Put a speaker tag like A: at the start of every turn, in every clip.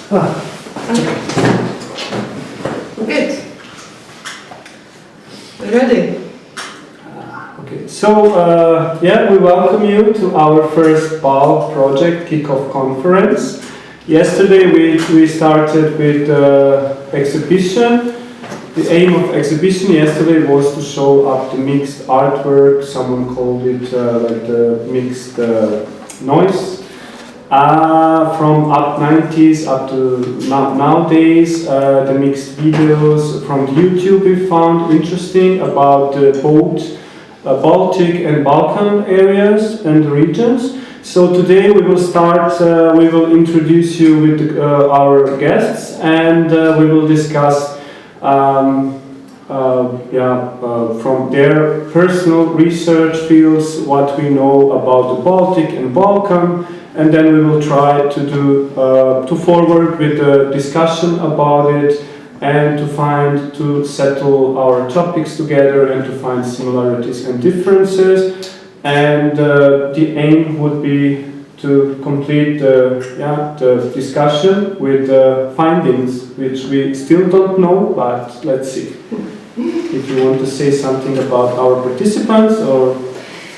A: Good. Ready?
B: Okay, so we welcome you to our first BAL project kickoff conference. Yesterday we started with exhibition. The aim of exhibition yesterday was to show up the mixed artwork. Someone called it like the mixed noise. From up 90s up to nowadays, the mixed videos from YouTube we found interesting about both Baltic and Balkan areas and regions. So today we will start, we will introduce you with our guests and we will discuss from their personal research fields what we know about the Baltic and Balkan, and then we will try to do to forward with a discussion about it and to settle our topics together and to find similarities and differences. And the aim would be to complete the discussion with findings, which we still don't know, but let's see. If you want to say something about our participants, or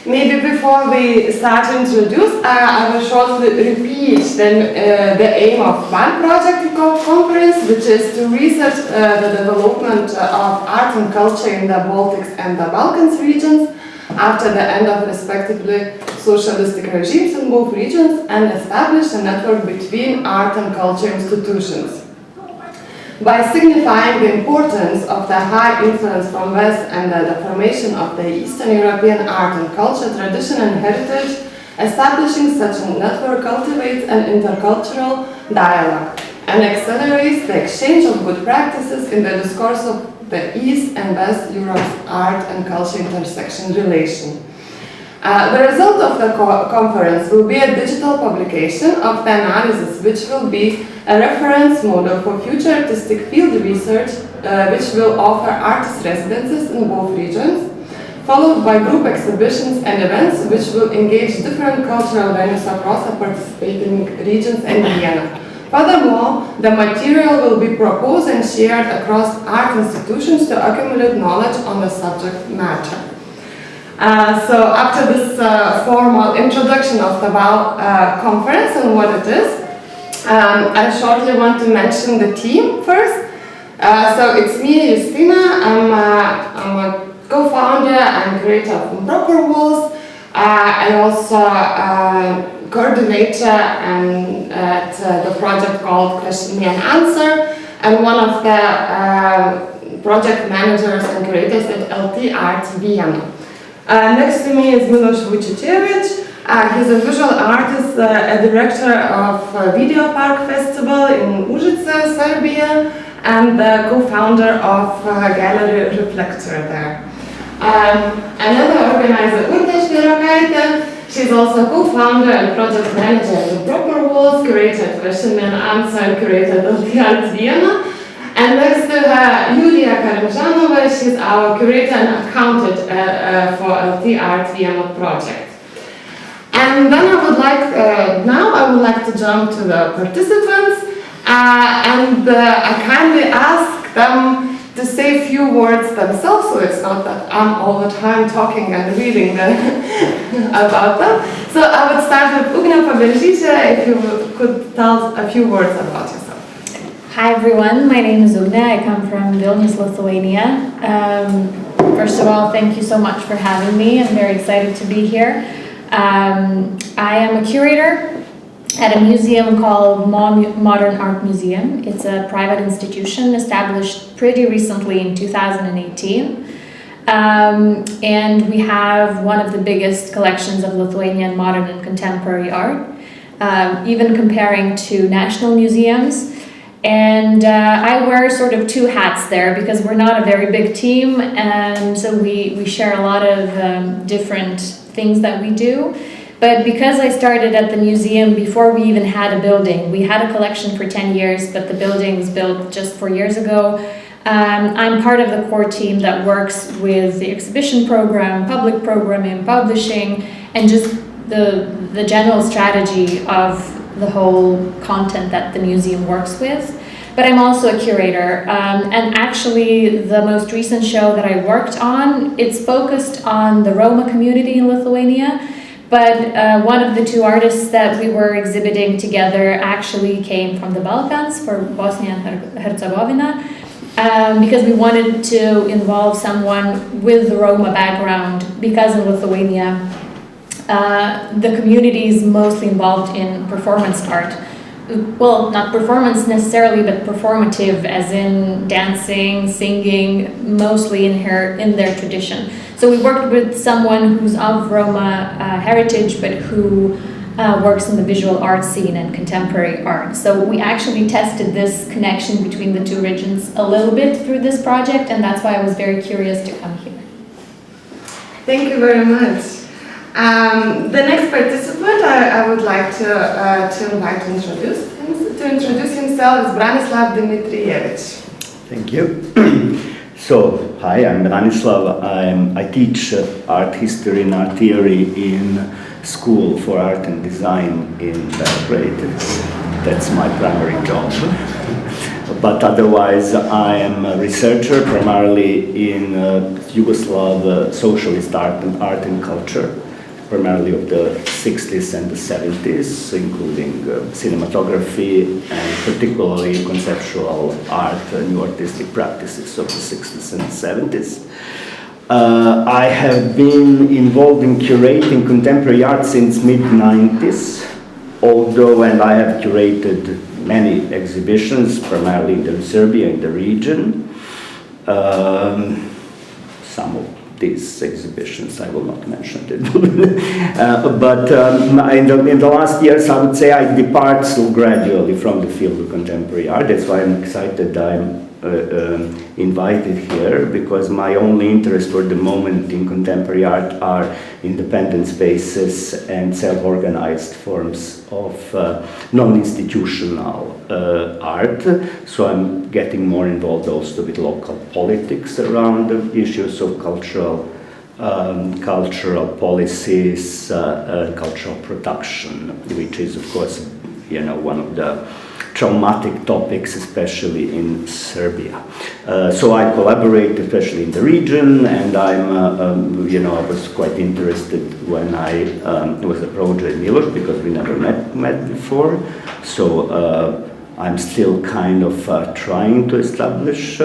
A: maybe before we start to introduce, I will shortly repeat the aim of BAL project conference, which is to research the development of art and culture in the Baltics and the Balkans regions after the end of respectively socialistic regimes in both regions and establish a network between art and culture institutions. By signifying the importance of the high influence from West and the formation of the Eastern European art and culture tradition and heritage, establishing such a network cultivates an intercultural dialogue and accelerates the exchange of good practices in the discourse of the East and West Europe's art and culture intersection relation. The result of the conference will be a digital publication of the analysis, which will be a reference model for future artistic field research, which will offer artist residences in both regions, followed by group exhibitions and events which will engage different cultural venues across the participating regions and Vienna. Furthermore, the material will be proposed and shared across art institutions to accumulate knowledge on the subject matter. So after this formal introduction of the BAL conference and what it is, I shortly want to mention the team first. So it's me, Justina. I'm a co-founder and creator of Proper Walls. I also coordinator at the project called Question Me and Answer, and one of the project managers and creators at LT Art Vienna. Next to me is Miloš Vučićević. He's a visual artist, a director of Video Park Festival in Užice, Serbia, and the co-founder of Gallery Reflector there. Another organizer, Urte Špirokaite. She's also co-founder and project manager at Proper Walls, curator at Question Me and Answer, and curator at LT Art Vienna. And next to her, Yulia Karamzhanova, she's our curator and accountant for LT Art Vienna project. And then I would like to jump to the participants, and I kindly ask them to say a few words themselves, so it's not that I'm all the time talking and reading about them. So I would start with Ugna Paberžytė, if you could tell a few words about yourself.
C: Hi everyone, my name is Ugna. I come from Vilnius, Lithuania. First of all, thank you so much for having me. I'm very excited to be here. I am a curator at a museum called Modern Art Museum. It's a private institution established pretty recently in 2018. And we have one of the biggest collections of Lithuanian modern and contemporary art, even comparing to national museums. And I wear sort of two hats there because we're not a very big team, and so we share a lot of different things that we do. But because I started at the museum before we even had a building, we had a collection for 10 years, but the building was built just 4 years ago. I'm part of the core team that works with the exhibition program, public programming, publishing, and just the general strategy of the whole content that the museum works with. But I'm also a curator, and actually the most recent show that I worked on, it's focused on the Roma community in Lithuania, but one of the two artists that we were exhibiting together actually came from the Balkans, for Bosnia and Herzegovina, because we wanted to involve someone with the Roma background, because in Lithuania the community is mostly involved in performance art. Well, not performance necessarily, but performative, as in dancing, singing, mostly in their tradition. So we worked with someone who's of Roma heritage, but who works in the visual art scene and contemporary art. So we actually tested this connection between the two regions a little bit through this project, and that's why I was very curious to come here.
A: Thank you very much. The next participant I would like to invite to introduce himself is Branislav Dmitrievich.
D: Thank you. So, hi, I'm Branislav. I teach art history and art theory in School for Art and Design in Belgrade. That's my primary job. But otherwise, I am a researcher primarily in Yugoslav socialist art and culture, primarily of the 60s and the 70s, including cinematography and particularly conceptual art, new artistic practices of the 60s and 70s. I have been involved in curating contemporary art since mid-90s, and I have curated many exhibitions, primarily in Serbia, in the region. Some of these exhibitions I will not mention it. But in the last years, I would say I depart so gradually from the field of contemporary art. That's why I'm excited I'm invited here, because my only interest for the moment in contemporary art are independent spaces and self-organized forms of non-institutional art. So I'm getting more involved also with local politics around the issues of cultural policies, cultural production, which is of course, one of the traumatic topics, especially in Serbia. So I collaborate, especially in the region, and I was quite interested when I was approached by Milos, because we never met before. So I'm still kind of trying to establish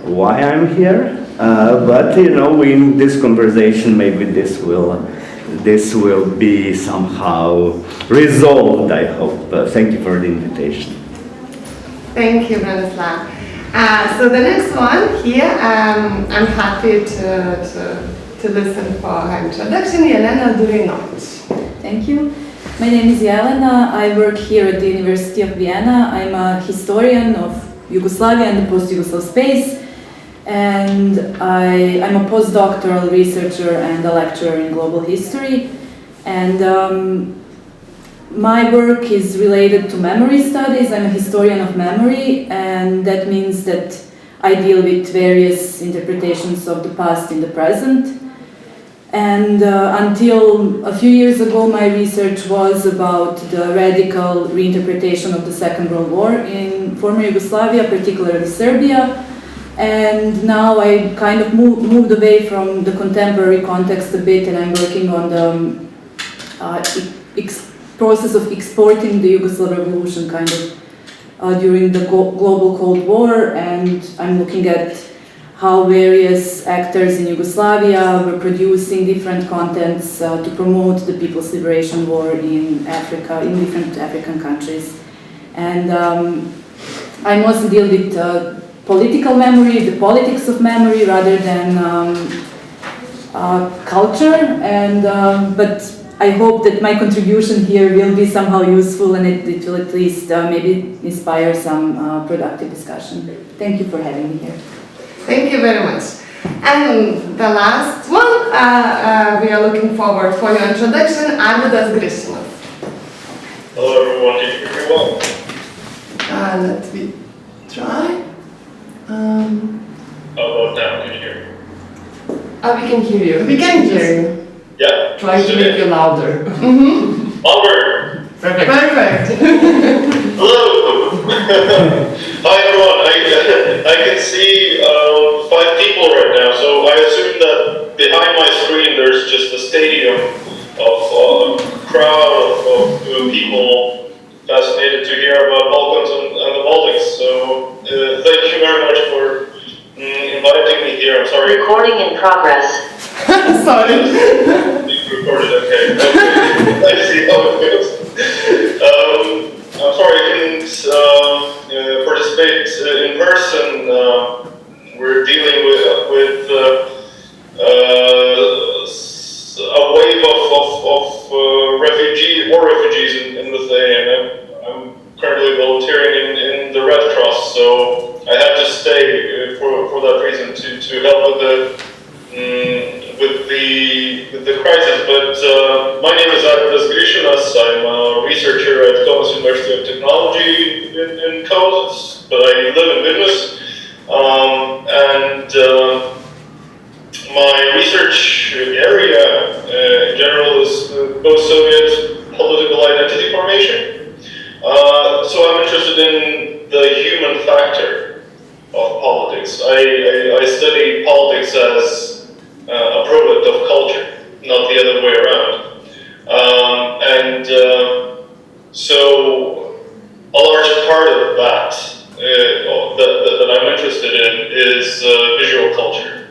D: why I'm here. But in this conversation, maybe this will be somehow resolved, I hope. Thank you for the invitation.
A: Thank you, Branislav. So the next one here, I'm happy to listen for her introduction, Jelena Durinovic.
E: Thank you. My name is Jelena. I work here at the University of Vienna. I'm a historian of Yugoslavia and the post-Yugoslav space. And I'm a postdoctoral researcher and a lecturer in global history. And my work is related to memory studies. I'm a historian of memory, and that means that I deal with various interpretations of the past in the present. And until a few years ago, my research was about the radical reinterpretation of the Second World War in former Yugoslavia, particularly Serbia. And now I kind of moved away from the contemporary context a bit, and I'm working on the process of exporting the Yugoslav revolution kind of during the global Cold War, and I'm looking at how various actors in Yugoslavia were producing different contents to promote the People's Liberation War in Africa, in different African countries. And I mostly deal with political memory, the politics of memory, rather than culture. And but I hope that my contribution here will be somehow useful, and it will at least maybe inspire some productive discussion. Thank you for having me here.
A: Thank you very much. And the last one, we are looking forward for your introduction, Arvidas Grishinov.
F: Hello everyone, can you hear me well?
A: Let me try.
F: How about now, can you hear me?
A: We can hear you. We can hear you.
F: Yeah?
A: Try to make you louder.
F: Louder!
A: Perfect.
F: Hello. Hi everyone. I can see 5 people right now, so I assume that behind my screen there's just a stadium of crowd of people fascinated to hear about Balkans and the Baltics. So thank you very much for inviting me here. I'm sorry.
G: Recording in progress.
A: Sorry.
F: Being recorded. Okay. I see how it goes. I'm sorry I couldn't participate in person. We're dealing with a wave of refugees in Lithuania. I'm currently volunteering in the Red Cross, so I had to stay for that reason to help with the crisis. But my name is Arvidas Grishinas. I'm a researcher at Kaunas University of Technology in Kaunas, but I live in Vilnius. And my research area in general is post-Soviet political identity formation. So I'm interested in the human factor of politics. I study politics as a product of culture, not the other way around. So a large part of that that I'm interested in is visual culture.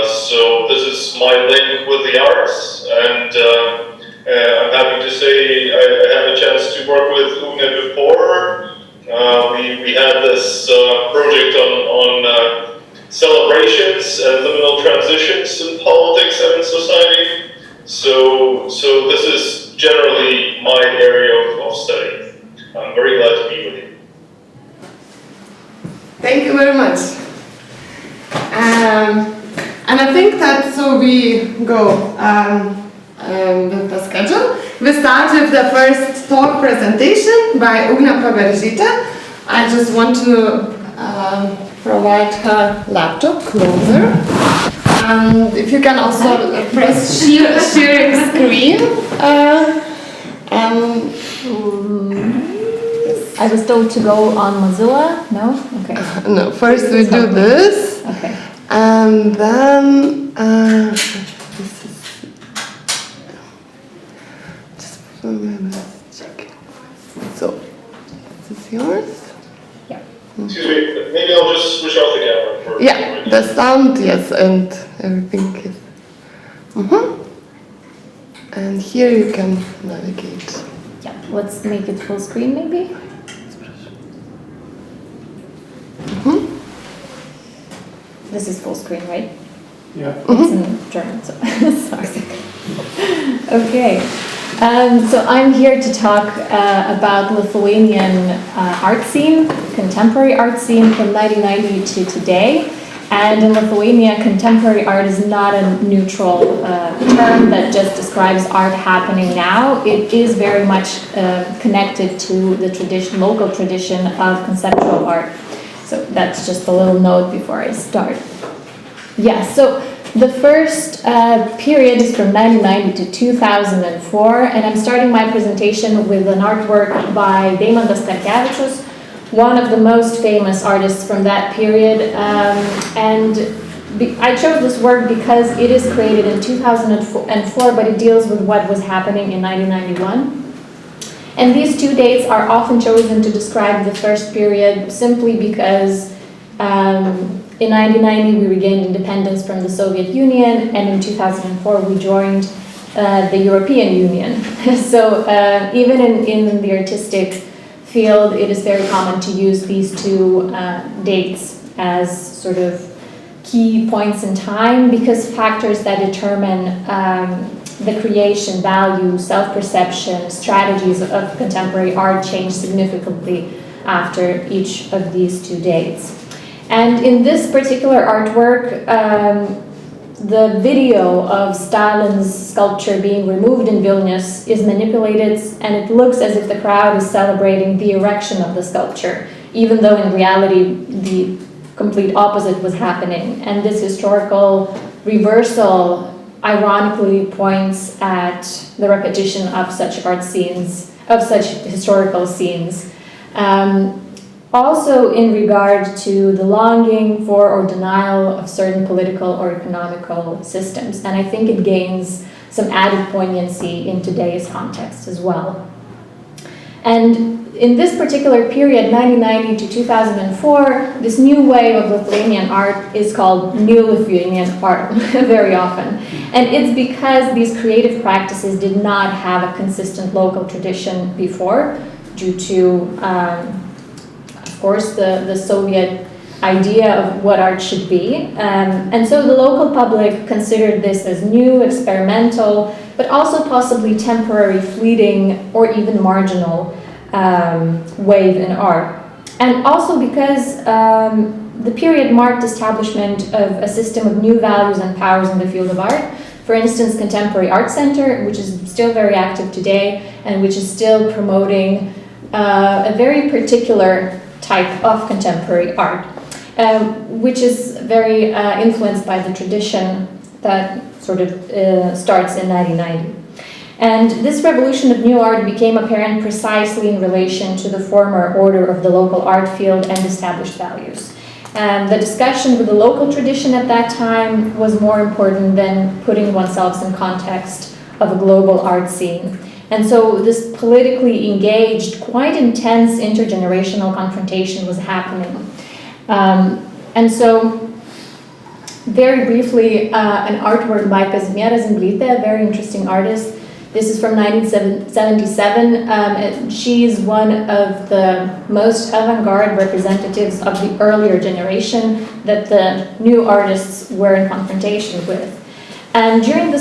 F: So this is my link with the arts, and I'm happy to say I had a chance to work with Ugne before. We had this project on celebrations and liminal transitions in politics and in society. So this is generally my area of study. I'm very glad to be with you.
A: Thank you very much. And I think that so we go with the schedule. We start with the first talk presentation by Ugna Paberžytė. I just want to provide her laptop closer. And if you can also press sharing screen.
C: I was told to go on Mozilla. No? Okay.
A: No, first we do this.
C: Okay.
A: And then this is just for a minute, checking. So this is yours.
F: Excuse me, maybe I'll just switch off the camera for
A: Yeah, the sound, yes, and everything is. And here you can navigate.
C: Yeah. Let's make it full screen, maybe. This is full screen, right?
B: Yeah.
C: It's in German, so sorry. Okay. So I'm here to talk about Lithuanian art scene, contemporary art scene from 1990 to today. And in Lithuania, contemporary art is not a neutral term that just describes art happening now. It is very much connected to the local tradition of conceptual art. So that's just a little note before I start. Yeah, so the first period is from 1990 to 2004, and I'm starting my presentation with an artwork by Deimantas Starkevičius, one of the most famous artists from that period. I chose this work because it is created in 2004, but it deals with what was happening in 1991. And these two dates are often chosen to describe the first period simply because in 1990 we regained independence from the Soviet Union, and in 2004 we joined the European Union. So even in the artistic field, it is very common to use these two dates as sort of key points in time, because factors that determine the creation, value, self-perception, strategies of contemporary art change significantly after each of these two dates. And in this particular artwork, the video of Stalin's sculpture being removed in Vilnius is manipulated, and it looks as if the crowd is celebrating the erection of the sculpture, even though in reality the complete opposite was happening. And this historical reversal ironically points at the repetition of such art scenes of such historical scenes. Also in regard to the longing for or denial of certain political or economical systems. And I think it gains some added poignancy in today's context as well. And in this particular period, 1990 to 2004, this new wave of Lithuanian art is called New Lithuanian art very often. And it's because these creative practices did not have a consistent local tradition before, due to, of course, the Soviet idea of what art should be. And so the local public considered this as new, experimental, but also possibly temporary, fleeting, or even marginal wave in art. And also because the period marked establishment of a system of new values and powers in the field of art. For instance, Contemporary Art Center, which is still very active today and which is still promoting a very particular type of contemporary art, which is very influenced by the tradition that sort of starts in 1990. And this revolution of new art became apparent precisely in relation to the former order of the local art field and established values. And the discussion with the local tradition at that time was more important than putting oneself in context of a global art scene. And so this politically engaged, quite intense intergenerational confrontation was happening. And so, very briefly, an artwork by Kazimiera Zimbrite, a very interesting artist. This is from 1977. She is one of the most avant-garde representatives of the earlier generation that the new artists were in confrontation with. And during the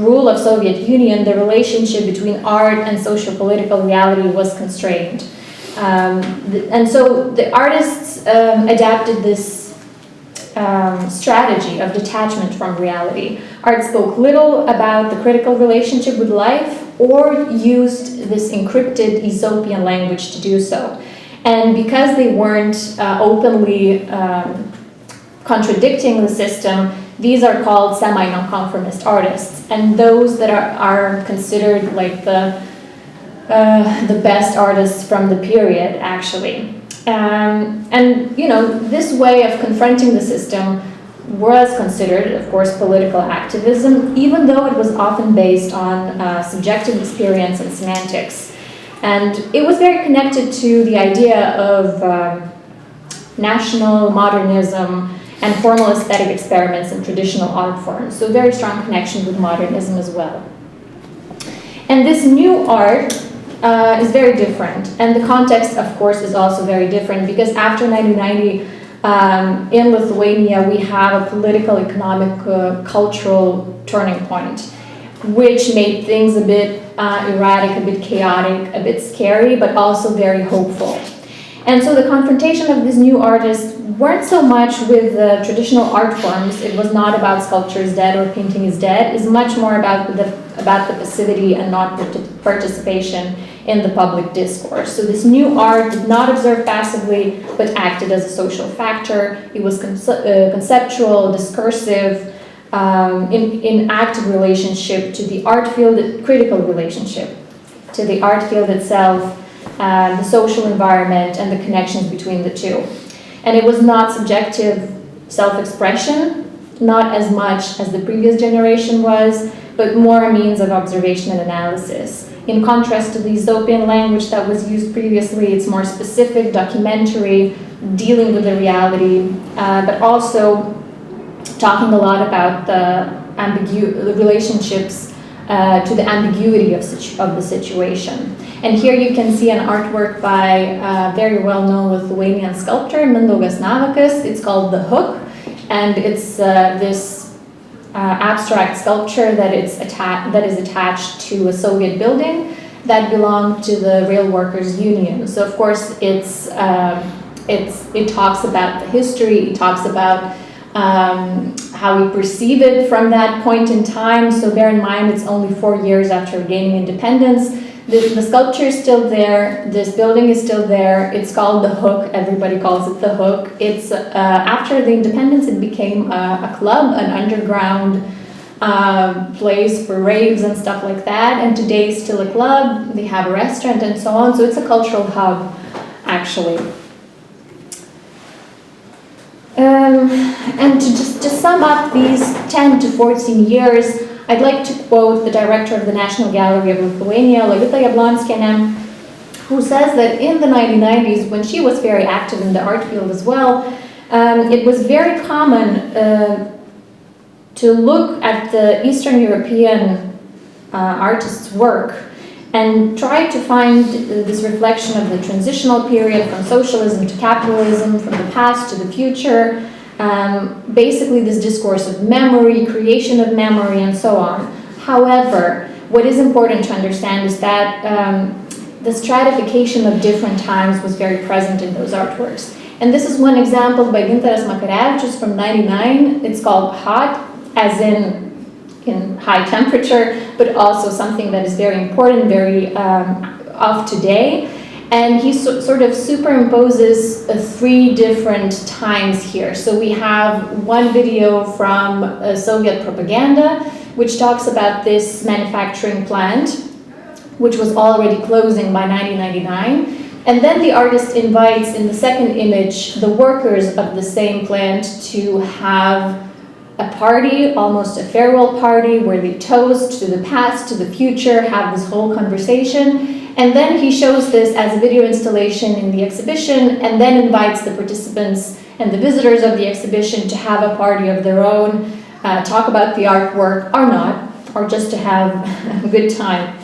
C: rule of Soviet Union, the relationship between art and socio-political reality was constrained. And so the artists adapted this strategy of detachment from reality. Art spoke little about the critical relationship with life or used this encrypted Aesopian language to do so. And because they weren't openly contradicting the system, these are called semi-nonconformist artists. And those that are considered like the best artists from the period, actually. And you know, this way of confronting the system was considered, of course, political activism, even though it was often based on subjective experience and semantics. And it was very connected to the idea of national modernism and formal aesthetic experiments in traditional art forms. So very strong connection with modernism as well. And this new art is very different. And the context, of course, is also very different because after 1990, in Lithuania, we have a political, economic, cultural turning point, which made things a bit erratic, a bit chaotic, a bit scary, but also very hopeful. And so the confrontation of these new artists weren't so much with the traditional art forms. It was not about sculpture is dead or painting is dead. It's much more about the passivity and not participation in the public discourse. So this new art did not observe passively, but acted as a social factor. It was conceptual, discursive, in active relationship to the art field, critical relationship to the art field itself, the social environment, and the connections between the two. And it was not subjective self-expression, not as much as the previous generation was, but more a means of observation and analysis. In contrast to the Aesopian language that was used previously, it's more specific, documentary, dealing with the reality, but also talking a lot about the relationships to the ambiguity of the situation. And here you can see an artwork by a very well-known Lithuanian sculptor, Mindaugas Navakas. It's called The Hook, and it's this abstract sculpture that is attached to a Soviet building that belonged to the Rail Workers Union. So of course it talks about the history, it talks about how we perceive it from that point in time. So bear in mind it's only 4 years after gaining independence. The sculpture is still there, this building is still there, it's called The Hook, everybody calls it The Hook. It's after the independence it became a club, an underground place for raves and stuff like that. And today it's still a club. They have a restaurant and so on. So it's a cultural hub, actually. And to sum up these 10 to 14 years, I'd like to quote the director of the National Gallery of Lithuania, Lolita Jablonskienė, who says that in the 1990s, when she was very active in the art field as well, it was very common to look at the Eastern European artists' work and try to find this reflection of the transitional period from socialism to capitalism, from the past to the future, basically this discourse of memory, creation of memory, and so on. However, what is important to understand is that the stratification of different times was very present in those artworks. And this is one example by Gintaras Makarevičius from '99. It's called Hot, as in high temperature, but also something that is very important, very of today. And he sort of superimposes 3 different times here. So we have one video from Soviet propaganda, which talks about this manufacturing plant, which was already closing by 1999. And then the artist invites, in the second image, the workers of the same plant to have a party, almost a farewell party, where they toast to the past, to the future, have this whole conversation. And then he shows this as a video installation in the exhibition, and then invites the participants and the visitors of the exhibition to have a party of their own, talk about the artwork or not, or just to have a good time.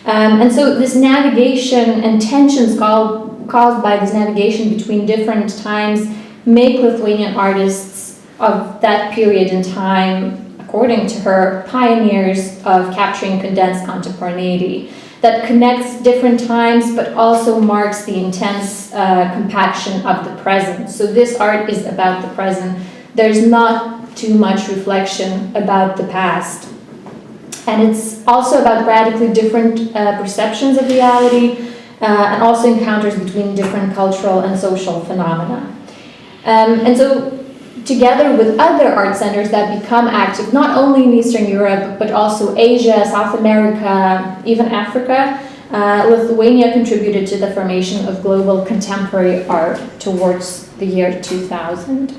C: And so this navigation and tensions caused by this navigation between different times make Lithuanian artists of that period in time, according to her, pioneers of capturing condensed contemporaneity that connects different times but also marks the intense compaction of the present. So this art is about the present. There's not too much reflection about the past. And it's also about radically different perceptions of reality and also encounters between different cultural and social phenomena. And so together with other art centers that become active, not only in Eastern Europe, but also Asia, South America, even Africa, Lithuania contributed to the formation of global contemporary art towards the year 2000.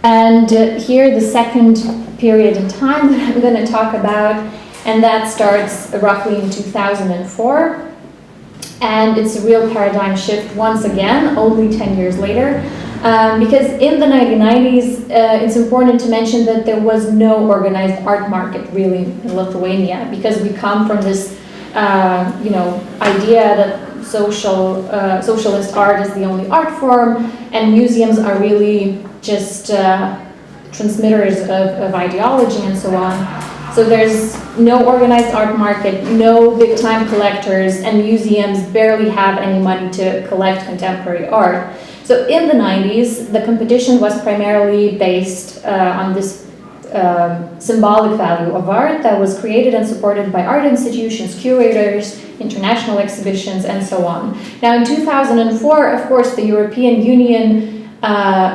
C: And here the second period in time that I'm going to talk about, and that starts roughly in 2004. And it's a real paradigm shift once again, only 10 years later. Because in the 1990s, it's important to mention that there was no organized art market really in Lithuania, because we come from this, idea that socialist art is the only art form, and museums are really just transmitters of ideology and so on. So there's no organized art market, no big time collectors, and museums barely have any money to collect contemporary art. So in the 90s, the competition was primarily based on this symbolic value of art that was created and supported by art institutions, curators, international exhibitions, and so on. Now in 2004, of course, the European Union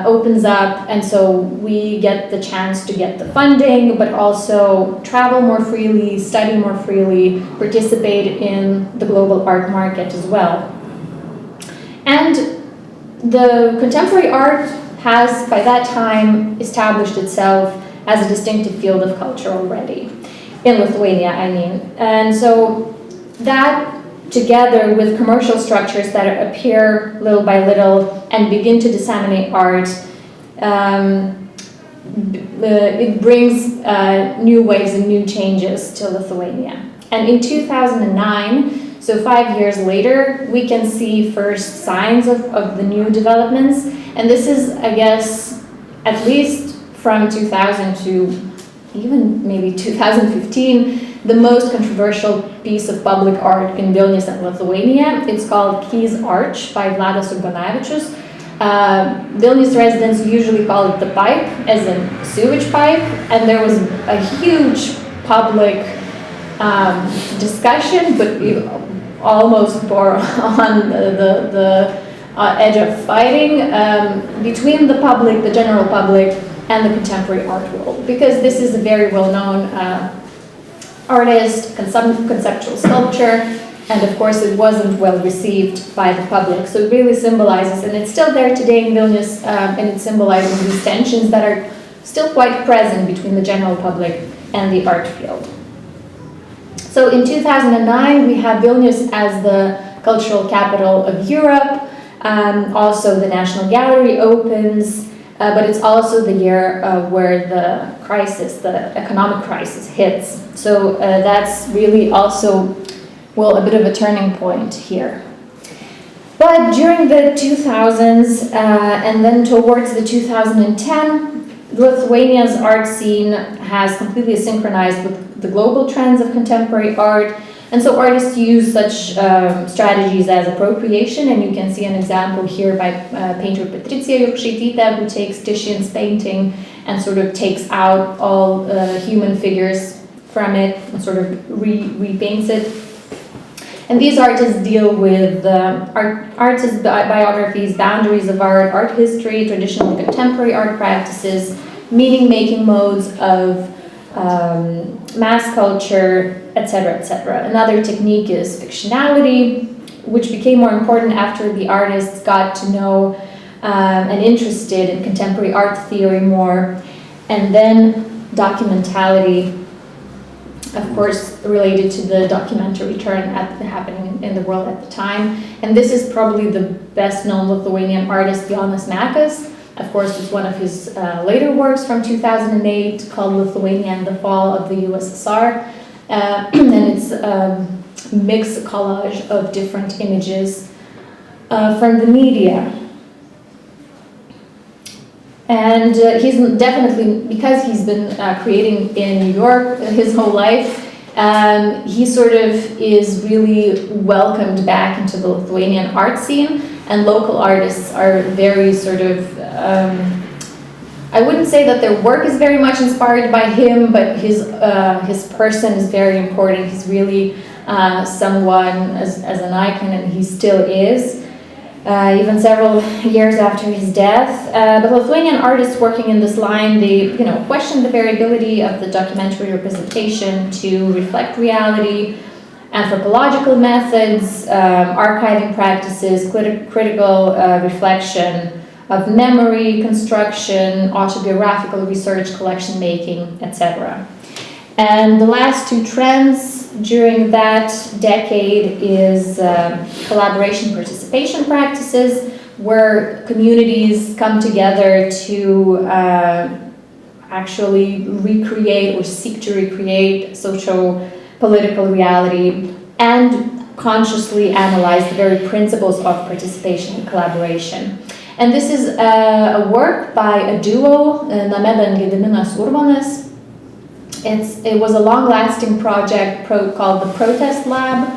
C: opens up, and so we get the chance to get the funding, but also travel more freely, study more freely, participate in the global art market as well. And the contemporary art has, by that time, established itself as a distinctive field of culture already, in Lithuania, I mean. And so that, together with commercial structures that appear little by little and begin to disseminate art, it brings new waves and new changes to Lithuania. And in 2009, so 5 years later, we can see first signs of the new developments. And this is, I guess, at least from 2000 to even maybe 2015, the most controversial piece of public art in Vilnius and Lithuania. It's called Keys Arch by Vladas Urbanavičius. Vilnius residents usually call it the pipe, as in sewage pipe. And there was a huge public discussion, but almost bore on the edge of fighting between the public, the general public, and the contemporary art world, because this is a very well-known artist, conceptual sculpture, and of course it wasn't well received by the public. So it really symbolizes, and it's still there today in Vilnius, and it symbolizes these tensions that are still quite present between the general public and the art field. So in 2009 we have Vilnius as the cultural capital of Europe. Also the National Gallery opens, but it's also the year where the crisis, the economic crisis hits. So that's really also, well, a bit of a turning point here. But during the 2000s and then towards the 2010, Lithuania's art scene has completely synchronized with the global trends of contemporary art. And so artists use such strategies as appropriation, and you can see an example here by painter Patricija Jurkšaitytė, who takes Titian's painting and sort of takes out all human figures from it and sort of repaints it. And these artists deal with artist biographies, boundaries of art, art history, traditional and contemporary art practices, meaning-making modes of mass culture, etc., etc. Another technique is fictionality, which became more important after the artists got to know and interested in contemporary art theory more. And then documentality, of course, related to the documentary turn happening in the world at the time. And this is probably the best-known Lithuanian artist, Jonas Mekas. Of course, it's one of his later works from 2008 called Lithuania and the Fall of the USSR. And it's a mixed collage of different images from the media. And he's definitely, because he's been creating in New York his whole life, he sort of is really welcomed back into the Lithuanian art scene, and local artists are very sort of, I wouldn't say that their work is very much inspired by him, but his person is very important. He's really someone as an icon, and he still is. Even several years after his death. But Lithuanian artists working in this line, they question the variability of the documentary representation to reflect reality, anthropological methods, archiving practices, critical reflection of memory, construction, autobiographical research, collection making, etc. And the last two trends during that decade is collaboration participation practices, where communities come together to actually recreate or seek to recreate socio-political reality and consciously analyze the very principles of participation and collaboration. And this is a work by a duo, Nameda and Gediminas Urbonas. It was a long-lasting project called the Protest Lab,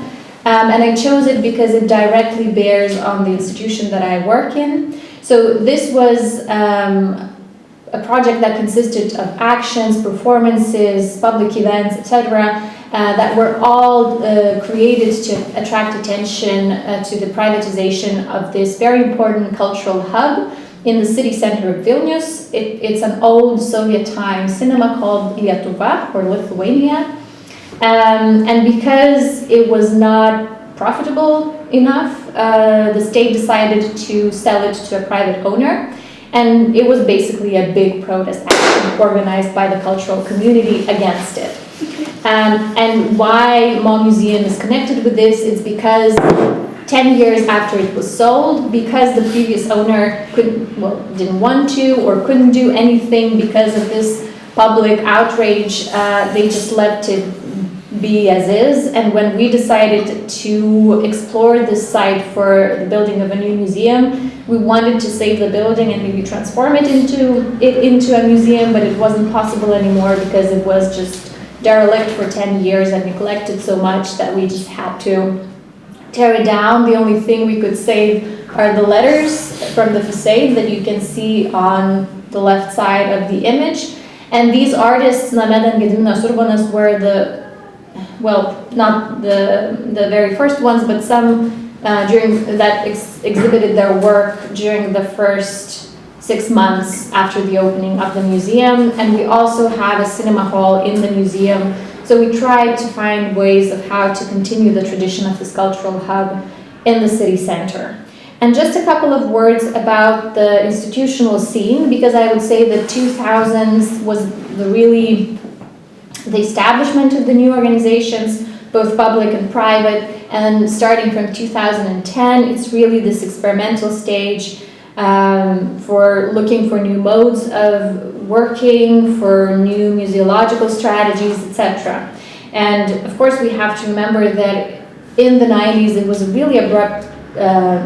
C: and I chose it because it directly bears on the institution that I work in. So this was a project that consisted of actions, performances, public events, etc., that were all created to attract attention to the privatization of this very important cultural hub in the city center of Vilnius. It's an old Soviet time cinema called Lietuva, or Lithuania. And because it was not profitable enough, the state decided to sell it to a private owner. And it was basically a big protest action organized by the cultural community against it. And why Mo Museum is connected with this is because 10 years after it was sold, because the previous owner didn't want to or couldn't do anything because of this public outrage, they just left it be as is. And when we decided to explore this site for the building of a new museum, we wanted to save the building and maybe transform it into a museum, but it wasn't possible anymore because it was just derelict for 10 years and neglected so much that we just had to tear it down. The only thing we could save are the letters from the facade that you can see on the left side of the image. And these artists, Nameda and Gediminas Urbonas, were not the very first ones, but some during that exhibited their work during the first 6 months after the opening of the museum. And we also have a cinema hall in the museum. So we tried to find ways of how to continue the tradition of this cultural hub in the city center. And just a couple of words about the institutional scene, because I would say the 2000s was the establishment of the new organizations, both public and private, and starting from 2010, it's really this experimental stage for looking for new modes of working, for new museological strategies, etc. And of course we have to remember that in the 90s it was a really abrupt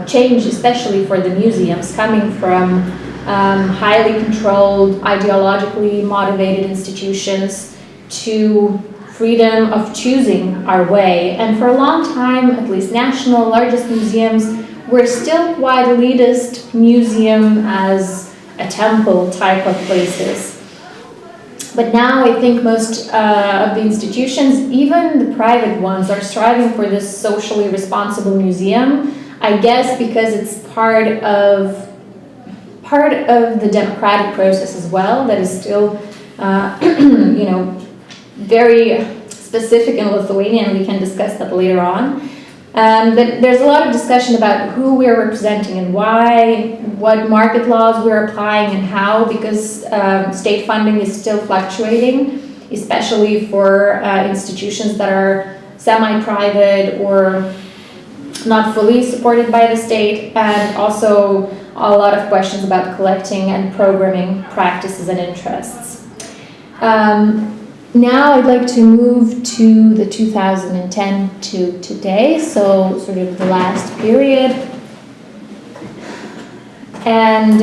C: change, especially for the museums, coming from highly controlled, ideologically motivated institutions to freedom of choosing our way. And for a long time, at least national, largest museums were still quite elitist, museum as a temple type of places. But now I think most of the institutions, even the private ones, are striving for this socially responsible museum. I guess because it's part of the democratic process as well, that is still, very specific in Lithuania, and we can discuss that later on. But there's a lot of discussion about who we're representing and why, what market laws we're applying and how, because state funding is still fluctuating, especially for institutions that are semi-private or not fully supported by the state, and also a lot of questions about collecting and programming practices and interests. Now I'd like to move to the 2010 to today, so sort of the last period. And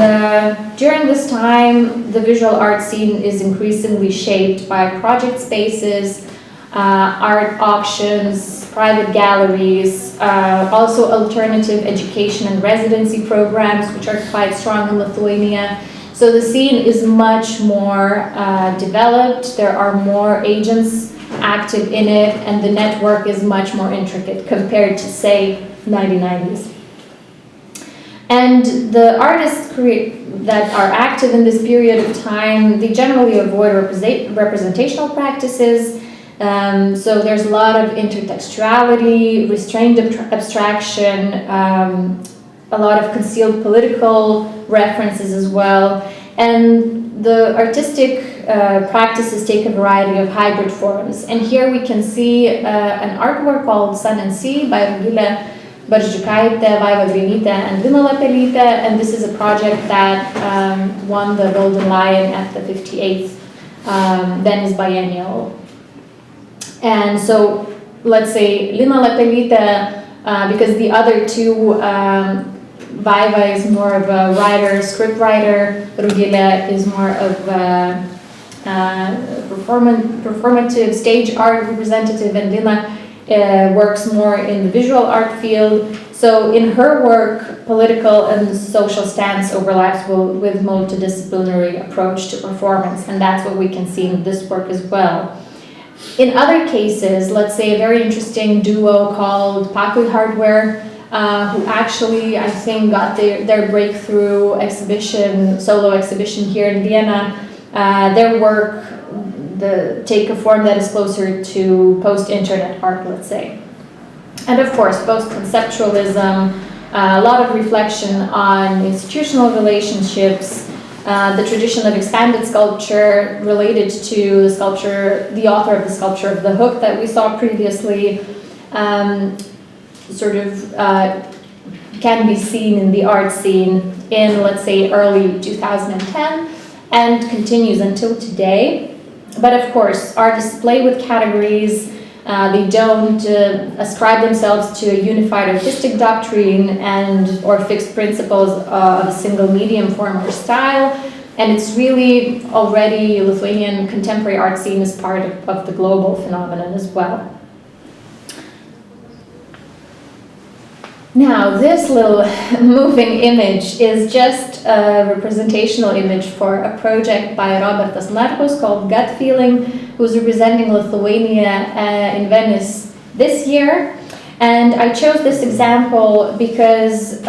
C: during this time, the visual art scene is increasingly shaped by project spaces, art auctions, private galleries, also alternative education and residency programs, which are quite strong in Lithuania. So the scene is much more developed, there are more agents active in it, and the network is much more intricate compared to, say, 1990s. And the artists that are active in this period of time, they generally avoid representational practices. So there's a lot of intertextuality, restrained abstraction, a lot of concealed political references as well. And the artistic practices take a variety of hybrid forms. And here we can see an artwork called Sun and Sea by Rugilė Barzdžiukaitė, Vaiva Grainytė, and Lina Lapelytė. And this is a project that won the Golden Lion at the 58th Venice Biennial. And so, let's say Lina Lapelytė, because the other two, Vaiva is more of a writer, script writer, Rugilė is more of a performative stage art representative, and Lina works more in the visual art field. So in her work, political and social stance overlaps with multidisciplinary approach to performance, and that's what we can see in this work as well. In other cases, let's say a very interesting duo called Pakui Hardware, who actually, I think, got their breakthrough exhibition, solo exhibition here in Vienna. Their work take a form that is closer to post-internet art, let's say. And of course, post-conceptualism, a lot of reflection on institutional relationships, the tradition of expanded sculpture related to the sculpture, the author of the sculpture of the hook that we saw previously, can be seen in the art scene in, let's say, early 2010 and continues until today. But of course, artists play with categories. They don't ascribe themselves to a unified artistic doctrine or fixed principles of a single medium, form, or style. And it's really already Lithuanian contemporary art scene is part of the global phenomenon as well. Now, this little moving image is just a representational image for a project by Robertas Narkus called Gut Feeling, who's representing Lithuania in Venice this year. And I chose this example because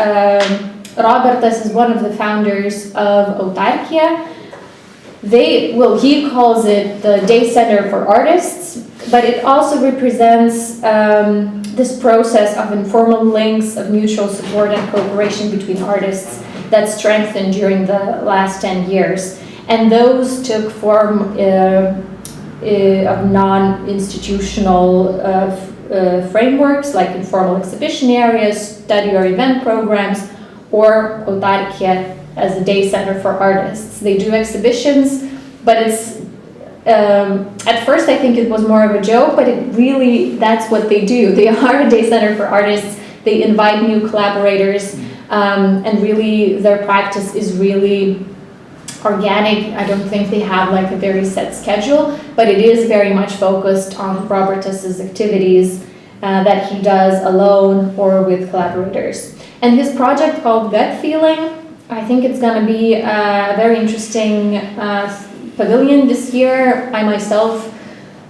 C: Robertas is one of the founders of Autarkia. He calls it the Day Center for Artists, but it also represents this process of informal links of mutual support and cooperation between artists that strengthened during the last 10 years. And those took form of non-institutional frameworks like informal exhibition areas, study or event programs, or Autarkia as a day center for artists. They do exhibitions, but it's at first I think it was more of a joke, but that's what they do. They are a day center for artists. They invite new collaborators, and really their practice is really organic. I don't think they have like a very set schedule, but it is very much focused on Robertus's activities that he does alone or with collaborators. And his project called Gut Feeling, I think it's going to be a very interesting pavilion this year. I myself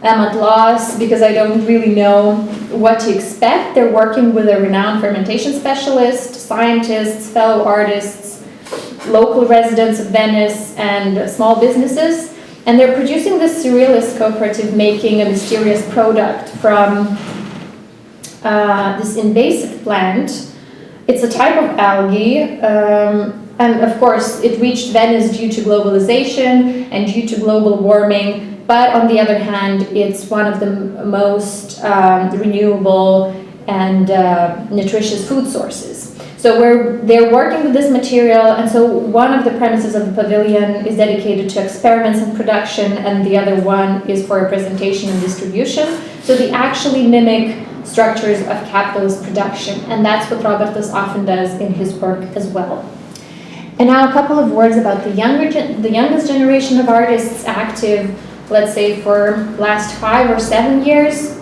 C: am at loss because I don't really know what to expect. They're working with a renowned fermentation specialist, scientists, fellow artists, local residents of Venice, and small businesses. And they're producing this surrealist cooperative making a mysterious product from this invasive plant. It's a type of algae, and of course it reached Venice due to globalization and due to global warming, but on the other hand it's one of the most renewable and nutritious food sources. So they're working with this material, and so one of the premises of the pavilion is dedicated to experiments and production, and the other one is for presentation and distribution. So they actually mimic structures of capitalist production, and that's what Robertas often does in his work as well. And now a couple of words about the youngest generation of artists active, let's say for last 5 or 7 years.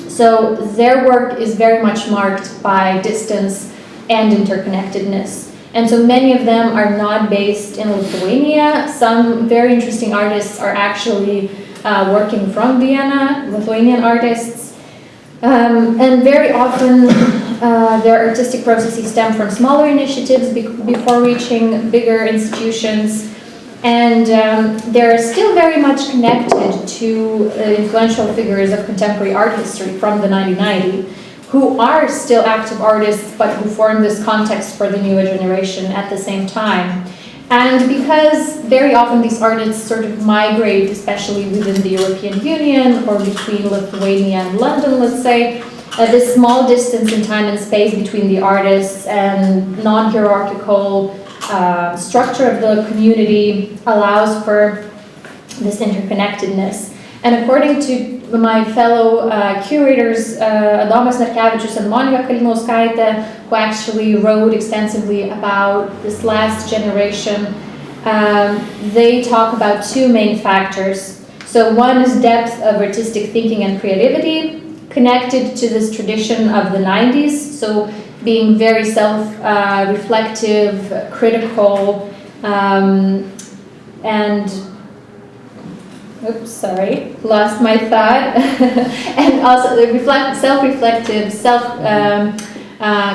C: So their work is very much marked by distance and interconnectedness. And so many of them are not based in Lithuania. Some very interesting artists are actually working from Vienna, Lithuanian artists. And very often their artistic processes stem from smaller initiatives before reaching bigger institutions. And they're still very much connected to influential figures of contemporary art history from the 1990s, who are still active artists, but who form this context for the newer generation at the same time. And because very often these artists sort of migrate, especially within the European Union or between Lithuania and London, let's say, this small distance in time and space between the artists and non-hierarchical structure of the community allows for this interconnectedness. And according to my fellow curators, Adomas Narkevičius and Monika Kalinauskaitė, who actually wrote extensively about this last generation, they talk about 2 main factors. So one is depth of artistic thinking and creativity, connected to this tradition of the 90s, so being very self-reflective, critical, and oops, sorry, lost my thought. And also self-reflective,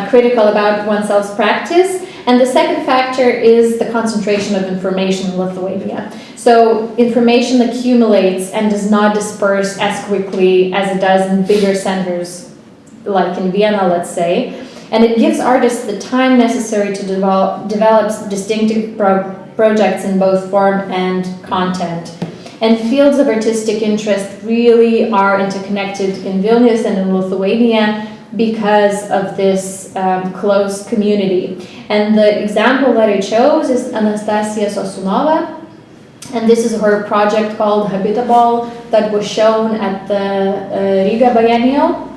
C: critical about oneself's practice. And the second factor is the concentration of information in Lithuania. So information accumulates and does not disperse as quickly as it does in bigger centers, like in Vienna, let's say. And it gives artists the time necessary to develop distinctive projects in both form and content. And fields of artistic interest really are interconnected in Vilnius and in Lithuania because of this close community. And the example that I chose is Anastasia Sosunova. And this is her project called Habitable that was shown at the Riga Biennial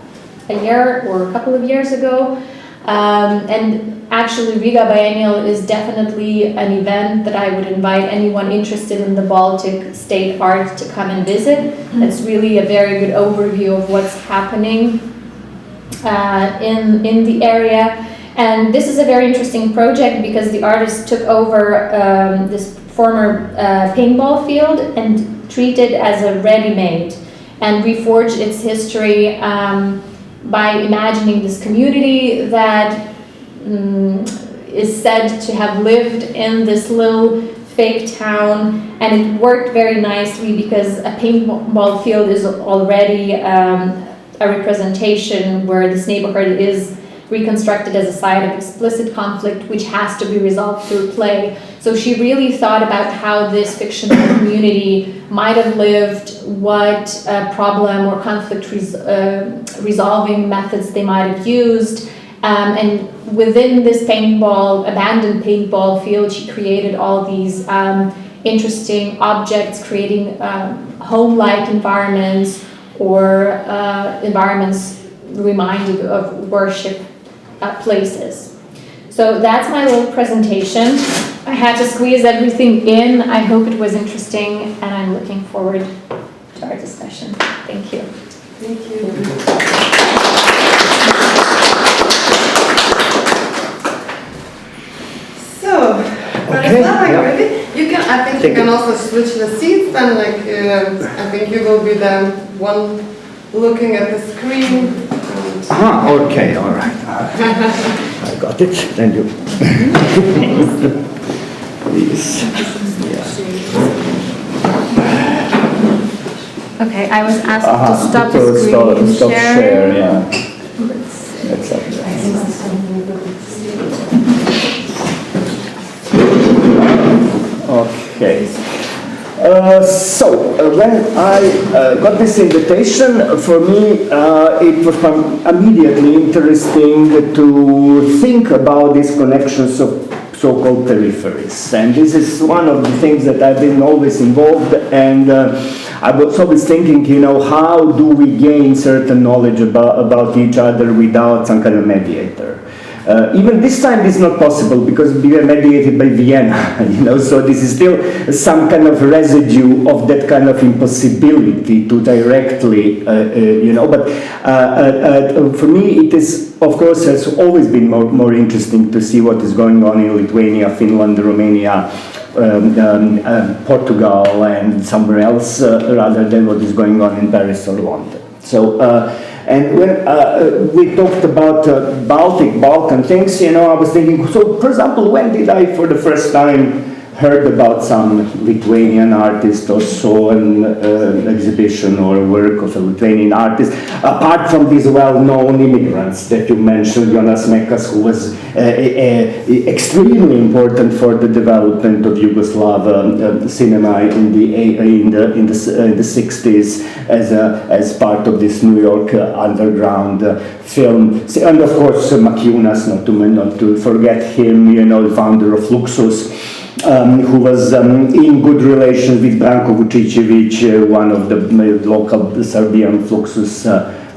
C: a year or a couple of years ago. And actually Riga Biennial is definitely an event that I would invite anyone interested in the Baltic state art to come and visit. It's really a very good overview of what's happening in the area. And this is a very interesting project because the artist took over this former paintball field and treated as a ready-made and reforged its history by imagining this community that is said to have lived in this little fake town, and it worked very nicely because a paintball field is already a representation where this neighborhood is reconstructed as a site of explicit conflict which has to be resolved through play. So she really thought about how this fictional community might have lived, what problem or conflict resolving methods they might have used. And within this abandoned paintball field, she created all these interesting objects, creating home-like environments or environments reminded of worship places. So that's my little presentation. I had to squeeze everything in. I hope it was interesting, and I'm looking forward to our discussion. Thank you.
A: Thank you. So, Branislav, are you ready? You can. I think you can also switch the seats. Then, I think you will be the one looking at the screen.
D: Okay, all right. I got it. Thank you. Please.
C: Okay, I was asked to stop
D: So
C: the screen
D: stop share, yeah.
C: Let's see.
D: Okay. When I got this invitation, for me it was immediately interesting to think about these connections of so-called peripheries. And this is one of the things that I've been always involved, and I was always thinking, how do we gain certain knowledge about each other without some kind of mediator? Even this time it's not possible because we were mediated by Vienna, so this is still some kind of residue of that kind of impossibility to directly, but for me it is, of course, has always been more interesting to see what is going on in Lithuania, Finland, Romania, Portugal and somewhere else rather than what is going on in Paris or London. So, and when we talked about Balkan things, I was thinking, so for example, when did I for the first time heard about some Lithuanian artist or saw an exhibition or a work of a Lithuanian artist, apart from these well-known immigrants that you mentioned, Jonas Mekas, who was extremely important for the development of Yugoslav cinema in the 60s as part of this New York underground film, and of course Makiunas, not to forget him, the founder of Fluxus. Who was in good relations with Branko Vučićević, one of the local Serbian Fluxus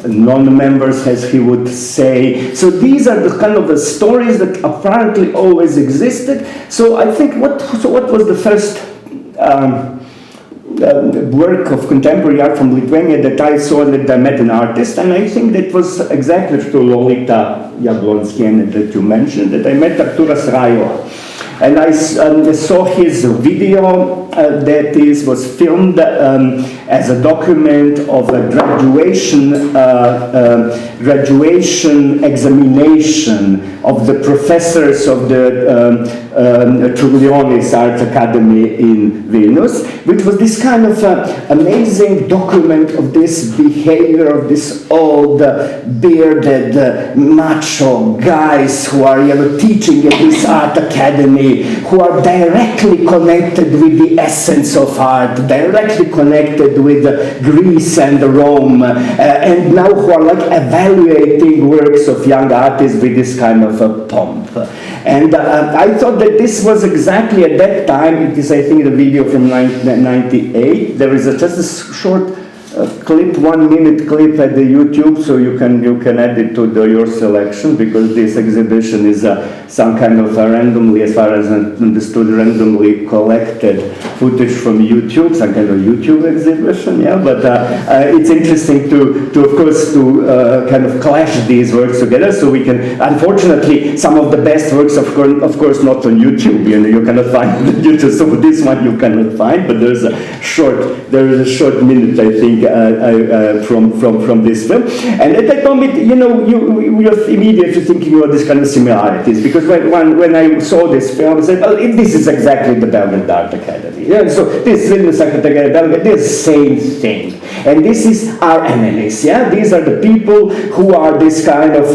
D: non-members, as he would say. So these are the kind of the stories that apparently always existed. So I think what was the first work of contemporary art from Lithuania that I saw, that I met an artist, and I think that was exactly through Lolita Jablonskiene that you mentioned, that I met Arturas Rajola. And I saw his video that was filmed as a document of a graduation examination of the professors of the Čiurlionis Art Academy in Vilnius, which was this kind of amazing document of this behavior of this old bearded macho guys who are teaching at this art academy, who are directly connected with the essence of art, directly connected with Greece and Rome, and now who are evaluating works of young artists with this kind of pomp. And I thought that this was exactly at that time. It is, I think, the video from 1998. There is just a short clip, 1 minute clip at the YouTube, so you can add it to your selection, because this exhibition is some kind of randomly, as far as I understood, randomly collected footage from YouTube, some kind of YouTube exhibition, yeah. But it's interesting to of course kind of clash these works together, so we can. Unfortunately, some of the best works, of course, not on YouTube. You cannot find YouTube. So this one you cannot find, but there is a short minute, I think, from this film. And at that moment, you know, you're immediately thinking about this kind of similarities, because when I saw this film, I said, well, this is exactly the Belgrade Art Academy. Yeah, so this is the Secretary Belgrade, this is the same thing. And this is our enemies, yeah? These are the people who are this kind of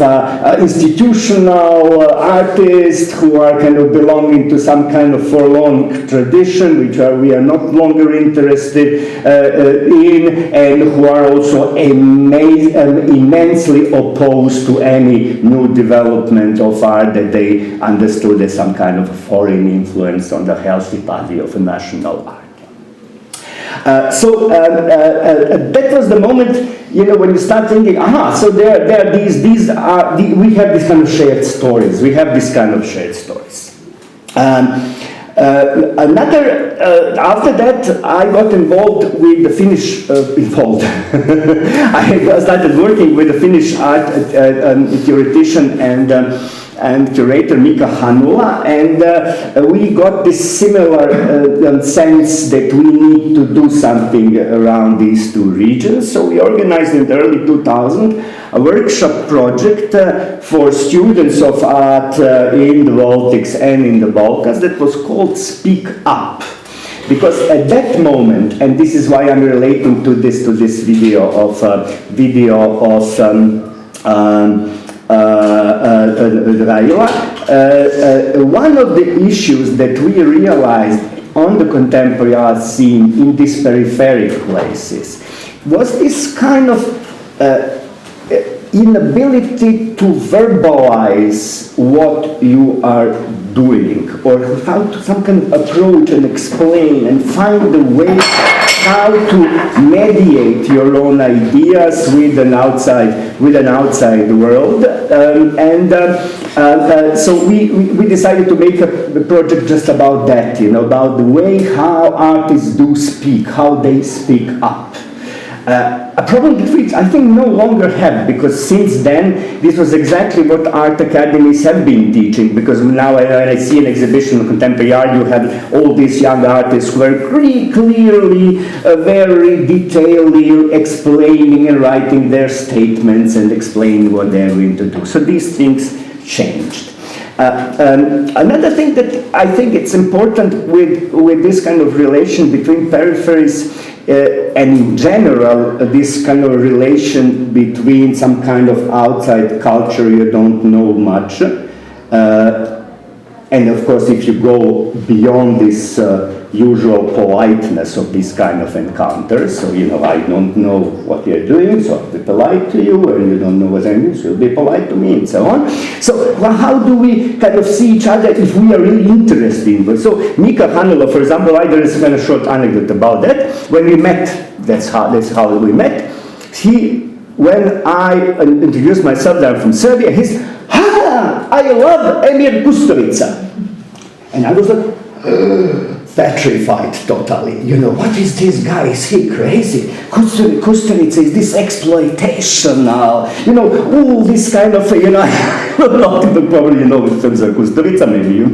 D: institutional artists, who are kind of belonging to some kind of forlorn tradition, which we are not longer interested in, and who are also immensely opposed to any new development of art that they understood as some kind of foreign influence on the healthy body of a national art. So that was the moment, you know, when you start thinking, so there are we have this kind of shared stories. We have this kind of shared stories. After that, I got involved with the Finnish, I started working with the Finnish art theoretician and curator Mika Hanula, and we got this similar sense that we need to do something around these two regions. So we organized in the early 2000s a workshop project for students of art in the Baltics and in the Balkans that was called Speak Up. Because at that moment, and this is why I'm relating to this video of Raila, one of the issues that we realized on the contemporary art scene in these peripheric places was this kind of inability to verbalize what you are doing, or how to some kind of approach and explain and find a way how to mediate your own ideas with an outside world, so we decided to make a project just about that, you know, about the way how artists do speak, how they speak up. A problem that we, I think, no longer have, because since then, this was exactly what art academies have been teaching, because now when I see an exhibition of contemporary art, you have all these young artists who are clearly, very detailedly explaining and writing their statements and explaining what they're going to do. So these things changed. Another thing that I think it's important with this kind of relation between peripheries and in general, this kind of relation between some kind of outside culture you don't know much, and of course if you go beyond this usual politeness of this kind of encounters, so you know, I don't know what you're doing, so I'll be polite to you, and you don't know what I'm doing, so you'll be polite to me, and so on. So well, how do we kind of see each other if we are really interested in it? So Mika Hanula, for example, there is a kind of short anecdote about that. When we met, that's how we met. When I introduced myself that I'm from Serbia, he said, I love Emir Kusturica. And I was like, petrified totally. You know, what is this guy? Is he crazy? Kusturica is this exploitational, you know, all this kind of, you know, a lot of people probably know in terms of Kusturica, maybe you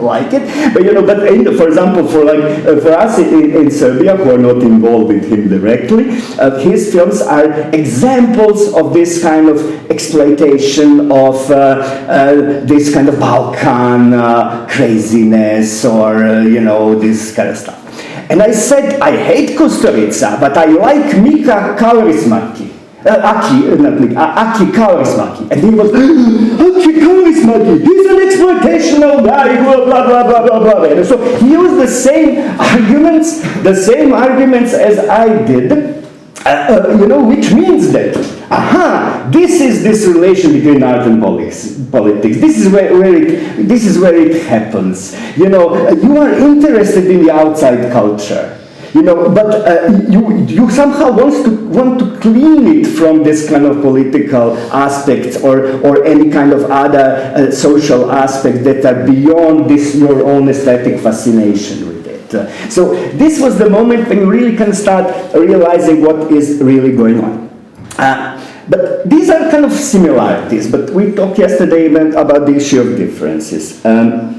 D: like it, but you know, but for example, for us in Serbia, who are not involved with him directly, his films are examples of this kind of exploitation of this kind of Balkan craziness, or you know, this kind of stuff. And I said, I hate Kusturica, but I like Mika Kaurismäki. Aki Kaurismäki. And he was, Aki Kaurismäki, he's an exploitational guy, blah, blah, blah, blah, blah, blah. And so he used the same arguments as I did. You know, which means that, this is this relation between art and politics. This is where it happens. You know, you are interested in the outside culture, you know, but you somehow want to clean it from this kind of political aspects or any kind of other social aspects that are beyond this your own aesthetic fascination with it. So this was the moment when you really can start realizing what is really going on. But these are kind of similarities, but we talked yesterday about the issue of differences. And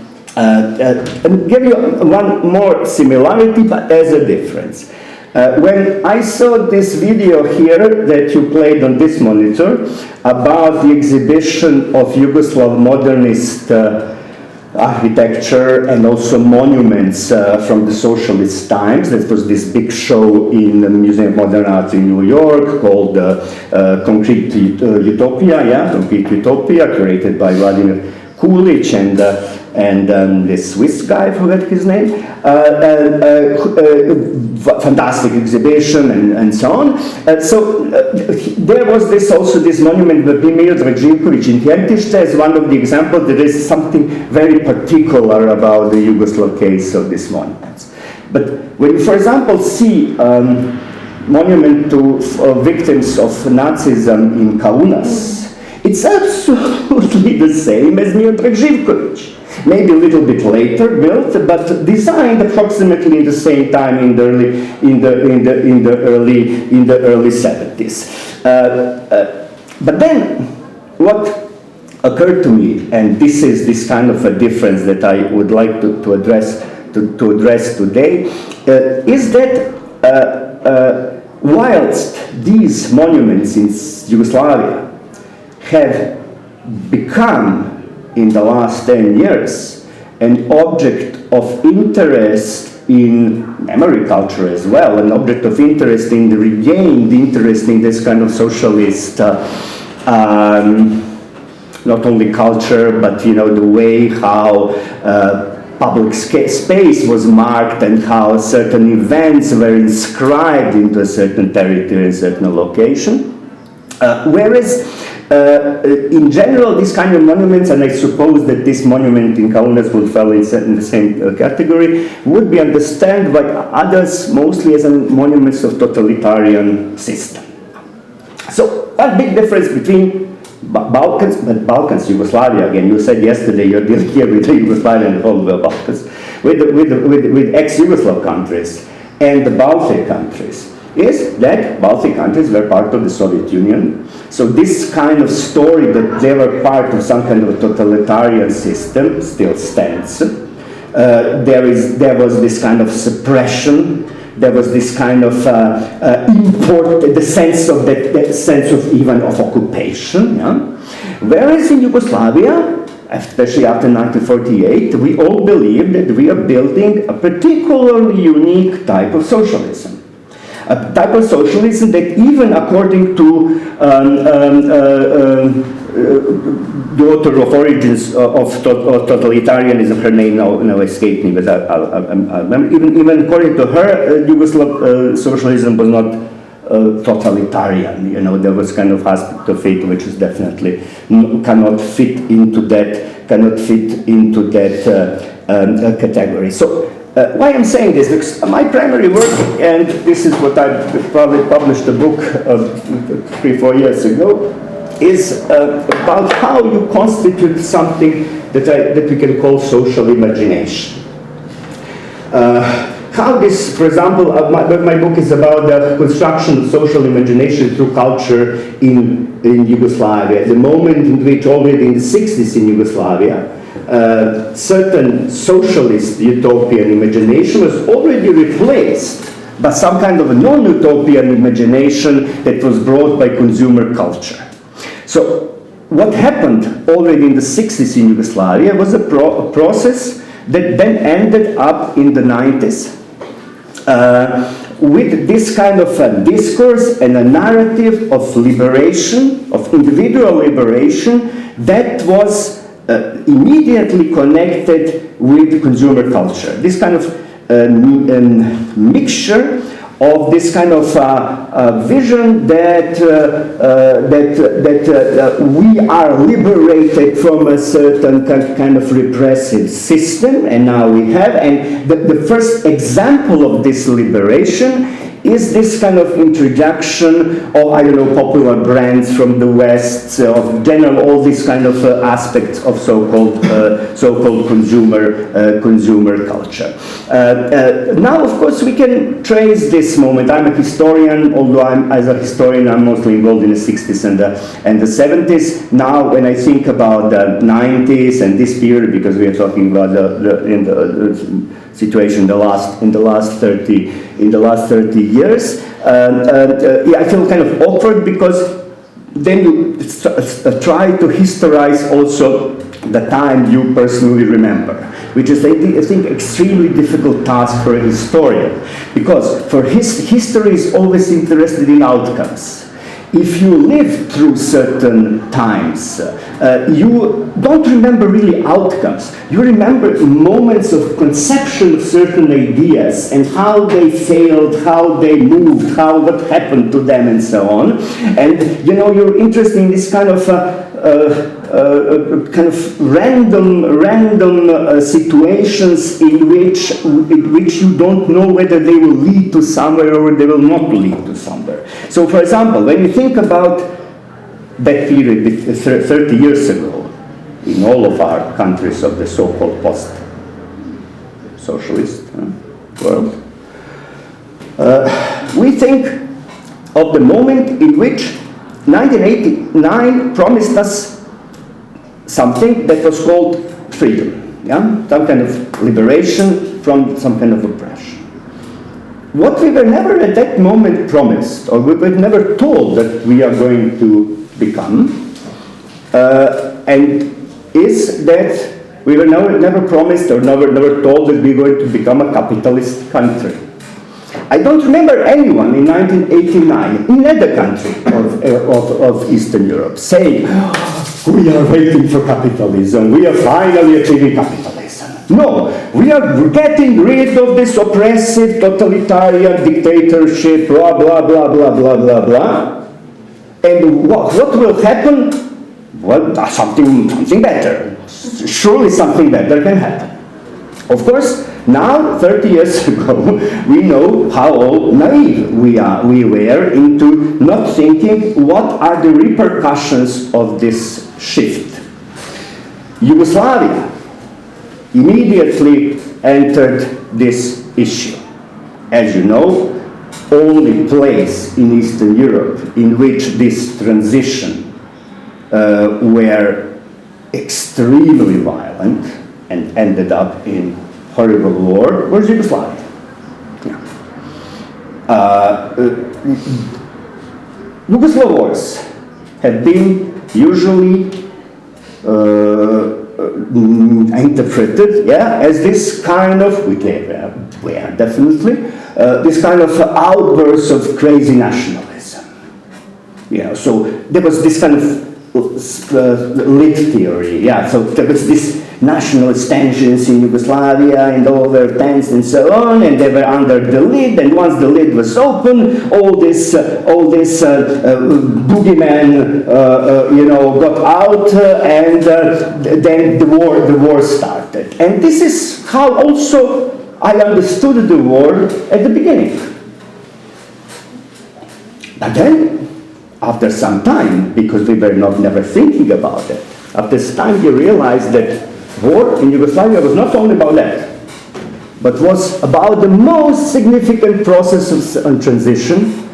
D: give you one more similarity, but as a difference. When I saw this video here that you played on this monitor about the exhibition of Yugoslav modernist architecture and also monuments from the socialist times, that was this big show in the Museum of Modern Art in New York called Concrete Utopia, Concrete Utopia, curated by Vladimir Kulic and this Swiss guy, I forgot his name, fantastic exhibition and so on. There was this monument by Miodrag Živković in Tjentište as one of the examples. There is something very particular about the Yugoslav case of these monuments. But when you, for example, see monument to victims of Nazism in Kaunas, it's absolutely the same as Miodrag Živković. Maybe a little bit later built, but designed approximately in the same time in the early 70s. But then, what occurred to me, and this is this kind of a difference that I would like to address today, is that whilst these monuments in Yugoslavia have become in the last 10 years an object of interest in memory culture as well, an object of interest in the regained interest in this kind of socialist not only culture, but the way how public space was marked and how certain events were inscribed into a certain territory, a certain location. Whereas in general, these kind of monuments, and I suppose that this monument in Kaunas would fall in the same category, would be understood by others mostly as monuments of totalitarian system. So, one big difference between Balkans, Yugoslavia, again, you said yesterday you're dealing here with the Yugoslavia and the whole Balkans, with ex-Yugoslav countries and the Baltic countries, is that Baltic countries were part of the Soviet Union. So this kind of story that they were part of some kind of a totalitarian system still stands. There was this kind of suppression. There was this kind of the sense of even of occupation. Yeah? Whereas in Yugoslavia, especially after 1948, we all believed that we are building a particularly unique type of socialism. A type of socialism that even according to the author of Origins of Totalitarianism, her name now escaped me, but even according to her, Yugoslav socialism was not totalitarian. There was kind of aspect of it which is definitely cannot fit into that category. So. Why I'm saying this? Because my primary work, and this is what I probably published a book 3-4 years ago, is about how you constitute something that we can call social imagination. How this, for example, my book is about the construction of social imagination through culture in Yugoslavia. The moment in which already in the 60s in Yugoslavia, certain socialist utopian imagination was already replaced by some kind of a non-utopian imagination that was brought by consumer culture. So what happened already in the 60s in Yugoslavia was a process that then ended up in the 90s with this kind of a discourse and a narrative of liberation, of individual liberation, that was immediately connected with consumer culture. This kind of mixture of this kind of vision that we are liberated from a certain kind of repressive system, and now we have, and the first example of this liberation is this kind of introduction of, popular brands from the West, of general, all these kind of aspects of so-called consumer culture. Now, of course, we can trace this moment. I'm a historian, although as a historian, I'm mostly involved in the 60s and the 70s. Now, when I think about the 90s and this period, because we are talking about situation in the last 30 years. Yeah, I feel kind of awkward because then you try to historize also the time you personally remember, which is, I think, extremely difficult task for a historian, because for history is always interested in outcomes. If you live through certain times, you don't remember really outcomes. You remember moments of conception of certain ideas and how they failed, how they moved, what happened to them, and so on. And you know, you're interested in this kind of random situations in which you don't know whether they will lead to somewhere or they will not lead to somewhere. So, for example, when you think about that period 30 years ago, in all of our countries of the so-called post-socialist world, we think of the moment in which 1989 promised us something that was called freedom, yeah? Some kind of liberation from some kind of oppression. What we were never at that moment promised, or we were never told that we are going to become, and is that we were never promised or never told that we were going to become a capitalist country. I don't remember anyone in 1989 in any country of Eastern Europe saying, we are waiting for capitalism, we are finally achieving capitalism. No, we are getting rid of this oppressive totalitarian dictatorship, blah, blah, blah, blah, blah, blah, blah. And what will happen? Well, something better. Surely something better can happen. Of course, now, 30 years ago, we know how naive we were into not thinking what are the repercussions of this shift. Yugoslavia immediately entered this issue. As you know, only place in Eastern Europe in which this transition were extremely violent and ended up in horrible war was Yugoslavia. Yeah. Yugoslav wars have been usually interpreted, yeah, as this kind of, we are definitely, this kind of outburst of crazy nationalism. You know, so there was this kind of lid theory, yeah, so there was this nationalist tensions in Yugoslavia and all their tents and so on, and they were under the lid, and once the lid was open, all this boogeyman, got out, and then the war started. And this is how also I understood the war at the beginning. But then, after some time, because we were never thinking about it, after some time we realized that war in Yugoslavia was not only about that, but was about the most significant process of transition,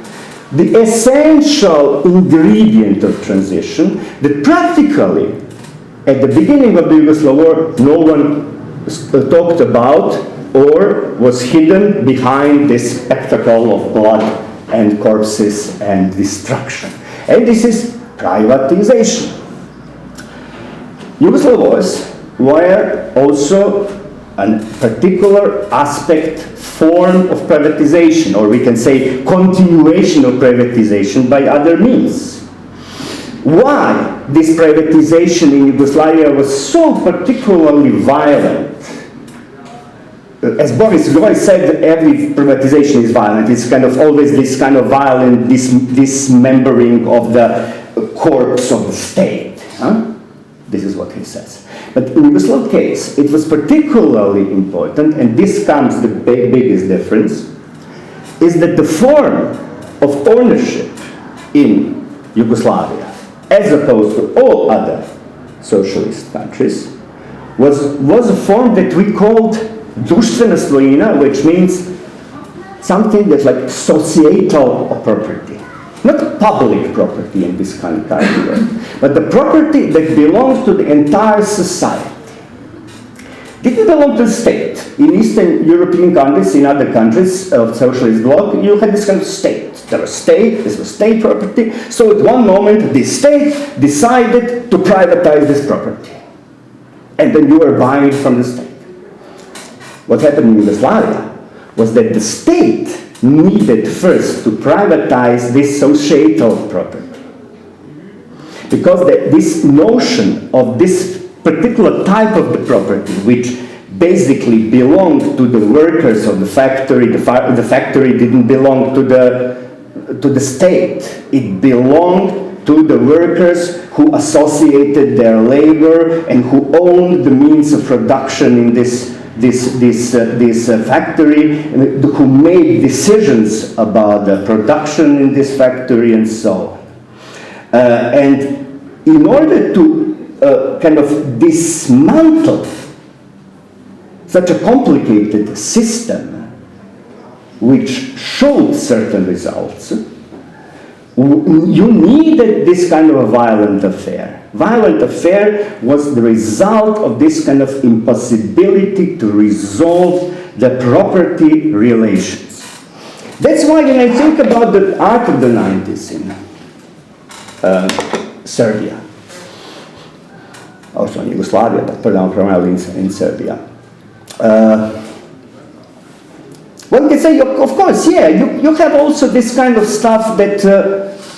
D: the essential ingredient of transition, that practically, at the beginning of the Yugoslav war, no one talked about or was hidden behind this spectacle of blood and corpses and destruction. And this is privatization. Yugoslav wars were also a particular aspect, form of privatization, or we can say continuation of privatization by other means. Why this privatization in Yugoslavia was so particularly violent? As Boris Groy said, every privatization is violent. It's kind of always this kind of violent dismembering of the corpse of the state. Huh? This is what he says. But in Yugoslav case, it was particularly important, and this comes the biggest difference, is that the form of ownership in Yugoslavia, as opposed to all other socialist countries, was a form that we called društvena svojina, which means something that's like societal property. Not public property in this kind of way, but the property that belongs to the entire society. didn't belong to the state. In Eastern European countries, in other countries of socialist bloc, you had this kind of state. There was state, this was state property. So at one moment, the state decided to privatize this property. And then you were buying it from the state. What happened in Yugoslavia was that the state needed first to privatize this societal property. Because this notion of this particular type of the property, which basically belonged to the workers of the factory, the factory didn't belong to the state. It belonged to the workers who associated their labor and who owned the means of production in this factory, who made decisions about the production in this factory and so on. And in order to kind of dismantle such a complicated system, which showed certain results, you needed this kind of a violent affair. Violent affair was the result of this kind of impossibility to resolve the property relations. That's why when I think about the art of the 90s in Serbia, also in Yugoslavia, but primarily in Serbia. One can say, of course, yeah, you have also this kind of stuff that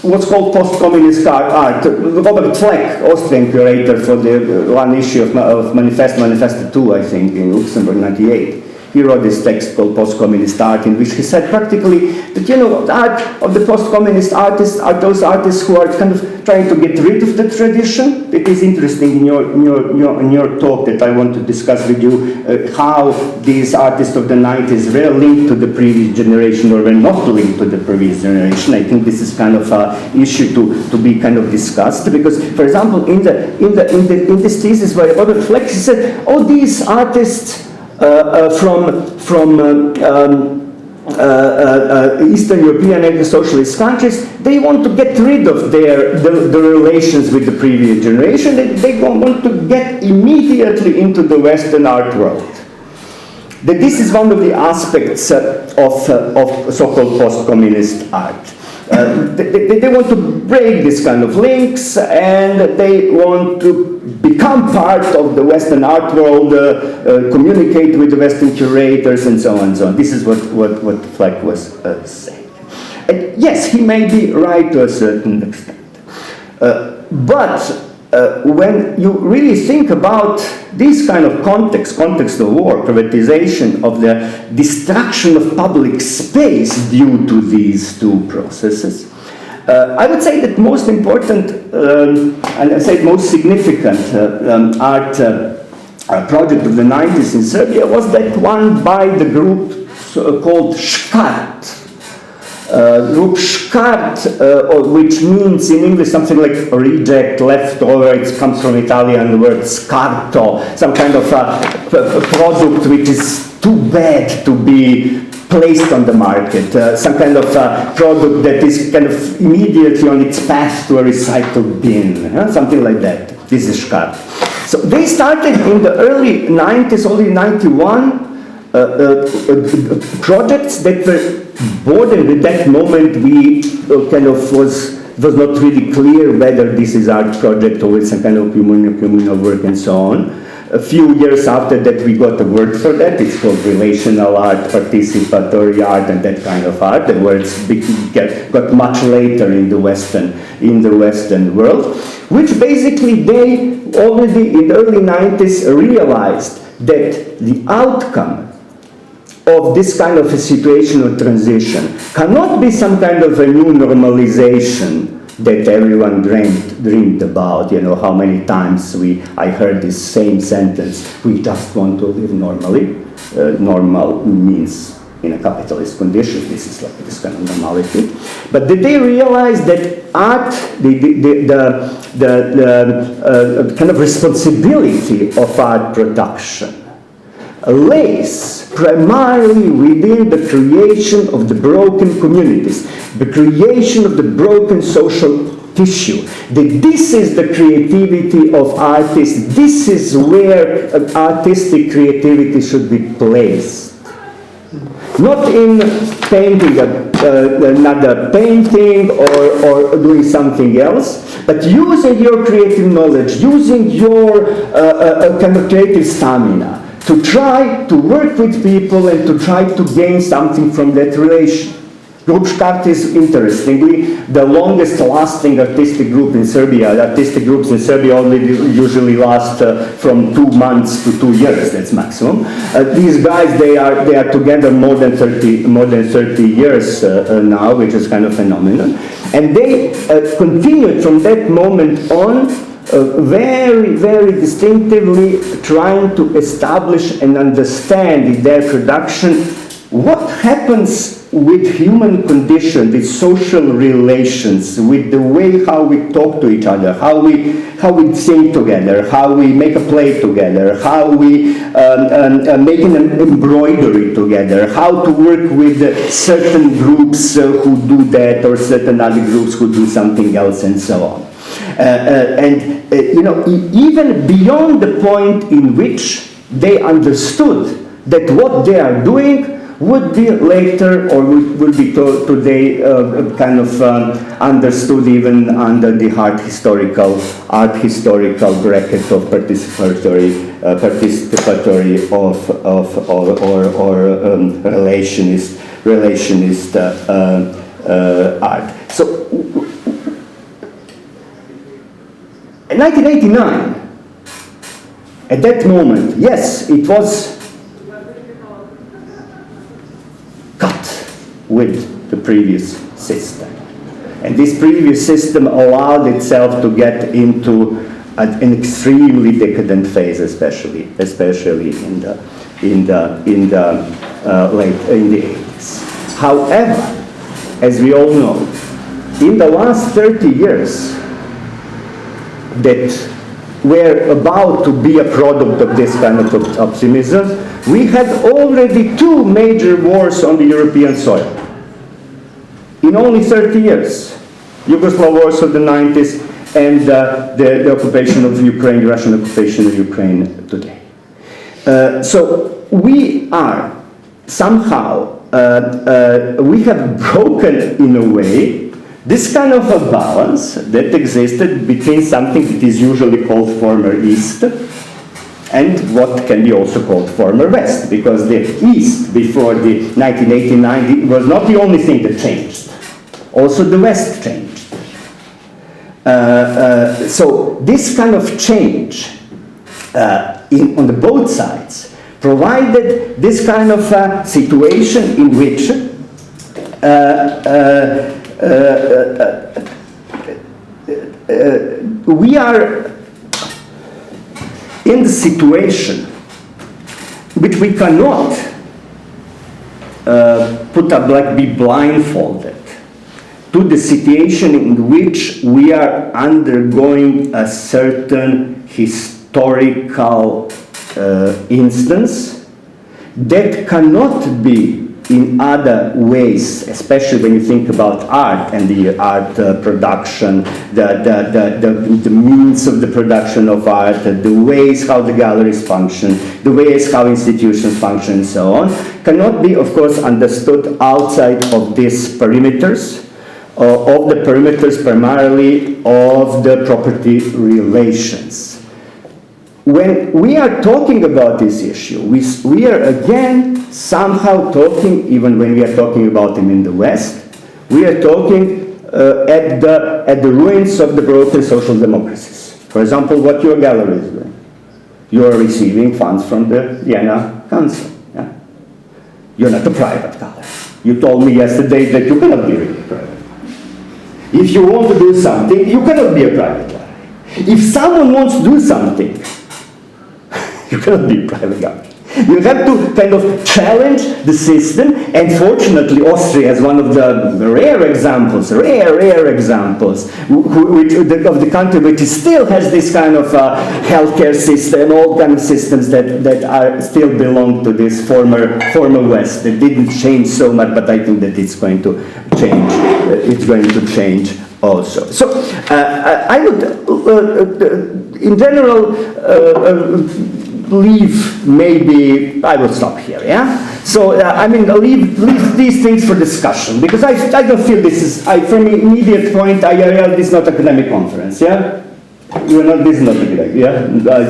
D: what's called post-communist art. Robert Fleck, Austrian curator for the one issue of Manifesto 2, I think, in Luxembourg, 98. He wrote this text called Post-Communist Art, in which he said practically that, the art of the post-communist artists are those artists who are kind of trying to get rid of the tradition. It is interesting in your talk that I want to discuss with you how these artists of the 90s were linked to the previous generation or were not linked to the previous generation. I think this is kind of an issue to be kind of discussed, because, for example, in this thesis by Robert Fleck, he said, all these artists from Eastern European and socialist countries, they want to get rid of the relations with the previous generation. They want to get immediately into the Western art world. That this is one of the aspects of so-called post-communist art. They want to break this kind of links, and they want to become part of the Western art world, communicate with the Western curators, and so on and so on. This is what Fleck was saying. And yes, he may be right to a certain extent. But when you really think about this kind of context of war, privatization, of the destruction of public space due to these two processes, I would say that most important, and I say most significant art project of the 90s in Serbia was that one by the group called Škart. Group Škart, which means in English something like reject, leftover. It comes from Italian word scarto, some kind of a product which is too bad to be placed on the market, some kind of product that is kind of immediately on its path to a recycle bin, something like that. This is Škart. So they started in the early 90s, only 91, projects that were born at that moment. We kind of was not really clear whether this is art project or it's some kind of communal work and so on. A few years after that, we got a word for that. It's called relational art, participatory art, and that kind of art. The words got much later in the Western world, which basically they already in the early 90s realized that the outcome of this kind of a situation of transition cannot be some kind of a new normalization that everyone dreamed about. How many times I heard this same sentence, we just want to live normally. Normal means in a capitalist condition, this is like this kind of normality. But did they realize that art, the kind of responsibility of art production lays primarily within the creation of the broken communities, the creation of the broken social tissue. That this is the creativity of artists. This is where artistic creativity should be placed. Not in painting another painting or doing something else, but using your creative knowledge, using your kind of creative stamina to try to work with people and to try to gain something from that relation. Grupškart is, interestingly, the longest lasting artistic group in Serbia. Artistic groups in Serbia only usually last from 2 months to 2 years, that's maximum. These guys, they are together more than 30 years now, which is kind of phenomenal. And they continued from that moment on very, very distinctively trying to establish and understand in their production what happens with human condition, with social relations, with the way how we talk to each other, how we sing together, how we make a play together, how we make an embroidery together, how to work with certain groups who do that or certain other groups who do something else and so on. Even beyond the point in which they understood that what they are doing would be later, or would be today, kind of understood even under the art historical bracket of participatory relationist art. So, in 1989, at that moment, yes, it was with the previous system. And this previous system allowed itself to get into an extremely decadent phase, especially in the late 80s. However, as we all know, in the last 30 years that were about to be a product of this kind of optimism, we had already 2 major wars on the European soil. In only 30 years, Yugoslav wars of the 90s and the occupation of Ukraine, Russian occupation of Ukraine today. So we are somehow, we have broken in a way this kind of a balance that existed between something that is usually called former East and what can be also called former West, because the East before the 1989 was not the only thing that changed. Also the West changed. So this kind of change on the both sides provided this kind of situation in which we are in the situation which we cannot be blindfolded to the situation in which we are undergoing a certain historical instance that cannot be in other ways, especially when you think about art and the art production, the means of the production of art, the ways how the galleries function, the ways how institutions function and so on, cannot be, of course, understood outside of these perimeters, of the perimeters primarily of the property relations. When we are talking about this issue, we are again somehow talking, even when we are talking about them in the West, we are talking at the ruins of the broken social democracies. For example, what your gallery is doing. You are receiving funds from the Vienna Council. Yeah? You're not a private gallery. You told me yesterday that you cannot be really private. If you want to do something, you cannot be a private gallery. If someone wants to do something, you cannot be a private gallery. You have to kind of challenge the system, and fortunately Austria is one of the rare examples of the country which still has this kind of healthcare system, all kind of systems that are still belong to this former West, that didn't change so much, but I think that it's going to change it's going to change also. So I would, in general, leave maybe, I will stop here, yeah? So, I mean, leave these things for discussion, because I don't feel this is, from immediate point, this is not academic conference, yeah? This is not academic, yeah?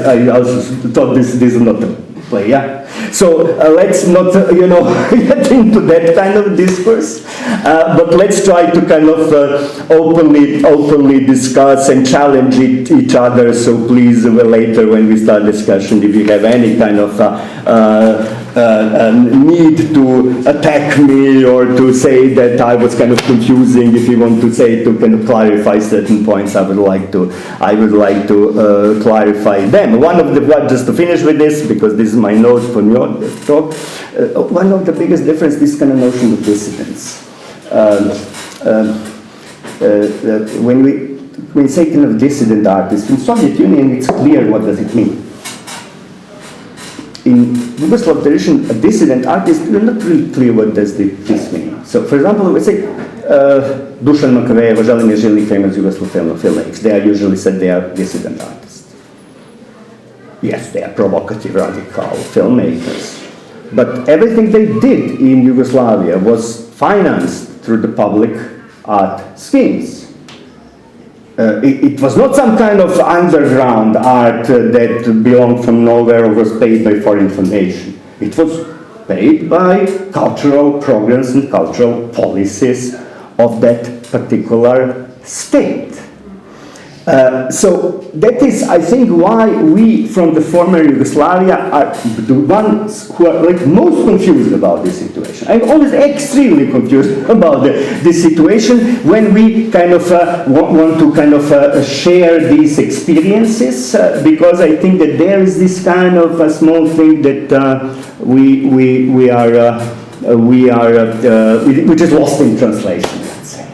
D: I also thought this is not the play, yeah? So, let's not, get into that kind of discourse, but let's try to kind of openly discuss and challenge each other. So please, later when we start discussion, if you have any kind of need to attack me or to say that I was kind of confusing, if you want to say to kind of clarify certain points, I would like to clarify them. Just to finish with this, because this is my note for your talk, one of the biggest difference, this kind of notion of dissidence. When we say kind of dissident artist, in Soviet Union it's clear what does it mean. In Yugoslav tradition, a dissident artist, we're not really clear what does this mean. So, for example, we say Dušan Makavejev, Želimir Žilić, famous Yugoslav filmmakers, they are usually said they are dissident artists. Yes, they are provocative, radical filmmakers. But everything they did in Yugoslavia was financed through the public art schemes. It was not some kind of underground art that belonged from nowhere or was paid by foreign foundation. It was paid by cultural programs and cultural policies of that particular state. So that is, I think, why we from the former Yugoslavia are the ones who are like most confused about this situation. I'm always extremely confused about this situation when we kind of want to kind of share these experiences, because I think that there is this kind of a small thing that which is lost in translation. Let's say.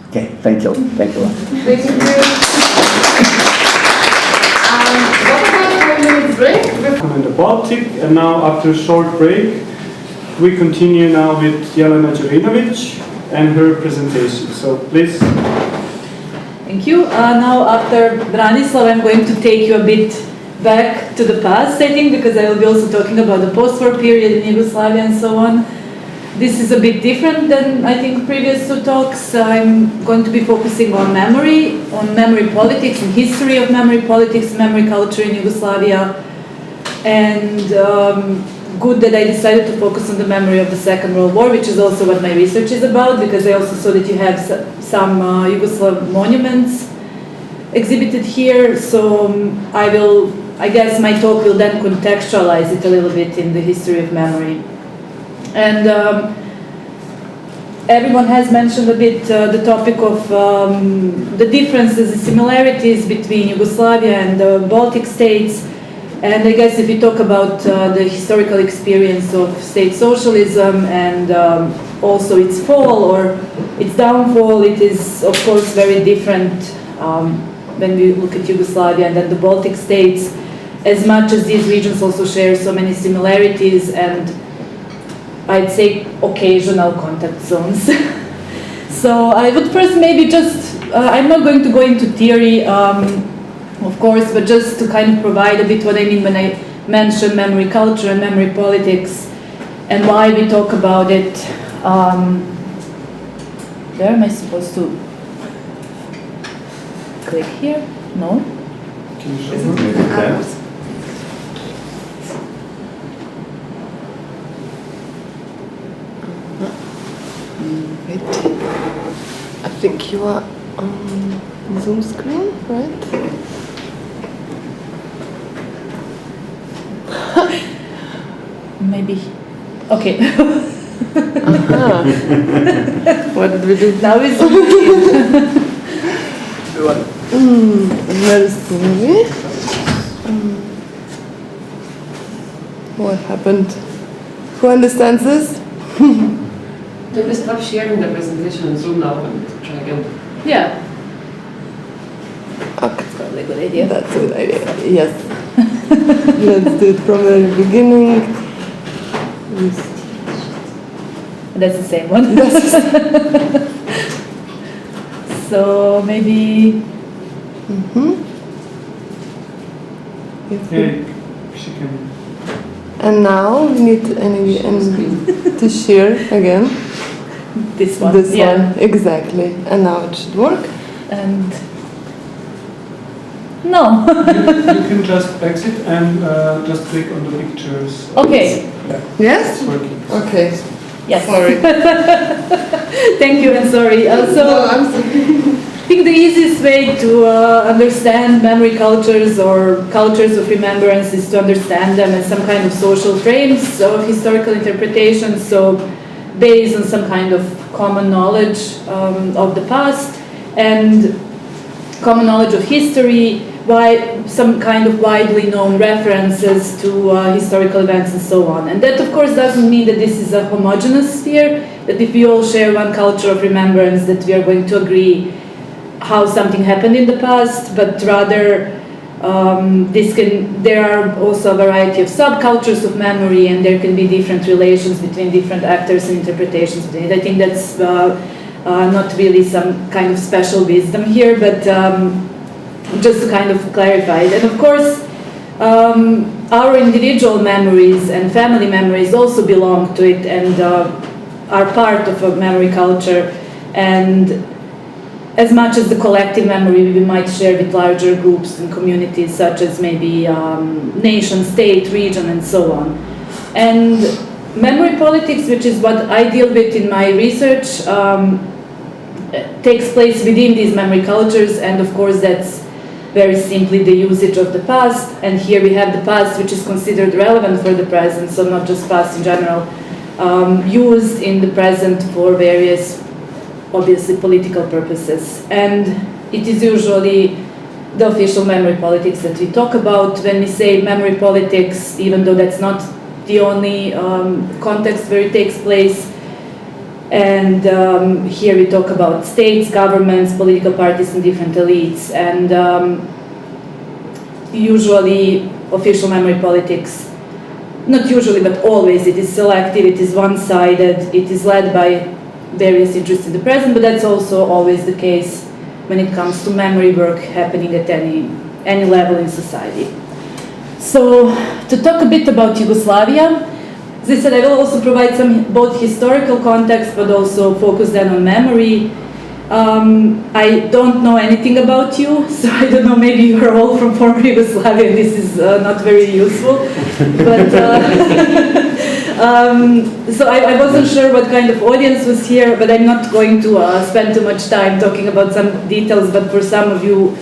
D: Okay, thank you. Thank you.
A: Thank you. Break.
B: In the Baltic, and now after a short break, we continue now with Jelena Đurinović and her presentation. So please.
E: Thank you. Now after Branislav, I'm going to take you a bit back to the past, I think, because I will be also talking about the post-war period in Yugoslavia and so on. This is a bit different than, I think, previous two talks. I'm going to be focusing on memory politics and history of memory politics, memory culture in Yugoslavia. And good that I decided to focus on the memory of the Second World War, which is also what my research is about, because I also saw that you have some Yugoslav monuments exhibited here. So I guess my talk will then contextualize it a little bit in the history of memory. And everyone has mentioned a bit the topic of the differences and similarities between Yugoslavia and the Baltic states. And I guess if we talk about the historical experience of state socialism and also its fall or its downfall, it is of course very different when we look at Yugoslavia and then the Baltic states, as much as these regions also share so many similarities and I'd say occasional contact zones. So I would first maybe just, I'm not going to go into theory, of course, but just to kind of provide a bit what I mean when I mention memory culture and memory politics and why we talk about it. Where am I supposed to click here? No?
B: Can you show me?
A: Wait, I think you are on Zoom screen, right?
E: Maybe. Okay.
A: What did we do?
E: Now it's
A: where is the movie? What happened? Who understands this?
G: Can we stop sharing the presentation on Zoom now and try again?
E: yeah.
A: Okay.
E: That's probably a good idea.
A: That's a good idea. Yes. Let's do it from the very beginning.
E: That's the same one. So maybe
B: Yeah, she can.
A: And now we need to share again.
E: this one.
A: This one, exactly. And now it should work.
E: And no.
B: You can just exit and just click on the pictures.
E: Okay.
B: Yeah,
A: Yes?
B: it's working.
A: Okay.
E: Yes.
A: Sorry.
E: Thank you and sorry.
A: No, I'm sorry.
E: I think the easiest way to understand memory cultures or cultures of remembrance is to understand them as some kind of social frames of historical interpretation, so based on some kind of common knowledge of the past and common knowledge of history, some kind of widely known references to historical events and so on. And that of course doesn't mean that this is a homogeneous sphere, that if we all share one culture of remembrance that we are going to agree how something happened in the past, but rather there are also a variety of subcultures of memory, and there can be different relations between different actors and interpretations between it. I think that's not really some kind of special wisdom here, but just to kind of clarify it. And of course, our individual memories and family memories also belong to it and are part of a memory culture. And as much as the collective memory we might share with larger groups and communities, such as maybe nation, state, region, and so on. And memory politics, which is what I deal with in my research, takes place within these memory cultures, and of course that's very simply the usage of the past. And here we have the past, which is considered relevant for the present, so not just past in general, used in the present for various obviously political purposes. And it is usually the official memory politics that we talk about when we say memory politics, even though that's not the only context where it takes place. And here we talk about states, governments, political parties, and different elites. And usually official memory politics, not usually but always, it is selective, it is one-sided, it is led by various interests in the present, but that's also always the case when it comes to memory work happening at any level in society. So, to talk a bit about Yugoslavia, as I said, I will also provide some both historical context, but also focus then on memory. I don't know anything about you, so I don't know, maybe you are all from former Yugoslavia, and this is not very useful. But so I wasn't sure what kind of audience was here, but I'm not going to spend too much time talking about some details, but for some of you,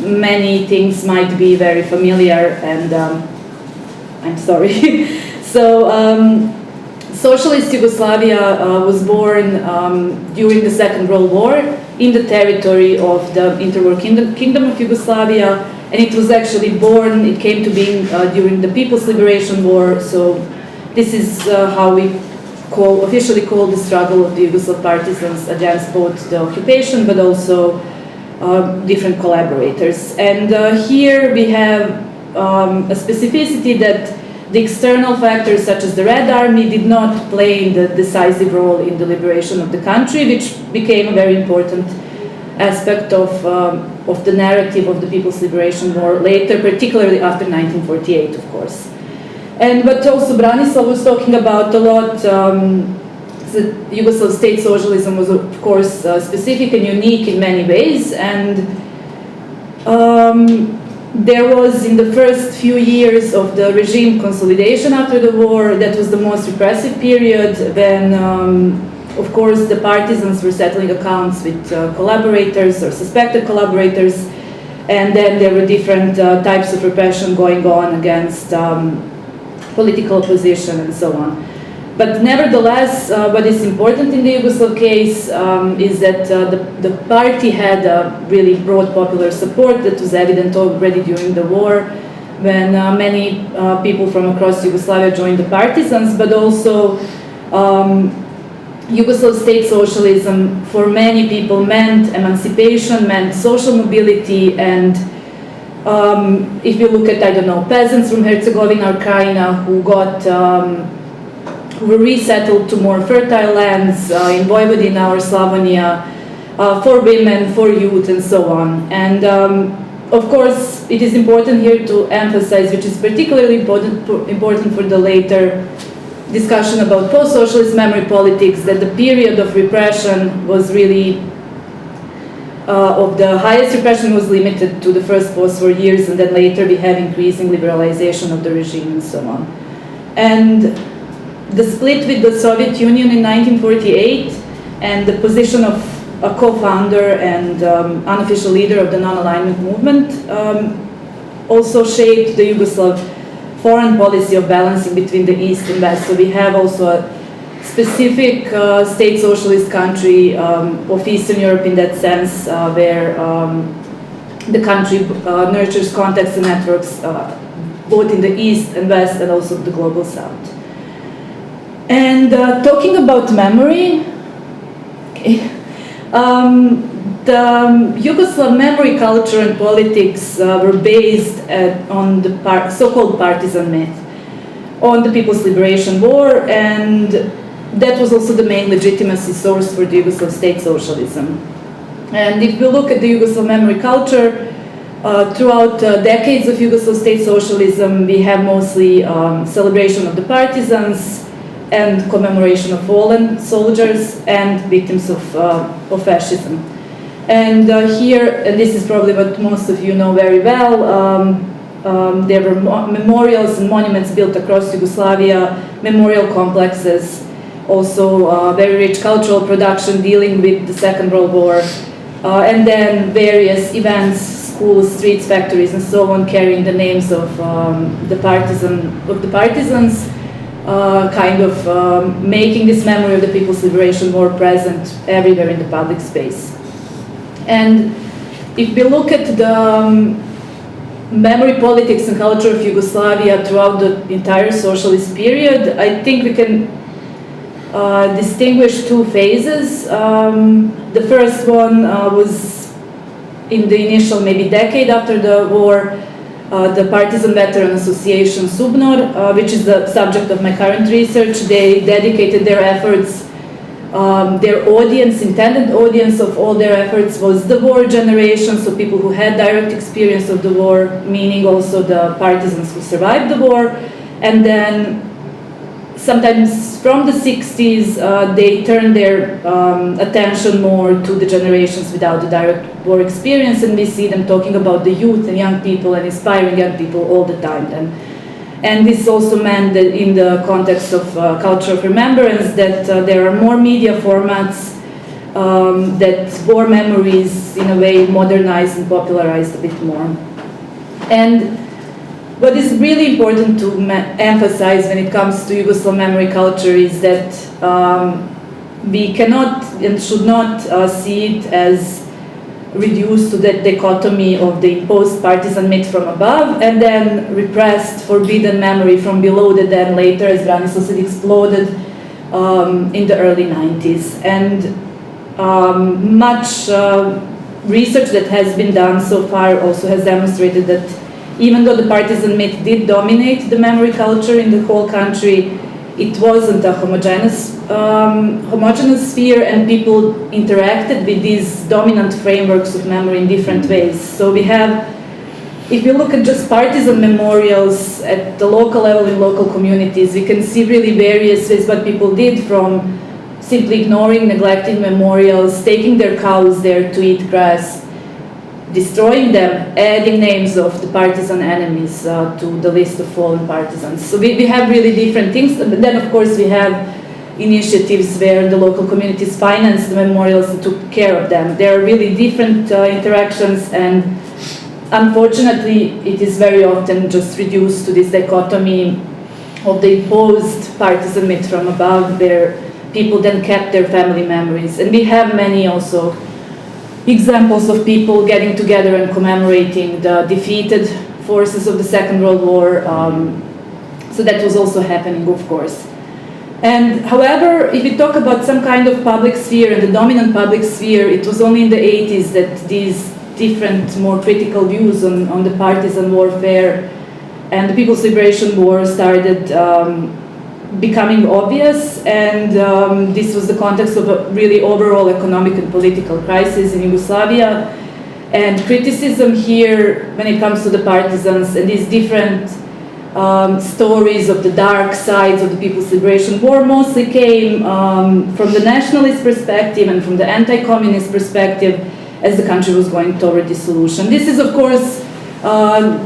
E: many things might be very familiar, and I'm sorry. So, Socialist Yugoslavia was born during the Second World War in the territory of the interwar Kingdom of Yugoslavia, and it was actually born, it came to being during the People's Liberation War. So this is how we officially call the struggle of the Yugoslav partisans against both the occupation but also different collaborators. And here we have a specificity that the external factors such as the Red Army did not play the decisive role in the liberation of the country, which became a very important aspect of the narrative of the People's Liberation War later, particularly after 1948, of course. And what also Branislav was talking about a lot, the Yugoslav state socialism was of course specific and unique in many ways, and there was, in the first few years of the regime consolidation after the war, that was the most repressive period when, of course, the partisans were settling accounts with collaborators or suspected collaborators, and then there were different types of repression going on against political opposition and so on. But nevertheless, what is important in the Yugoslav case is that the party had a really broad popular support that was evident already during the war, when many people from across Yugoslavia joined the partisans, but also Yugoslav state socialism for many people meant emancipation, meant social mobility, and if you look at, I don't know, peasants from Herzegovina or Krajina who were resettled to more fertile lands in Vojvodina or Slavonia, for women, for youth, and so on. And of course, it is important here to emphasize, which is particularly important for the later discussion about post-socialist memory politics, that the period of repression was really, of the highest repression was limited to the first post-war years, and then later we have increasing liberalization of the regime and so on. And the split with the Soviet Union in 1948 and the position of a co-founder and unofficial leader of the non-alignment movement also shaped the Yugoslav foreign policy of balancing between the East and West. So we have also a specific state socialist country of Eastern Europe in that sense, where the country nurtures contacts and networks both in the East and West and also the global South. And talking about memory, okay. The Yugoslav memory culture and politics were based on the so-called partisan myth, on the People's Liberation War, and that was also the main legitimacy source for the Yugoslav state socialism. And if we look at the Yugoslav memory culture, throughout decades of Yugoslav state socialism, we have mostly celebration of the partisans, and commemoration of fallen soldiers and victims of fascism. And here, and this is probably what most of you know very well, there were memorials and monuments built across Yugoslavia, memorial complexes, also very rich cultural production dealing with the Second World War, and then various events, schools, streets, factories, and so on, carrying the names of the partisans. Making this memory of the People's Liberation War present everywhere in the public space. And if we look at the memory politics and culture of Yugoslavia throughout the entire socialist period, I think we can distinguish two phases. The first one was in the initial maybe decade after the war, the Partisan Veteran Association Subnor, which is the subject of my current research. They dedicated their efforts, their audience, intended audience of all their efforts was the war generation, so people who had direct experience of the war, meaning also the partisans who survived the war. And then sometimes from the 60s, they turned their attention more to the generations without the direct war experience, and we see them talking about the youth and young people and inspiring young people all the time. And this also meant that in the context of culture of remembrance, that there are more media formats, that war memories in a way modernized and popularized a bit more. And what is really important to emphasize when it comes to Yugoslav memory culture is that we cannot and should not see it as reduced to that dichotomy of the imposed partisan myth from above and then repressed, forbidden memory from below that then later, as Branislav said, exploded in the early 90s. And much research that has been done so far also has demonstrated that even though the partisan myth did dominate the memory culture in the whole country, it wasn't a homogeneous sphere, and people interacted with these dominant frameworks of memory in different ways. So we have, if you look at just partisan memorials at the local level in local communities, we can see really various ways what people did, from simply ignoring, neglecting memorials, taking their cows there to eat grass, destroying them, adding names of the partisan enemies to the list of fallen partisans. So we have really different things. But then, of course, we have initiatives where the local communities financed the memorials and took care of them. There are really different interactions, and unfortunately, it is very often just reduced to this dichotomy of the imposed partisan myth from above, where people then kept their family memories. And we have many also examples of people getting together and commemorating the defeated forces of the Second World War. So that was also happening, of course. And however, if we talk about some kind of public sphere and the dominant public sphere, it was only in the 80s that these different, more critical views on the partisan warfare and the People's Liberation War started becoming obvious, and this was the context of a really overall economic and political crisis in Yugoslavia. And criticism here, when it comes to the partisans and these different stories of the dark sides of the People's Liberation War, mostly came from the nationalist perspective and from the anti-communist perspective as the country was going toward dissolution. This is, of course,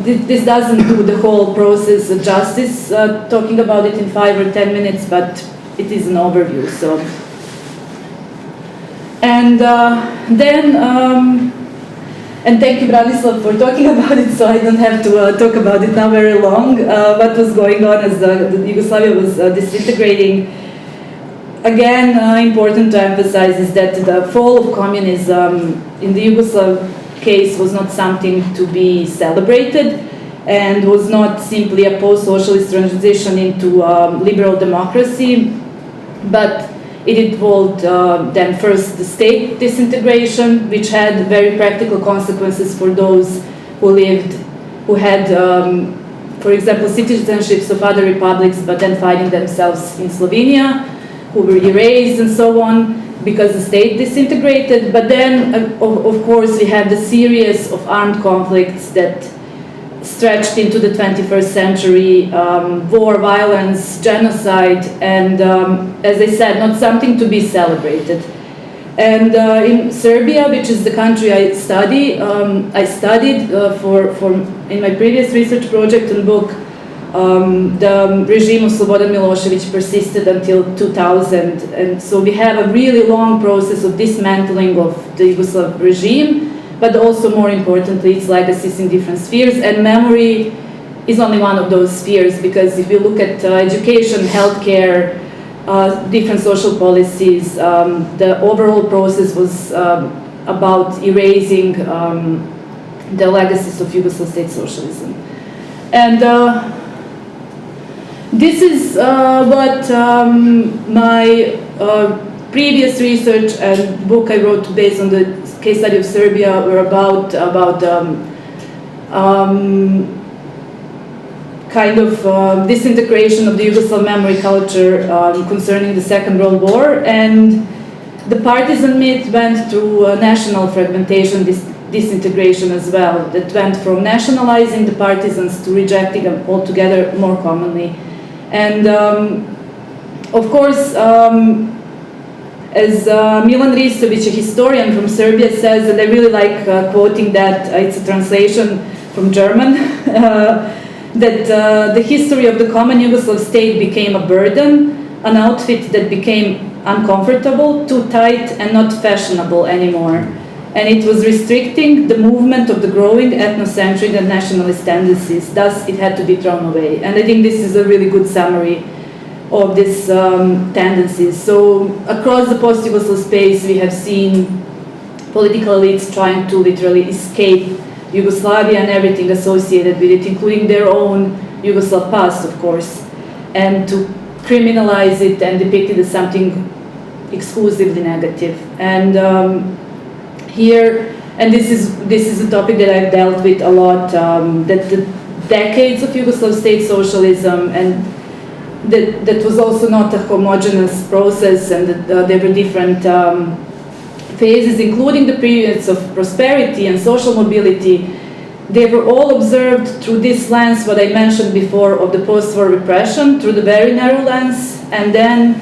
E: this doesn't do the whole process justice, talking about it in 5 or 10 minutes, but it is an overview. So, and then. And thank you, Branislav, for talking about it, so I don't have to talk about it now very long. What was going on as the Yugoslavia was disintegrating. Again, important to emphasize is that the fall of communism in the Yugoslav case was not something to be celebrated, and was not simply a post-socialist transition into liberal democracy, but it involved then first the state disintegration, which had very practical consequences for those who had, for example, citizenships of other republics, but then finding themselves in Slovenia, who were erased and so on, because the state disintegrated. But then, of course, we had the series of armed conflicts that stretched into the 21st century, war, violence, genocide, and as I said, not something to be celebrated. And in Serbia, which is the country I studied in my previous research project and book, the regime of Slobodan Milošević persisted until 2000, and so we have a really long process of dismantling of the Yugoslav regime, but also, more importantly, its legacies in different spheres, and memory is only one of those spheres, because if you look at education, healthcare, different social policies, the overall process was about erasing the legacies of Yugoslav state socialism. And this is what my previous research and book I wrote based on the case study of Serbia were about kind of disintegration of the Yugoslav memory culture concerning the Second World War, and the partisan myth went through national fragmentation, disintegration as well, that went from nationalizing the partisans to rejecting them altogether more commonly. And of course, as Milan Ristović, a historian from Serbia, says, and I really like quoting that, it's a translation from German, that the history of the common Yugoslav state became a burden, an outfit that became uncomfortable, too tight, and not fashionable anymore. And it was restricting the movement of the growing ethnocentric and nationalist tendencies, thus it had to be thrown away. And I think this is a really good summary of these tendencies. So across the post-Yugoslav space, we have seen political elites trying to literally escape Yugoslavia and everything associated with it, including their own Yugoslav past, of course, and to criminalize it and depict it as something exclusively negative. And here, and this is a topic that I've dealt with a lot, that the decades of Yugoslav state socialism, and that was also not a homogeneous process, and that there were different phases, including the periods of prosperity and social mobility. They were all observed through this lens, what I mentioned before, of the post-war repression, through the very narrow lens. And then,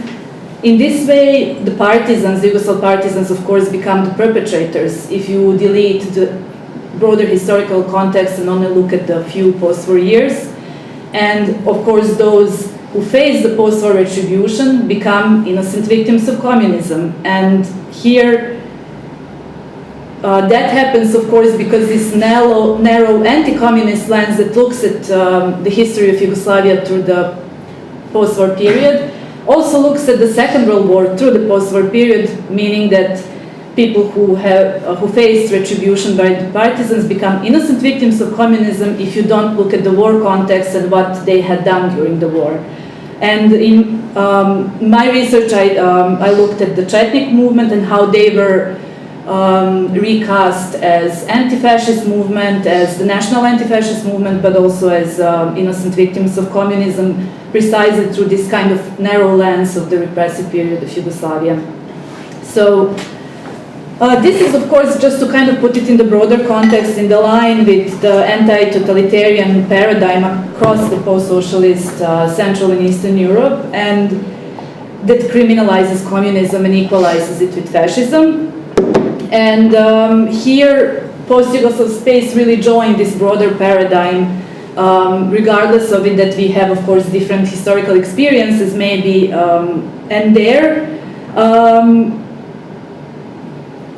E: in this way, the partisans, the Yugoslav partisans, of course, become the perpetrators. If you delete the broader historical context and only look at the few post-war years. And, of course, those who face the post-war retribution become innocent victims of communism. And here, that happens, of course, because this narrow anti-communist lens that looks at the history of Yugoslavia through the post-war period also looks at the Second World War through the post-war period, meaning that people who faced retribution by the partisans become innocent victims of communism if you don't look at the war context and what they had done during the war. And in my research, I looked at the Chetnik movement and how they were recast as anti-fascist movement, as the national anti-fascist movement, but also as innocent victims of communism, precisely through this kind of narrow lens of the repressive period of Yugoslavia. So this is, of course, just to kind of put it in the broader context, in the line with the anti-totalitarian paradigm across the post-socialist Central and Eastern Europe, and that criminalizes communism and equalizes it with fascism. And here, post-Yugoslav space really joined this broader paradigm, regardless of it that we have, of course, different historical experiences maybe, and there.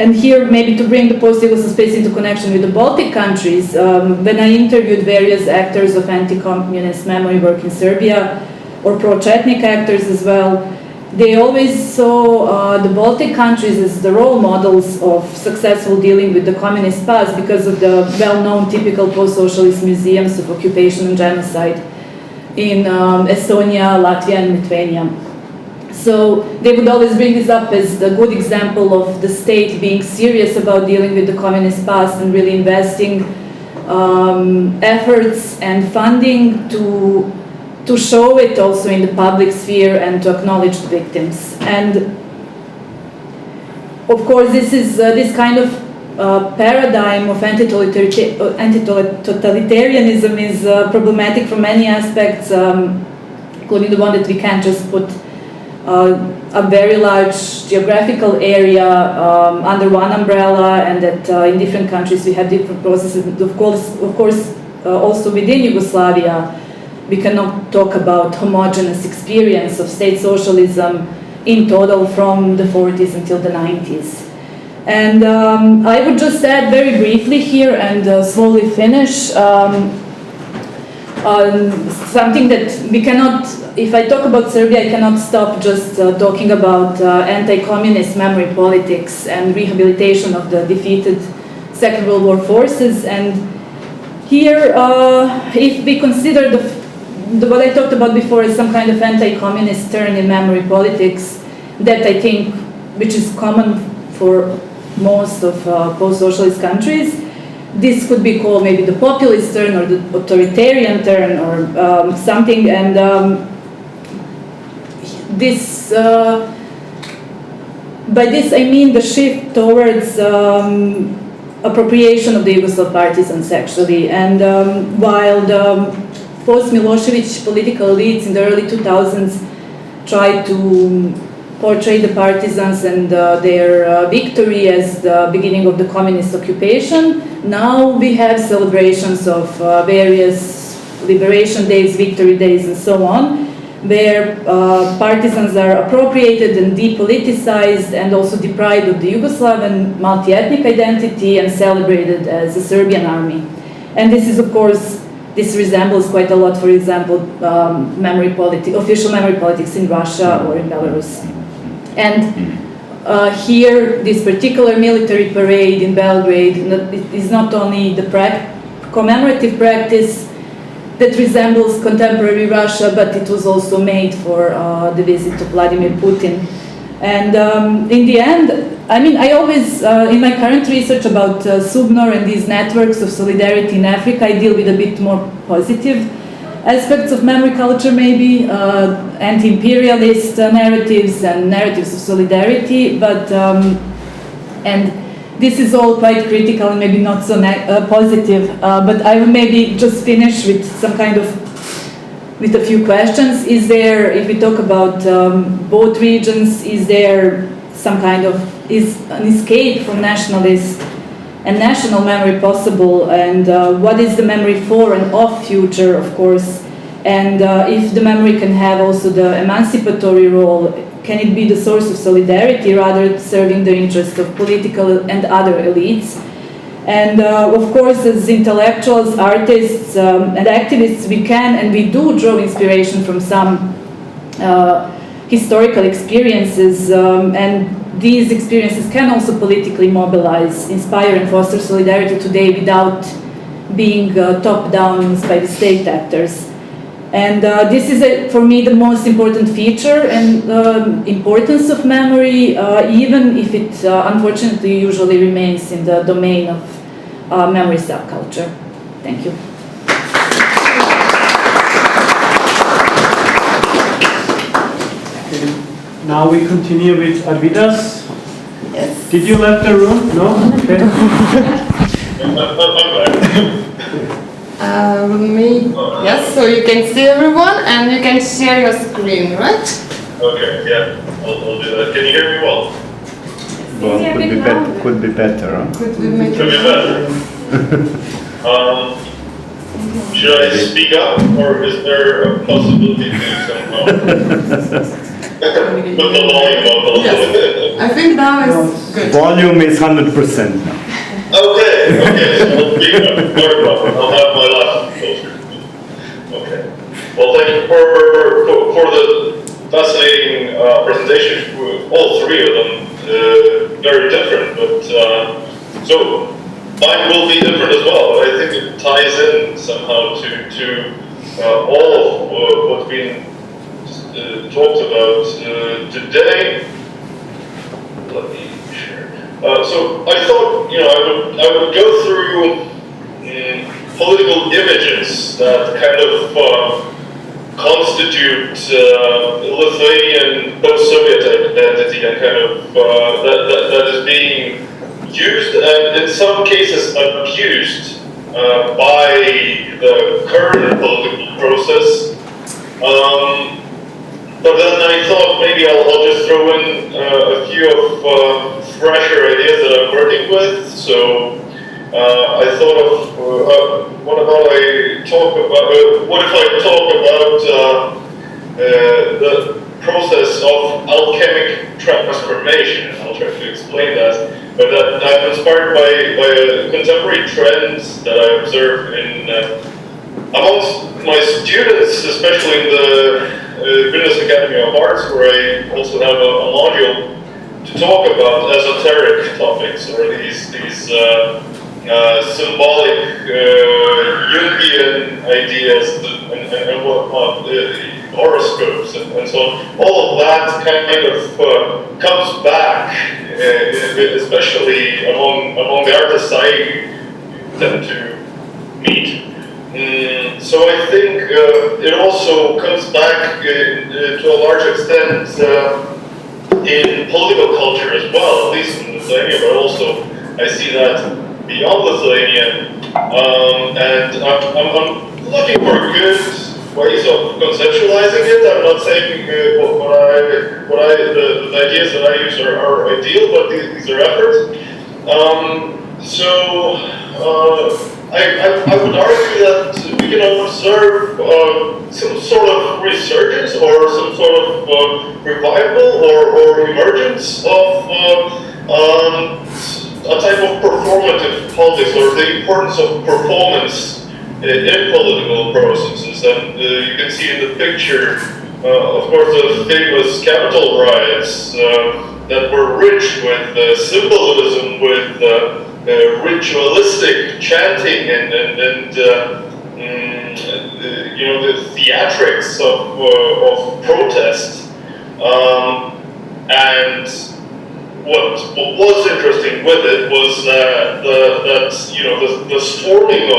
E: And here, maybe to bring the post-Yugoslav space into connection with the Baltic countries, when I interviewed various actors of anti-communist memory work in Serbia, or pro-Chetnik actors as well, they always saw the Baltic countries as the role models of successful dealing with the communist past because of the well-known typical post-socialist museums of occupation and genocide in Estonia, Latvia, and Lithuania. So they would always bring this up as the good example of the state being serious about dealing with the communist past and really investing efforts and funding to show it also in the public sphere and to acknowledge the victims. And of course, this is this kind of paradigm of anti-totalitarianism is problematic from many aspects, including the one that we can't just put a very large geographical area under one umbrella, and that in different countries we have different processes. Of course, also within Yugoslavia, we cannot talk about homogeneous experience of state socialism in total from the 40s until the 90s. And I would just add very briefly here and slowly finish something that we cannot, if I talk about Serbia, I cannot stop just talking about anti-communist memory politics and rehabilitation of the defeated Second World War forces. And here, if we consider what I talked about before as some kind of anti-communist turn in memory politics, that I think, which is common for most of post-socialist countries, this could be called maybe the populist turn or the authoritarian turn or something. And this, by this I mean the shift towards appropriation of the Yugoslav partisans actually. And while the post-Milosevic political elites in the early 2000s tried to portray the partisans and their victory as the beginning of the communist occupation, now we have celebrations of various liberation days, victory days, and so on, where partisans are appropriated and depoliticized and also deprived of the Yugoslav and multi-ethnic identity and celebrated as a Serbian army. And this is, of course, this resembles quite a lot, for example, official memory politics in Russia or in Belarus. And here, this particular military parade in Belgrade is not only the commemorative practice that resembles contemporary Russia, but it was also made for the visit of Vladimir Putin. And in the end, I mean, I always, in my current research about Subnor and these networks of solidarity in Africa, I deal with a bit more positive aspects of memory culture, maybe anti-imperialist narratives and narratives of solidarity, but and this is all quite critical and maybe not so positive, but I will maybe just finish with some kind of, with a few questions. Is there, if we talk about both regions, is there some kind of, is an escape from nationalist and national memory possible, and what is the memory for and of future, of course, and if the memory can have also the emancipatory role, can it be the source of solidarity rather than serving the interests of political and other elites? And of course, as intellectuals, artists, and activists, we can and we do draw inspiration from some historical experiences, and these experiences can also politically mobilize, inspire, and foster solidarity today without being top-down by the state actors. And this is, for me, the most important feature and importance of memory, even if it unfortunately usually remains in the domain of memory subculture. Thank you.
B: Now we continue with Arvidas.
A: Yes.
B: Did you left the room? No? Okay.
A: Yes, so you can see everyone and you can share your screen, right?
F: Okay, yeah, I'll do that. Can you hear me well?
D: Well, could be better, huh?
A: Could we make
F: Could be better. Should I speak up, or is there a possibility to somehow put the volume up a little bit?
A: I think now is good.
D: Volume is 100% now.
F: Okay, so I'll speak up. No problem. I'll have my laptop closer. Okay. Well, thank you for the fascinating presentation. All three of them very different, but so mine will be different as well. I think it ties in somehow to all of what's been talked about today. Let me share. So I thought, I would go through political images that kind of constitute Lithuanian post-Soviet identity and kind of that is being used and in some cases abused by the current political process. But then I thought maybe I'll just throw in a few of fresher ideas that I'm working with. So I thought of what if I talk about the process of alchemic transformation? I'll try to explain that. But that I'm inspired by contemporary trends that I observe in amongst my students, especially in the Vilnius Academy of Arts, where I also have a module to talk about esoteric topics or these symbolic Jungian ideas and whatnot, horoscopes and so on. All of that kind of comes back, especially among the artists I tend to meet. So I think it also comes back to a large extent in political culture as well, at least in Lithuania, but also I see that beyond Lithuania. And I'm looking for good ways of conceptualizing it. I'm not saying the ideas that I use are ideal, but these are efforts. I would argue that we can observe some sort of resurgence or some sort of revival or emergence of a type of performative politics or the importance of performance in political processes. And you can see in the picture, of course, the famous Capitol riots that were rich with symbolism, with ritualistic chanting and the theatrics of protest. And what was interesting with it was that the storming of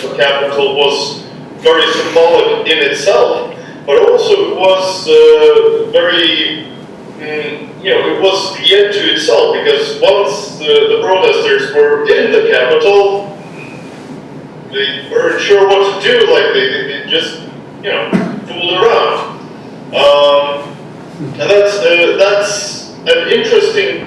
F: the Capitol was very symbolic in itself, but also it was very. It was the end to itself, because once the protesters were in the Capitol, they weren't sure what to do. Like they just fooled around, and that's an interesting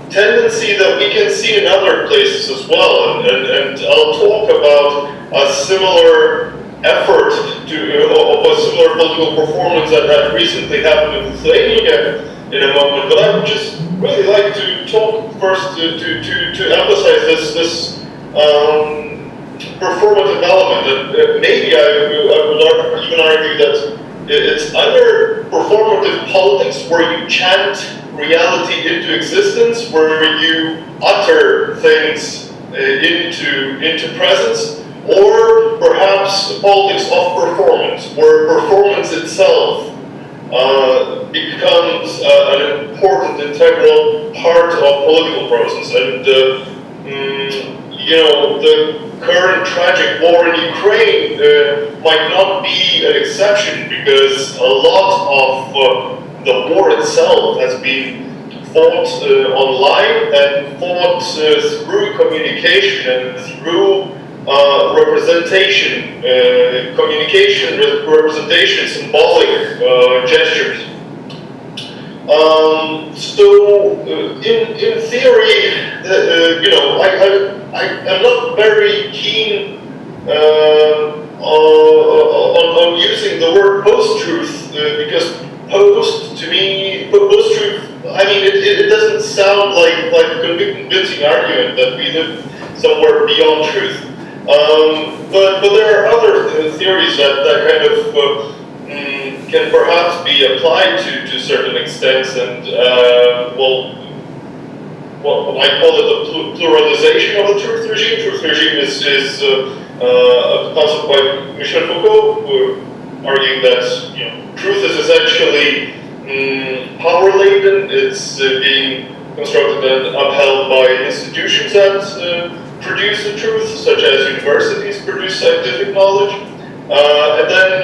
F: tendency that we can see in other places as well. And I'll talk about a similar effort of a similar political performance that recently happened in Lithuania in a moment, but I would just really like to talk first to emphasize this performative element. And maybe I would even argue that it's either performative politics where you chant reality into existence, where you utter things into presence, or perhaps politics of performance, where performance itself becomes an important integral part of political process. And the current tragic war in Ukraine might not be an exception, because a lot of the war itself has been fought online and fought through communication and through representation, representation, symbolic gestures. In theory, I'm not very keen on using the word post-truth, because post-truth, I mean, it doesn't sound like a convincing argument that we live somewhere beyond truth. But there are other theories that kind of can perhaps be applied to certain extents, and I call it the pluralization of the truth regime. Truth regime is a concept by Michel Foucault, arguing that truth is essentially power-laden. It's being constructed and upheld by institutions that produce the truth, such as universities produce scientific knowledge. And then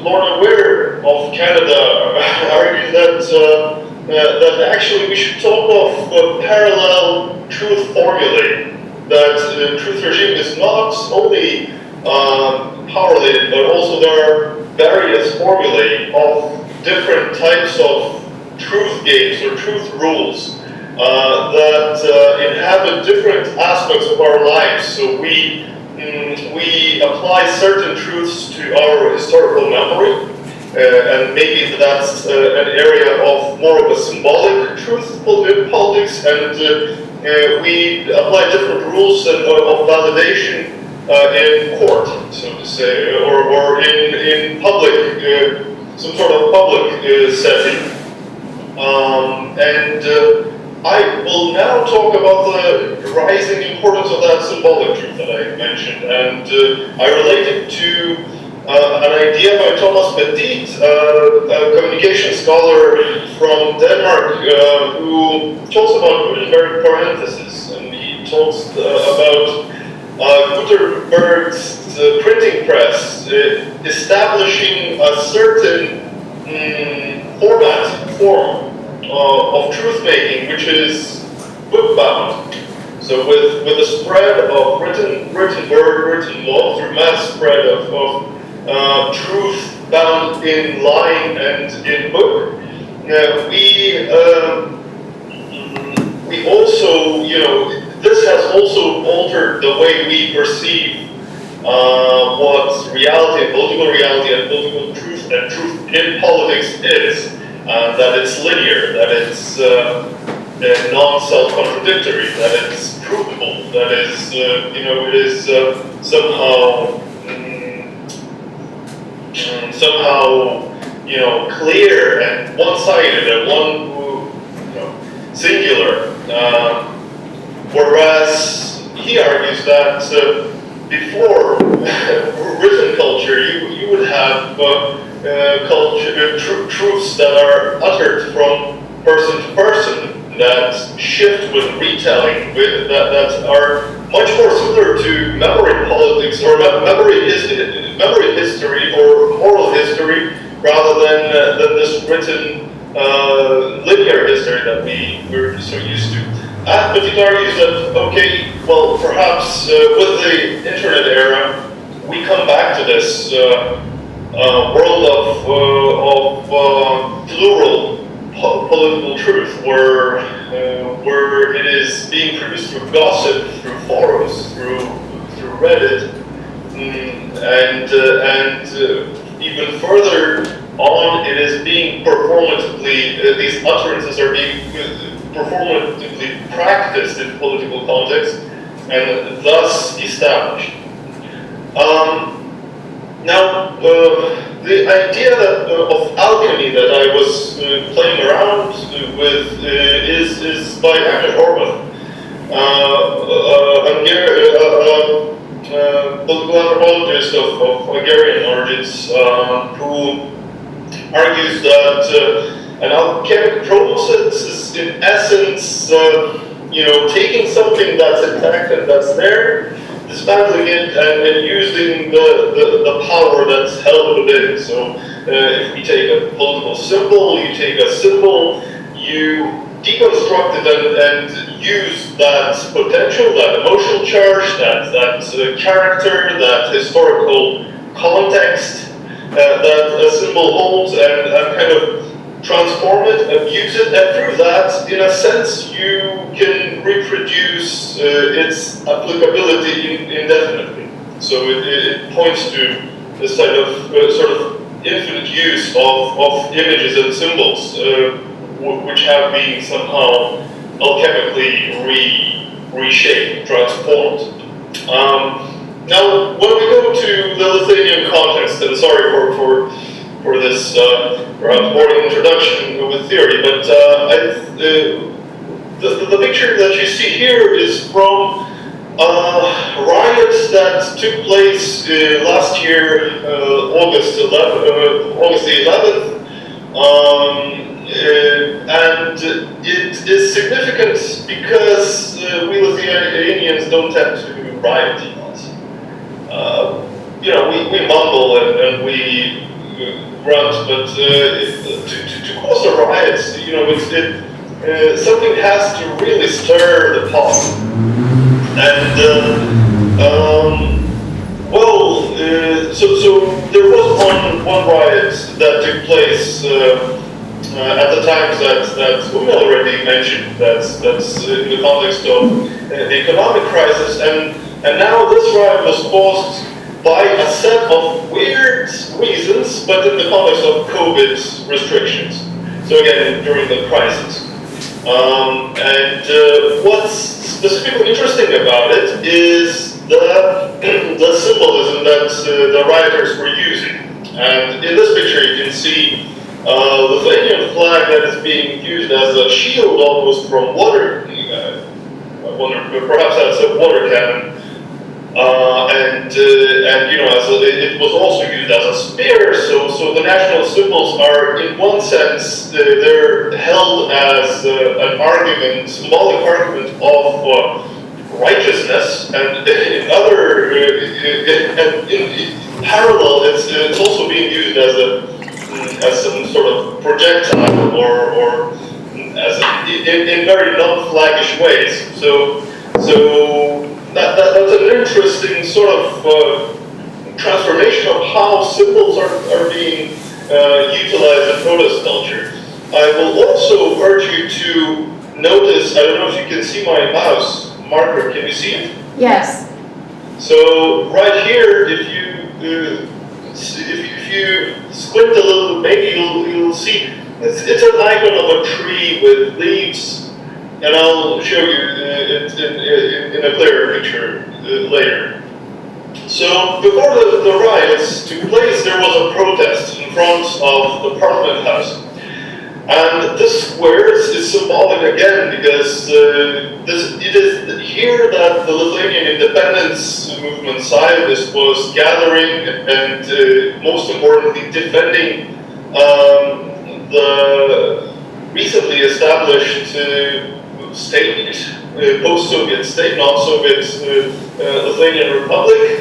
F: Lorna Ware of Canada argues that actually we should talk of parallel truth formulae, that truth regime is not only power-laden, but also there are various formulae of different types of truth games or truth rules that inhabit different aspects of our lives. So we apply certain truths to our historical memory, and maybe that's an area of more of a symbolic truth in politics, and we apply different rules of validation in court, so to say, or in public, some sort of public setting. I will now talk about the rising importance of that symbolic truth that I mentioned, and I relate it to an idea by Thomas Petit, a communication scholar from Denmark, who talks about Gutenberg parenthesis, and he talks about Gutenberg's printing press establishing a certain form of truth making, which is book bound. So with the spread of written word, written law, through mass spread of truth bound in line and in book, we also, this has also altered the way we perceive what reality, political reality, and political truth, and truth in politics is. That it's linear, that it's non-self-contradictory, that it's provable, that is, it is somehow clear and one-sided and singular. Whereas he argues that before written culture, you would have truths that are uttered from person to person, that shift with retelling, that are much more similar to memory politics or memory history or oral history, rather than this written linear history that we're so used to. But he argues that, okay, well, perhaps with the internet era, we come back to this world of plural political truth, where it is being produced through gossip, through forums, through Reddit, and even further on, it is being performatively. These utterances are being performatively practiced in political context, and thus established. Now, the idea of alchemy that I was playing around with is by Agnes Horvath, political anthropologist of Hungarian origins, who argues that an alchemic process is in essence, taking something that's intact and that's there, dismantling it and using the power that's held within. So if we take a political symbol, you take a symbol, you deconstruct it and use that potential, that emotional charge, that character, that historical context that a symbol holds and kind of transform it, abuse it, and through that, in a sense, you can reproduce its applicability indefinitely. So it points to this sort of infinite use of images and symbols, which have been somehow alchemically reshaped, transformed. Now, when we go to the Lithuanian context, and sorry for this perhaps boring introduction with theory, but the picture that you see here is from riots that took place last year, August the 11th, and it is significant because we Lithuanians don't tend to riot a lot. We mumble and we grunt, but to cause a riot, something has to really stir the pot. And so there was one riot that took place at the times that Una already mentioned. That's in the context of the economic crisis, and now this riot was caused by a set of weird reasons, but in the context of COVID restrictions. So again, during the crisis. What's specifically interesting about it is the symbolism that the rioters were using. And in this picture you can see a Lithuanian flag that is being used as a shield almost from water. I wonder, perhaps that's a water cannon. It was also used as a spear, so the national symbols are, in one sense, they're held as an argument, symbolic argument of righteousness, and in parallel, it's also being used as some sort of projectile or as in very non-flaggish ways. So that's an interesting sort of transformation of how symbols are being utilized in protest culture. I will also urge you to notice, I don't know if you can see my mouse marker, can you see it?
C: Yes.
F: So right here, if you squint a little, maybe you'll see, it's an icon of a tree with leaves. And I'll show you it in a clearer picture later. So before the riots took place, there was a protest in front of the Parliament House. And this square is symbolic again because it is here that the Lithuanian independence movement Sąjūdis was gathering and most importantly defending the recently established state, post-Soviet state, non-Soviet Lithuanian Republic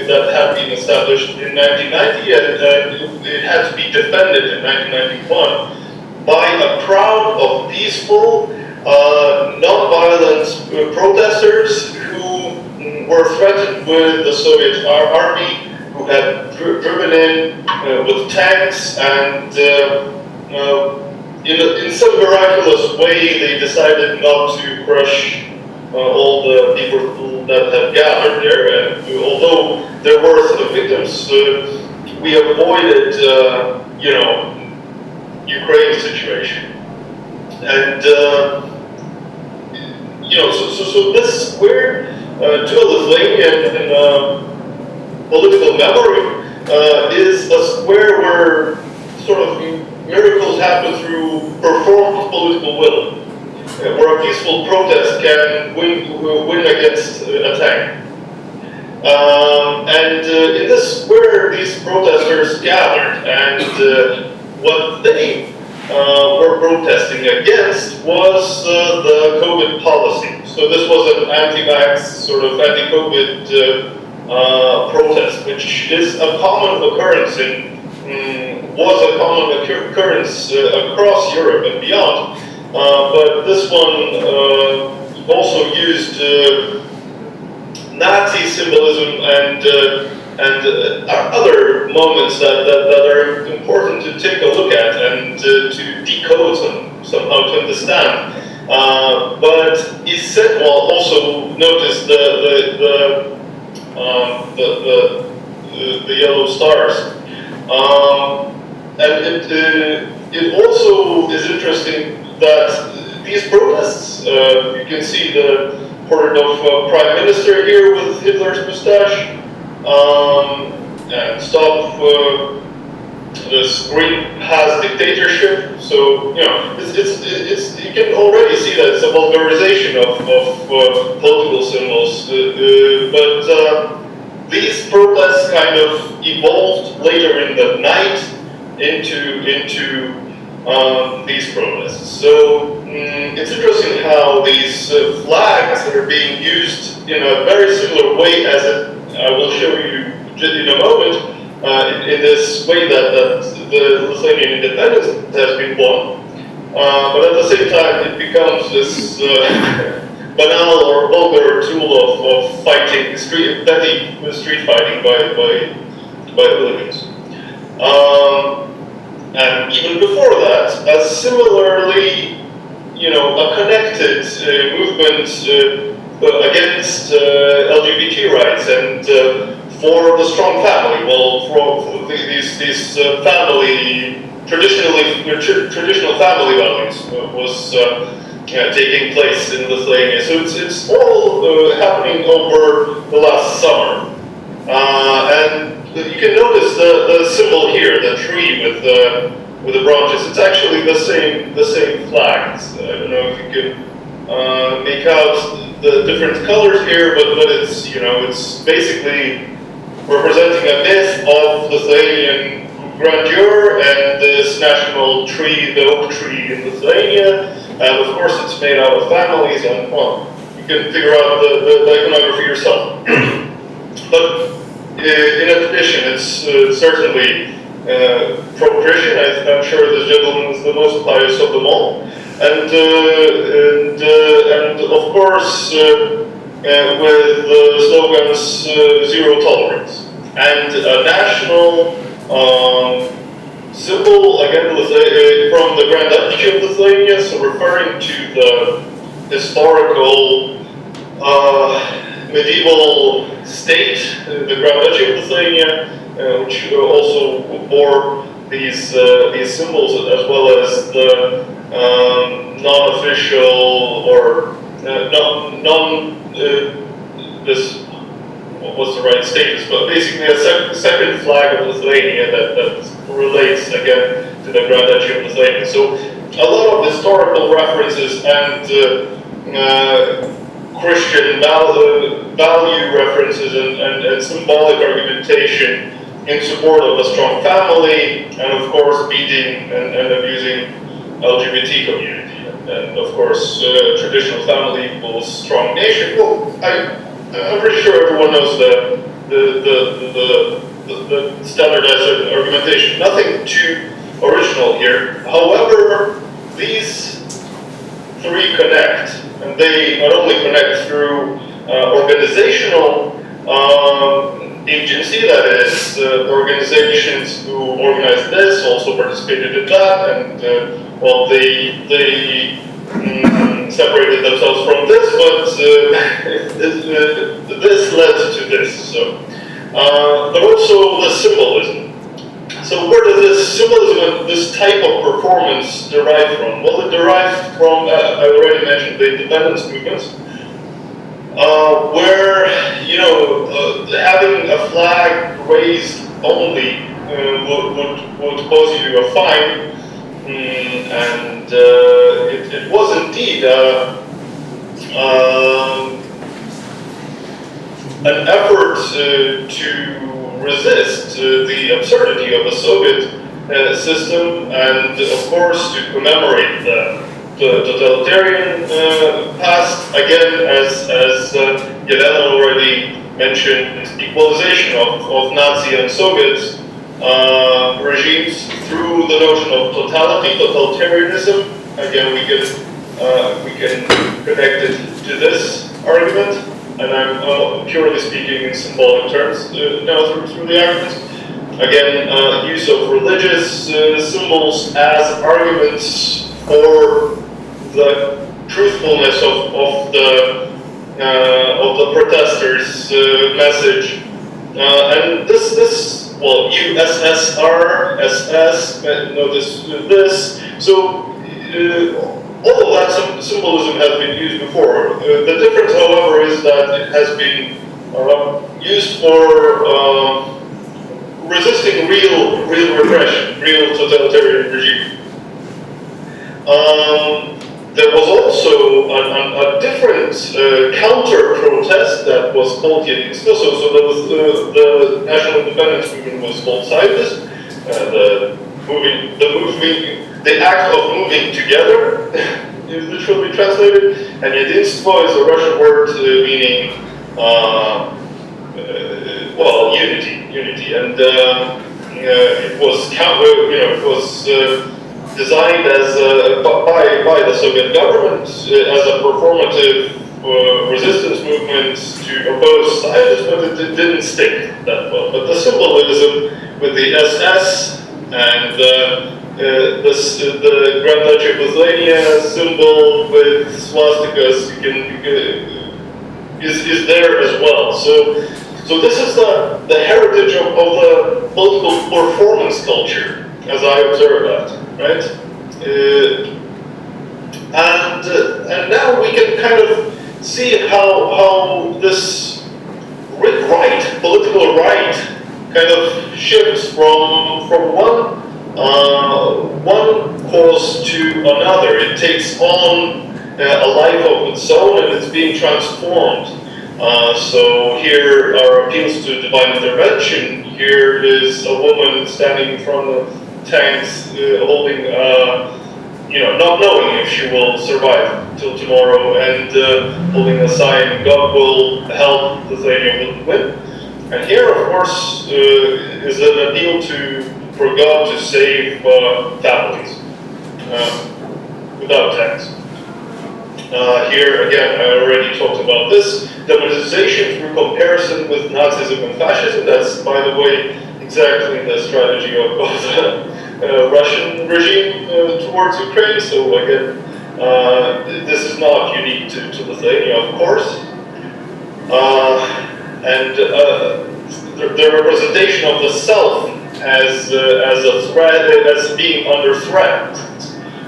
F: that had been established in 1990 and it had to be defended in 1991 by a crowd of peaceful, non-violent protesters who were threatened with the Soviet army, who had driven in with tanks and in some miraculous way, they decided not to crush all the people that had gathered there. And although there were some victims, we avoided, Ukraine's situation. And so this square to a Lithuanian political memory is a square where sort of miracles happen through performed political will, where a peaceful protest can win against attack. In this square, these protesters gathered, and what they were protesting against was the COVID policy. So this was an anti-vax, sort of anti-COVID protest, which is a common occurrence was a common occurrence across Europe and beyond. But this one also used Nazi symbolism and other moments that are important to take a look at and to decode somehow to understand. But he said, well, also notice the yellow stars. It also is interesting that these protests, you can see the portrait of Prime Minister here with Hitler's mustache, and stop this green has dictatorship. So you know, it's you can already see that it's a vulgarization of political symbols. But these protests kind of evolved later in the night into these protests. So it's interesting how these flags that are being used in a very similar way as I will show you in a moment, in this way that the Lithuanian independence has been won. But at the same time, it becomes this banal or vulgar tool of fighting, petty street fighting by hooligans. And even before that, a similarly, a connected movement against LGBT rights and for the strong family. Well, for these family traditional family values was taking place in Lithuania. So it's all happening over the last summer, and you can notice the symbol here, the tree with the branches. It's actually the same flag. I don't know if you can make out the different colors here, but it's it's basically representing a myth of Lithuanian grandeur and this national tree, the oak tree in Lithuania, and of course it's made out of families, and well, you can figure out the iconography yourself. But in addition, it's certainly pro-Christian. I'm sure this gentleman is the most pious of them all, and of course with the slogans zero tolerance and a national symbol again from the Grand Duchy of Lithuania, so referring to the historical medieval state, the Grand Duchy of Lithuania, which also bore these symbols, as well as the non-official or this what's the right status, but basically a second flag of Lithuania that relates again to the Grand Duchy of Lithuania. So a lot of historical references and Christian value references and symbolic argumentation in support of a strong family, and of course beating and abusing LGBT community. And of course, traditional family equals strong nation. Well, I'm pretty sure everyone knows the standardized argumentation. Nothing too original here. However, these three connect, and they not only connect through organizational agency, that is, organizations who organized this also participated in that, and well, they separated themselves from this, but this led to this. So, but also the symbolism. So where does this symbolism and this type of performance derive from? Well, it derived from, I already mentioned, the independence movements, where, having a flag raised only would cause you a fine, and it was indeed an effort to resist the absurdity of the Soviet system, and of course to commemorate the totalitarian past, again, as Yelena already mentioned, equalization of Nazi and Soviet regimes through the notion of totality, totalitarianism. Again, we can connect it to this argument, and I'm purely speaking in symbolic terms now through the arguments. Again, use of religious symbols as arguments for the truthfulness of the protesters' message, and this well, USSR, SS, notice this. So all of that symbolism has been used before. The difference, however, is that it has been used for resisting real repression, real totalitarian regime. There was also a different counter-protest that was called Jedinstvo. So there was the National Independence Movement was called Sąjūdis, the act of moving together is literally translated, and Jedinstvo is a Russian word meaning well, unity, and it was designed as by the Soviet government as a performative resistance movement to oppose Zionism, but it didn't stick that well. But the symbolism with the SS and the Grand Duchy of Lithuania symbol with swastikas is there as well. So this is the heritage of the political performance culture, as I observe that. Right, and now we can kind of see how this political right, kind of shifts from one cause to another. It takes on a life of its own, and it's being transformed. So here are appeals to divine intervention. Here is a woman standing in front of tanks, holding, not knowing if she will survive till tomorrow, and holding a sign, God will help, Lithuania will win. And here, of course, is an appeal for God to save families without tanks. Here, again, I already talked about this. Demonization through comparison with Nazism and fascism. That's, by the way, exactly the strategy of the Russian regime towards Ukraine. So again, this is not unique to Lithuania, of course. And the representation of the self as a threat, as being under threat,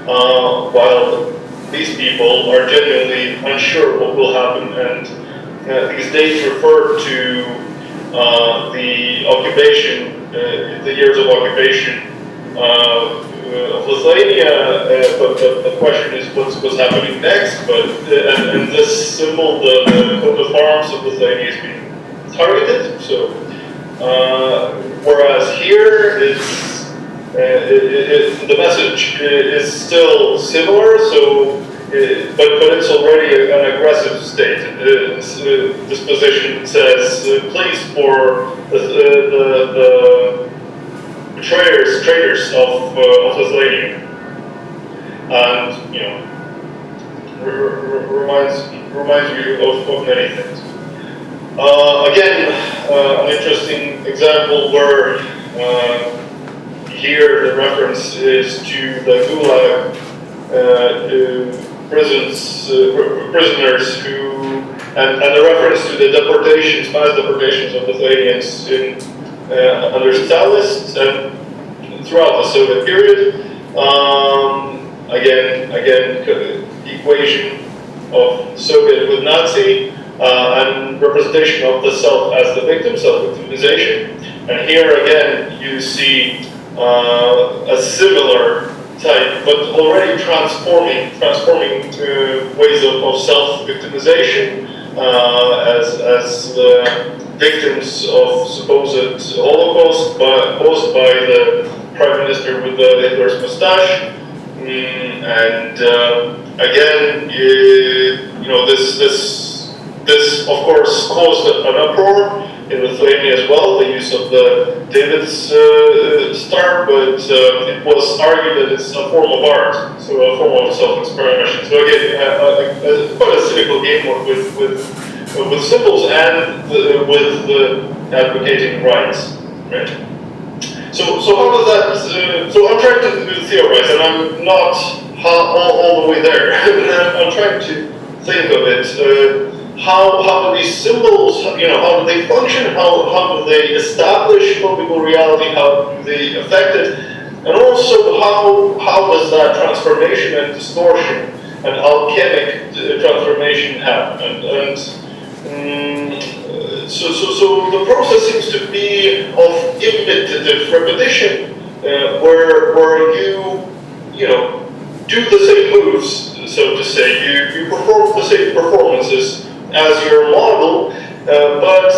F: while these people are genuinely unsure what will happen, and these dates refer to the occupation, the years of occupation of Lithuania, but the question is what's happening next. But and this symbol, the coat of arms of Lithuania, is being targeted. So whereas here it's the message is still similar. So. But it's already an aggressive state. This position says, please, for the traitors of Lithuania, and reminds you of many things. Again, an interesting example where here the reference is to the Gulag prisoners who, and the reference to the deportations, mass deportations of Lithuanians under Stalinists and throughout the Soviet period. Again, equation of Soviet with Nazi, and representation of the self as the victim, self-victimization. And here again, you see a similar type, but already transforming ways of self-victimization, as victims of supposed Holocaust posed by the Prime Minister with the Hitler's mustache. And again, this of course caused an uproar in Lithuania as well, the use of the David's star, but it was argued that it's a form of art, so a form of self-expression. So again, quite a cynical game with symbols and with advocating rights, right? So how does that? So I'm trying to theorize, and I'm not all the way there. I'm trying to think of it. How do these symbols, how do they function? How do they establish political reality? How do they affect it? And also, how does that transformation and distortion and alchemic transformation happen? So the process seems to be of imitative repetition, where you do the same moves, so to say. You perform the same performances as your model, but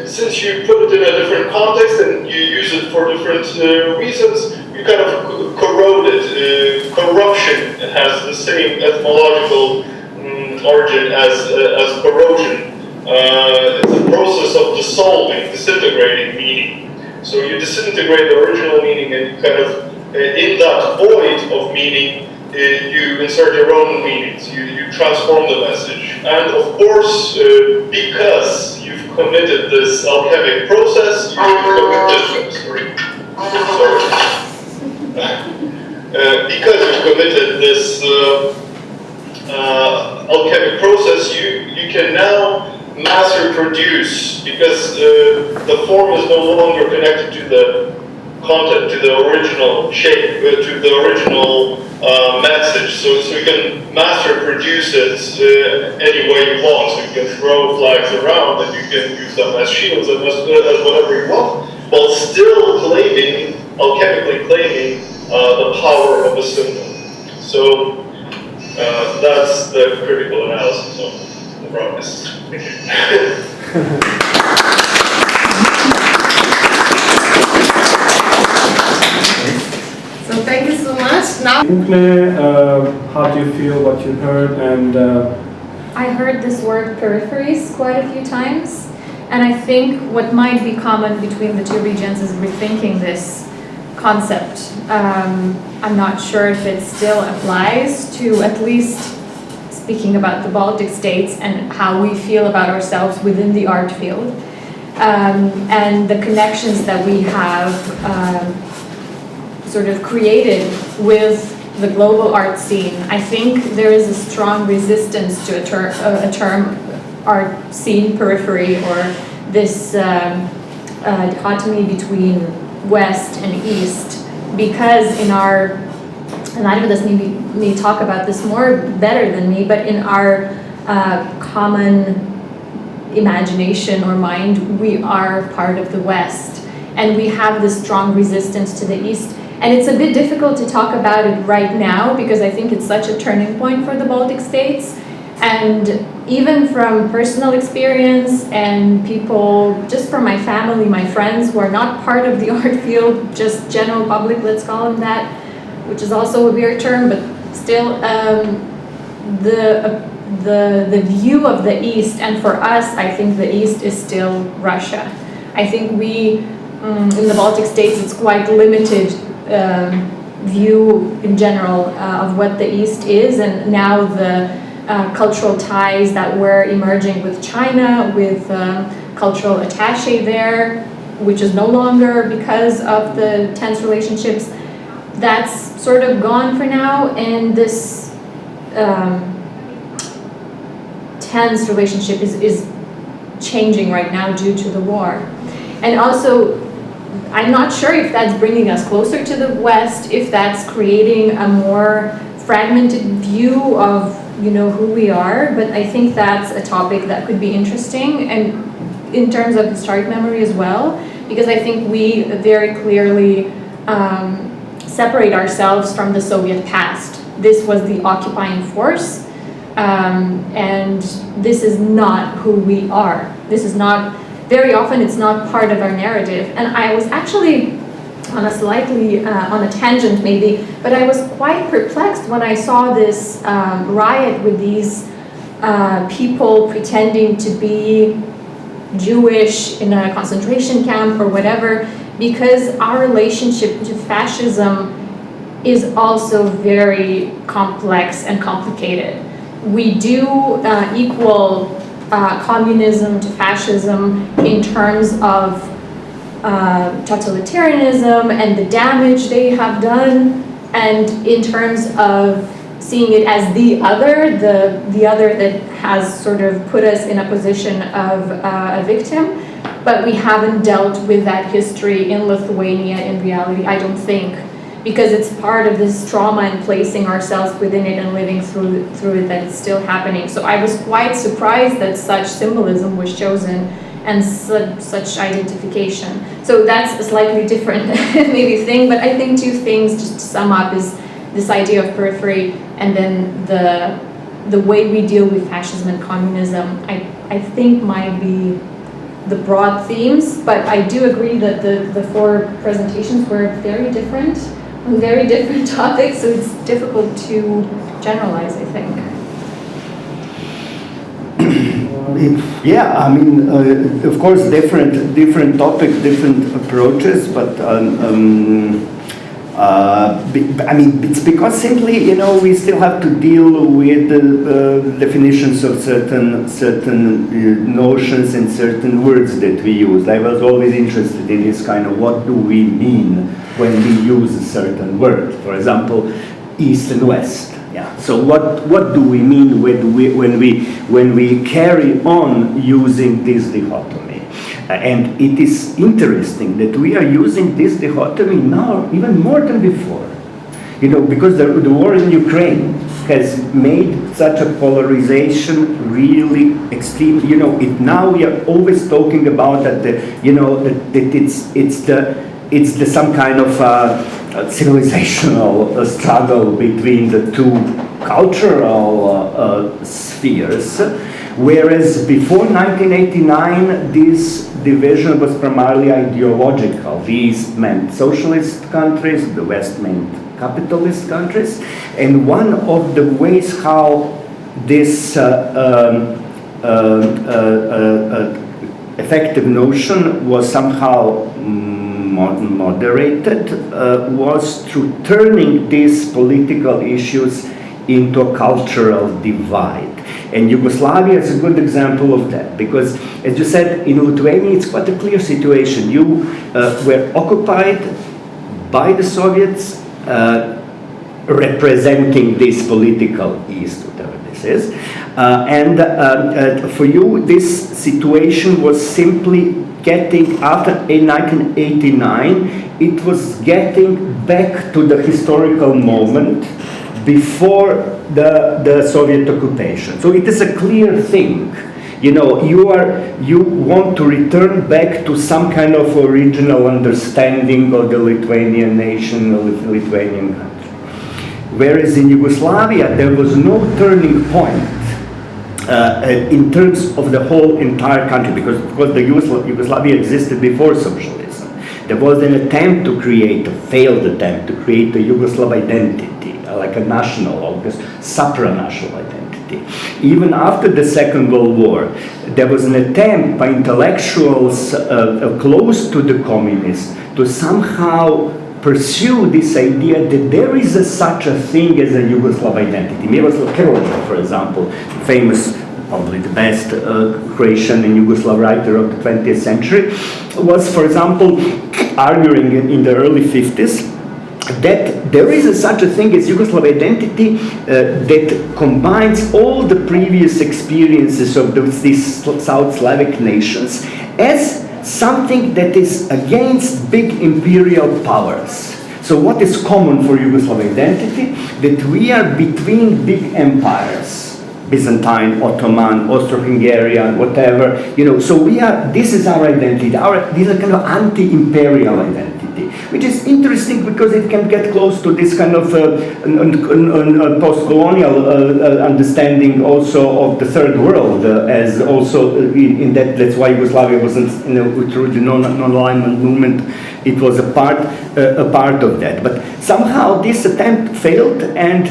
F: since you put it in a different context and you use it for different reasons, you kind of corrode it. Corruption has the same etymological origin as corrosion. It's a process of dissolving, disintegrating meaning. So you disintegrate the original meaning, and you kind of, in that void of meaning, you insert your own meanings. You transform the message. And of course, because you've committed this alchemic process, because you've committed this alchemic process, you can now mass reproduce, because the form is no longer connected to the content, to the original shape, to the original message. So you can mass reproduce it any way you want. So you can throw flags around, and you can use them as shields and as whatever you want, while still claiming, alchemically claiming, the power of a symbol. So that's the critical analysis of the promise. Thank you.
A: So thank you so much. Now,
B: how do you feel what you heard? And
C: I heard this word peripheries quite a few times, and I think what might be common between the two regions is rethinking this concept. I'm not sure if it still applies to, at least speaking about the Baltic states and how we feel about ourselves within the art field, and the connections that we have sort of created with the global art scene. I think there is a strong resistance to a term art scene periphery, or this dichotomy between West and East, because in our, and I know this may talk about this more better than me, but in our common imagination or mind, we are part of the West, and we have this strong resistance to the East. And it's a bit difficult to talk about it right now, because I think it's such a turning point for the Baltic states. And even from personal experience and people, just from my family, my friends who are not part of the art field, just general public, let's call them that, which is also a weird term, but still, the view of the East, and for us, I think the East is still Russia. I think we, in the Baltic states, it's quite limited view in general of what the East is, and now the cultural ties that were emerging with China, with cultural attaché there, which is no longer because of the tense relationships, that's sort of gone for now, and this tense relationship is changing right now due to the war. And also, I'm not sure if that's bringing us closer to the West, if that's creating a more fragmented view of, who we are, but I think that's a topic that could be interesting, and in terms of historic memory as well, because I think we very clearly separate ourselves from the Soviet past. This was the occupying force. And this is not who we are. This is not, very often it's not part of our narrative. And I was actually on a slightly, on a tangent maybe, but I was quite perplexed when I saw this riot with these people pretending to be Jewish in a concentration camp or whatever, because our relationship to fascism is also very complex and complicated. We do equal communism to fascism in terms of totalitarianism and the damage they have done, and in terms of seeing it as the other that has sort of put us in a position of a victim. But we haven't dealt with that history in Lithuania in reality, I don't think, because it's part of this trauma and placing ourselves within it and living through it that it's still happening. So I was quite surprised that such symbolism was chosen and such identification. So that's a slightly different maybe thing, but I think two things just to sum up is this idea of periphery and then the way we deal with fascism and communism, I think might be the broad themes, but I do agree that the four presentations were very different on very different topics, so it's difficult to generalize, I think.
D: Yeah, I mean, of course, different topics, different approaches, but I mean, it's because simply, you know, we still have to deal with the definitions of certain notions and certain words that we use. I was always interested in this kind of what do we mean when we use a certain word. For example, East and West. Yeah. So what do we mean when we carry on using this dichotomy? And it is interesting that we are using this dichotomy now even more than before. You know, because the war in Ukraine has made such a polarization really extreme. You know, now we are always talking about that. It's the some kind of civilizational struggle between the two cultural spheres. Whereas before 1989, this division was primarily ideological. The East meant socialist countries, the West meant capitalist countries. And one of the ways how this effective notion was somehow moderated was through turning these political issues into a cultural divide. And Yugoslavia is a good example of that, because, as you said, in Lithuania it's quite a clear situation. You were occupied by the Soviets, representing this political East, whatever this is, and for you this situation was simply getting, after 1989, it was getting back to the historical moment before the Soviet occupation. So it is a clear thing. You know, you want to return back to some kind of original understanding of the Lithuanian nation, the Lithuanian country. Whereas in Yugoslavia, there was no turning point in terms of the whole entire country, because of course the Yugoslavia existed before socialism. There was an attempt to create, a failed attempt to create a Yugoslav identity, like a national, almost supranational identity. Even after the Second World War, there was an attempt by intellectuals close to the communists to somehow pursue this idea that there is such a thing as a Yugoslav identity. Miroslav Krleža, for example, famous, probably the best Croatian and Yugoslav writer of the 20th century, was, for example, arguing in the early 50s that there is such a thing as Yugoslav identity that combines all the previous experiences of these South Slavic nations as something that is against big imperial powers. So what is common for Yugoslav identity? That we are between big empires, Byzantine, Ottoman, Austro-Hungarian, whatever, you know, so we are, this is our identity, this is a kind of anti-imperial identity. which is interesting because it can get close to this kind of post-colonial understanding also of the third world, as also in that's why Yugoslavia wasn't, through the non-alignment movement, it was a part of that. But somehow this attempt failed, and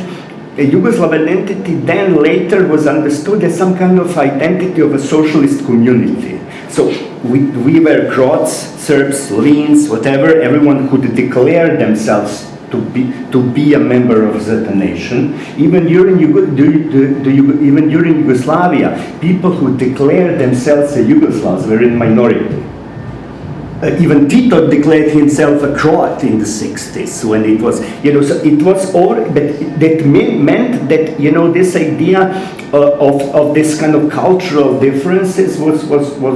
D: a Yugoslav identity then later was understood as some kind of identity of a socialist community. So we were Croats, Serbs, Slovenes, whatever, everyone could declare themselves to be a member of a certain nation. Even during Yugoslavia, people who declared themselves as Yugoslavs were in minority. Even Tito declared himself a Croat in the 60s when it was, so it was all, but that meant that, this idea of this kind of cultural differences was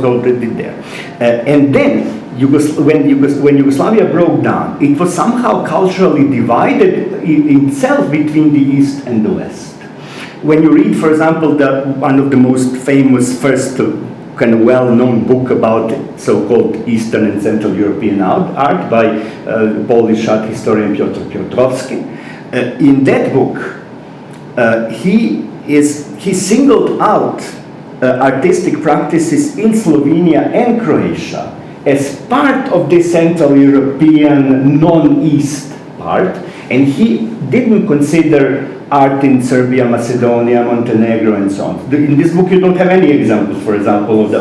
D: already there. And then, when Yugoslavia broke down, it was somehow culturally divided itself between the East and the West. When you read, for example, one of the most famous first kind of well-known book about so-called Eastern and Central European art by Polish art historian Piotr Piotrowski. In that book, he singled out artistic practices in Slovenia and Croatia as part of the Central European non-East part, and he didn't consider art in Serbia, Macedonia, Montenegro, and so on. In this book, you don't have any examples, for example, of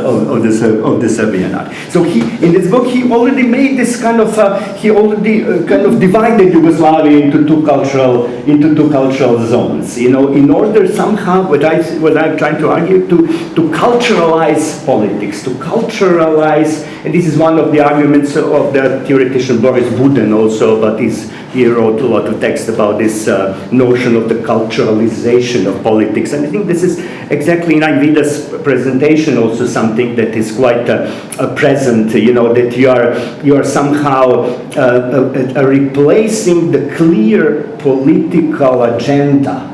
D: the Serbian art. So in this book, he already made this kind of divided Yugoslavia into two cultural zones. In order somehow, what I'm trying to argue, to culturalize politics, to culturalize, and this is one of the arguments of the theoretician Boris Budin also, but he wrote a lot of text about this notion of the culturalization of politics. And I think this is exactly in Ayvida's presentation also something that is quite present, that you are somehow replacing the clear political agenda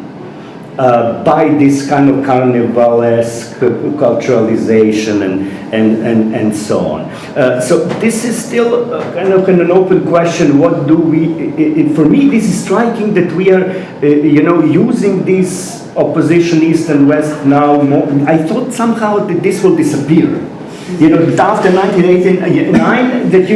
D: by this kind of carnivalesque culturalization and so on. So this is still kind of an open question. What do we? For me, this is striking that we are, using this opposition East and West now. I thought somehow that this will disappear. After 1989, that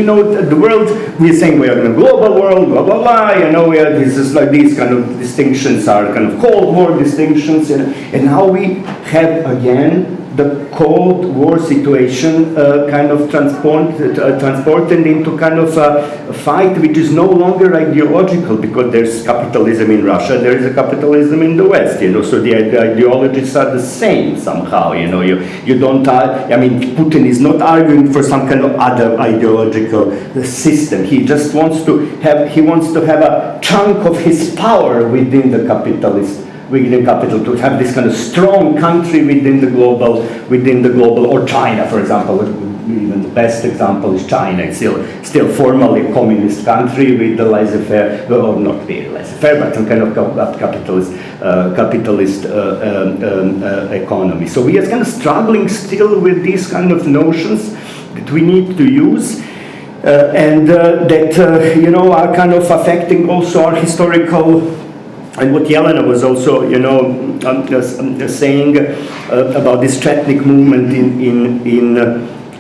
D: the world, we're saying we are in a global world, blah blah blah. This is like these kind of distinctions are kind of Cold War distinctions, and now we have again the Cold War situation kind of transported into kind of a fight which is no longer ideological, because there's capitalism in Russia, there is a capitalism in the West, so the ideologies are the same somehow, you don't, Putin is not arguing for some kind of other ideological system. He just wants to have a chunk of his power within the capital, to have this kind of strong country within the global, or China, for example. Even the best example is China. It's still formally a communist country with the laissez-faire, or not really laissez-faire, but some kind of capitalist economy. So we are kind of struggling still with these kind of notions that we need to use. And that are kind of affecting also our historical, and what Jelena was also saying about this ethnic movement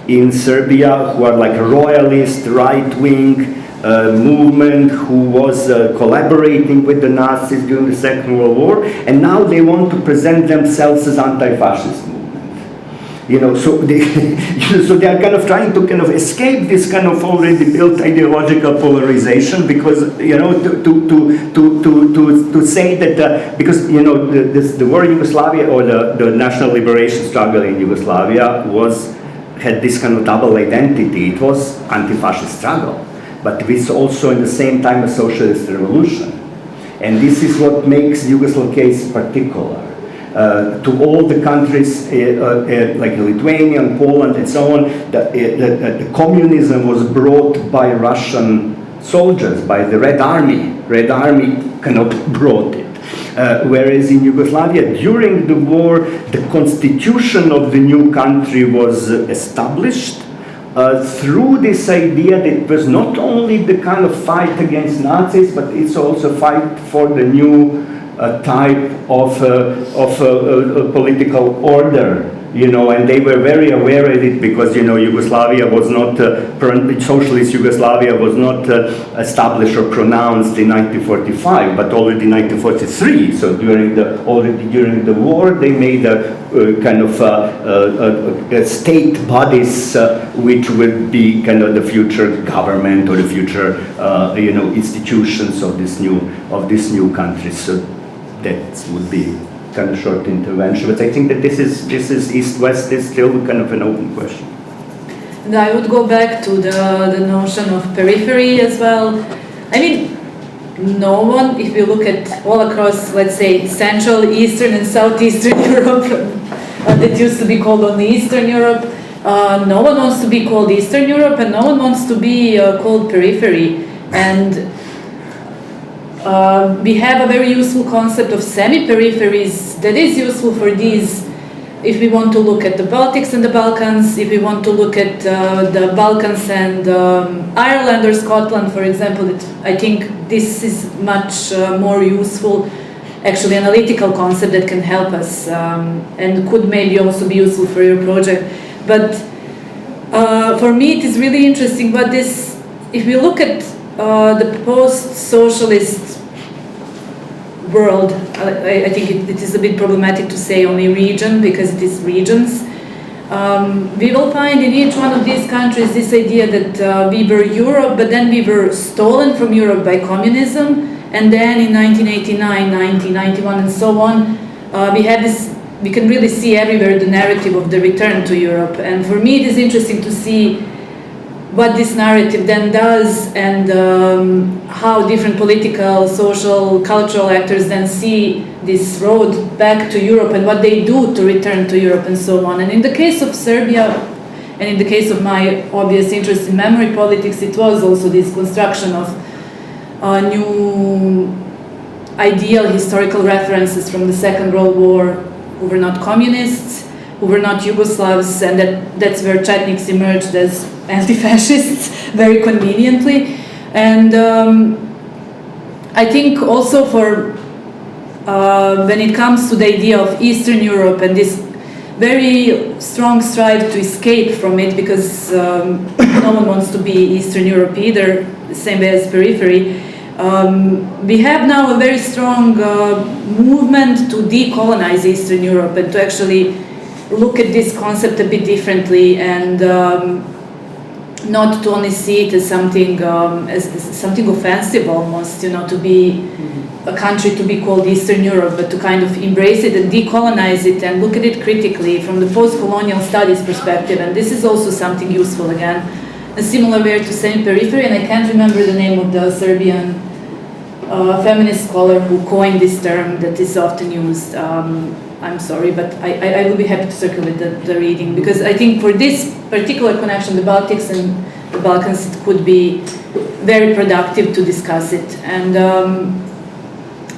D: in Serbia, who are like a royalist right-wing movement who was collaborating with the Nazis during the Second World War, and now they want to present themselves as anti-fascist movement. So they are kind of trying to kind of escape this kind of already built ideological polarization, because to say that because the war in Yugoslavia, or the national liberation struggle in Yugoslavia had this kind of double identity. It was anti-fascist struggle, but it was also in the same time a socialist revolution, and this is what makes Yugoslav case particular. To all the countries like Lithuania and Poland and so on, the communism was brought by Russian soldiers, by the Red Army. Red Army kind of brought it. Whereas in Yugoslavia, during the war, the constitution of the new country was established, through this idea that it was not only the kind of fight against Nazis, but it's also fight for the new type of political order. And they were very aware of it because, Yugoslavia was not, socialist Yugoslavia was not established or pronounced in 1945, but already in 1943. So already during the war, they made a kind of state bodies which would be kind of the future government or the future, institutions of this new country. So that would be kind of short intervention, but I think that this is East-West is still kind of an open question.
E: And I would go back to the notion of periphery as well. I mean, no one, if you look at all across, let's say, Central, Eastern and Southeastern Europe, that used to be called only Eastern Europe, no one wants to be called Eastern Europe and no one wants to be called periphery. And we have a very useful concept of semi-peripheries that is useful for these, if we want to look at the Baltics and the Balkans, if we want to look at the Balkans and Ireland or Scotland, for example. I think this is much more useful, actually analytical concept that can help us and could maybe also be useful for your project. But for me it is really interesting what this, if we look at the post-socialist world, I think it is a bit problematic to say only region because it is regions. We will find in each one of these countries this idea that we were Europe, but then we were stolen from Europe by communism, and then in 1989, 1991 and so on, we had this, we can really see everywhere the narrative of the return to Europe. And for me it is interesting to see what this narrative then does and how different political, social, cultural actors then see this road back to Europe and what they do to return to Europe and so on. And in the case of Serbia, and in the case of my obvious interest in memory politics, it was also this construction of new ideal historical references from the Second World War who were not communists, who were not Yugoslavs, and that's where Chetniks emerged as anti-fascists very conveniently. And I think also for when it comes to the idea of Eastern Europe and this very strong strive to escape from it, because no one wants to be Eastern Europe either, the same way as periphery. We have now a very strong movement to decolonize Eastern Europe and to actually look at this concept a bit differently and not to only see it as something offensive almost, to be a country to be called Eastern Europe, but to kind of embrace it and decolonize it and look at it critically from the post-colonial studies perspective. And this is also something useful again, a similar way to semi-periphery. And I can't remember the name of the Serbian feminist scholar who coined this term that is often used. I'm sorry, but I will be happy to circulate the reading, because I think for this particular connection, the Baltics and the Balkans, it could be very productive to discuss it. And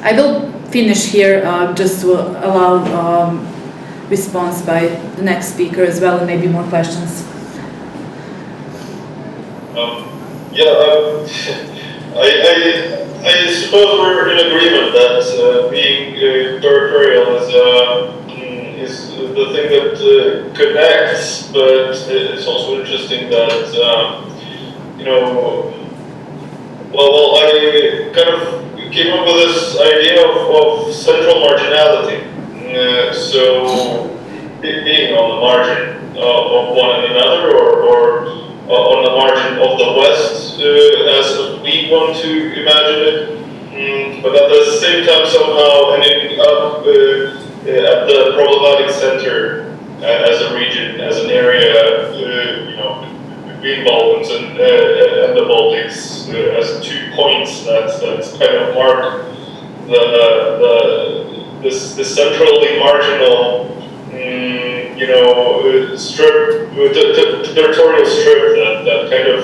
E: I will finish here just to allow response by the next speaker as well, and maybe more questions.
F: I suppose we're in agreement that being peripheral is the thing that connects, but it's also interesting that, well, I kind of came up with this idea of central marginality. So being on the margin of one and another, or on the margin of the West, as we want to imagine it, but at the same time somehow ending up at the problematic center as a region, as an area, between Balkans and the Baltics, as 2 points that kind of mark this centrally marginal, strip, territorial strip that kind of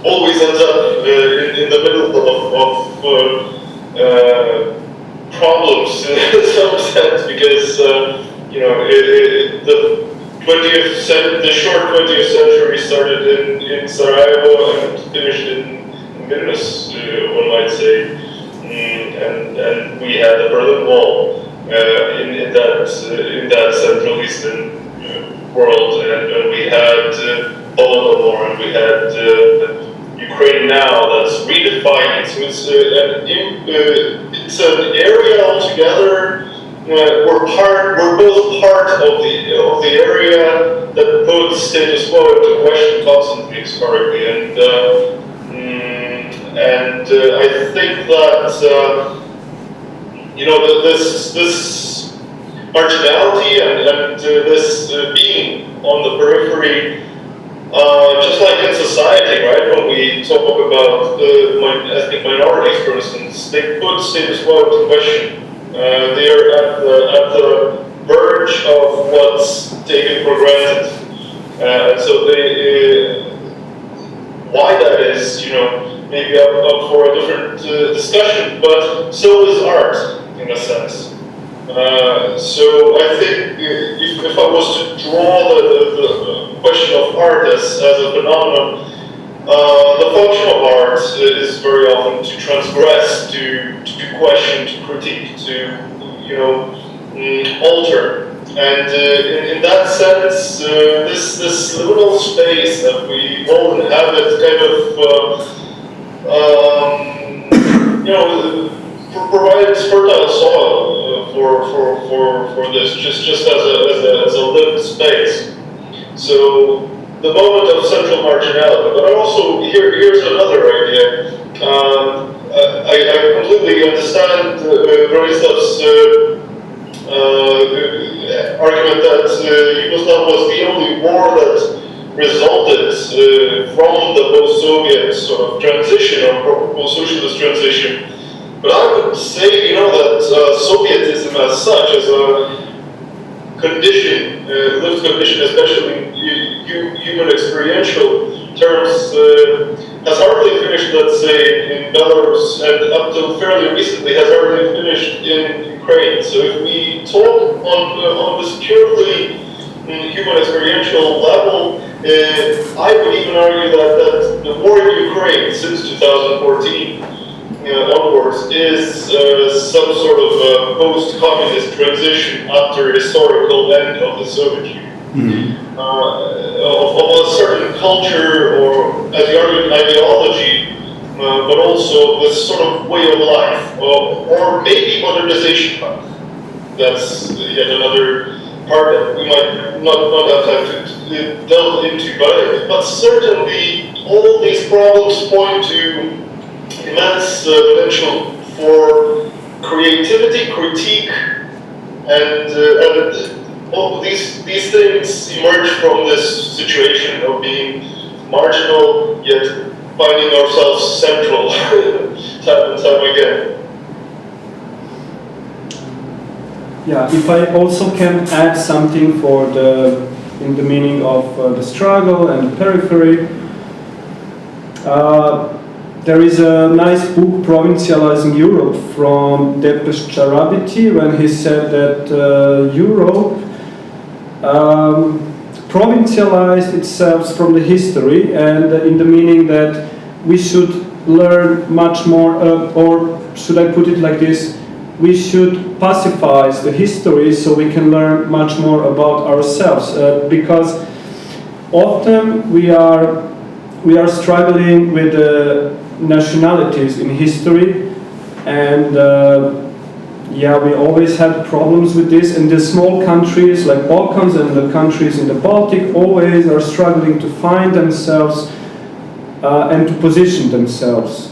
F: always ends up in the middle of problems in some sense, because the the short 20th century started in Sarajevo and finished in Vilnius, one might say. And we had the Berlin Wall in that Central Eastern world, and we had Holodomor, and we had Ukraine now that's redefining. So it's an area altogether. We're both part of the area that puts status quo into question constantly, historically, and I think that this marginality and this being on the periphery, just like in society, right? When we talk about ethnic minorities, for instance, they put status quo into question. They are at the verge of what's taken for granted, and so why that is, maybe up for a different discussion. But so is art, in a sense. So I think if I was to draw the question of art as a phenomenon, the function of art is very often to transgress, to question, to critique, to alter. And in that sense, this liminal space that we all inhabit provides fertile soil for this, just as a lived space. So the moment of central marginality, but also here's another idea. I completely understand Bronislav's argument that Yugoslavia was the only war that resulted from the post-Soviet sort of transition or post-socialist transition. But I would say, that Sovietism as such, as a condition, lived condition, especially in human experiential terms, has hardly finished, let's say, in Belarus, and up till fairly recently has hardly finished in Ukraine. So if we talk on this purely human experiential level, I would even argue that the war in Ukraine since 2014 onwards is some sort of post-communist transition after historical end of the Soviet Union. Mm-hmm. Of a certain culture, or as you argued, ideology, but also this sort of way of life, or maybe modernization path. That's yet another part that we might not have time to delve into, but certainly all these problems point to immense potential for creativity, critique, and all these things emerge from this situation of being marginal yet finding ourselves central time and time again.
B: Yeah, if I also can add something in the meaning of the struggle and the periphery. There is a nice book, Provincializing Europe, from Depes Charabiti, when he said that Europe provincialized itself from the history, and in the meaning that we should learn much more, or should I put it like this, we should pacify the history so we can learn much more about ourselves, because often we are struggling with nationalities in history, and we always had problems with this, and the small countries like Balkans and the countries in the Baltic always are struggling to find themselves and to position themselves.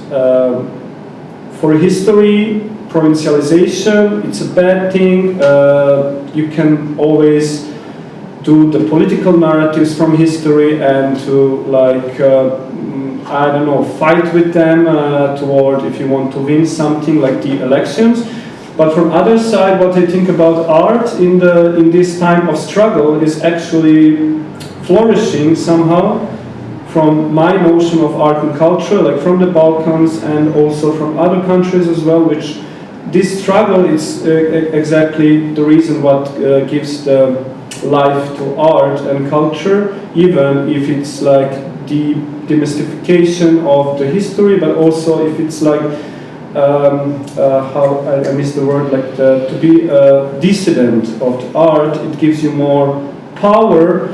B: For history, provincialization, it's a bad thing. You can always do the political narratives from history and to fight with them toward if you want to win something like the elections. But from other side, what I think about art in this time of struggle is actually flourishing somehow, from my notion of art and culture, like from the Balkans and also from other countries as well, which this struggle is exactly the reason what gives the life to art and culture, even if it's like the demystification of the history, but also if it's like how I miss the word, like to be a dissident of the art, it gives you more power.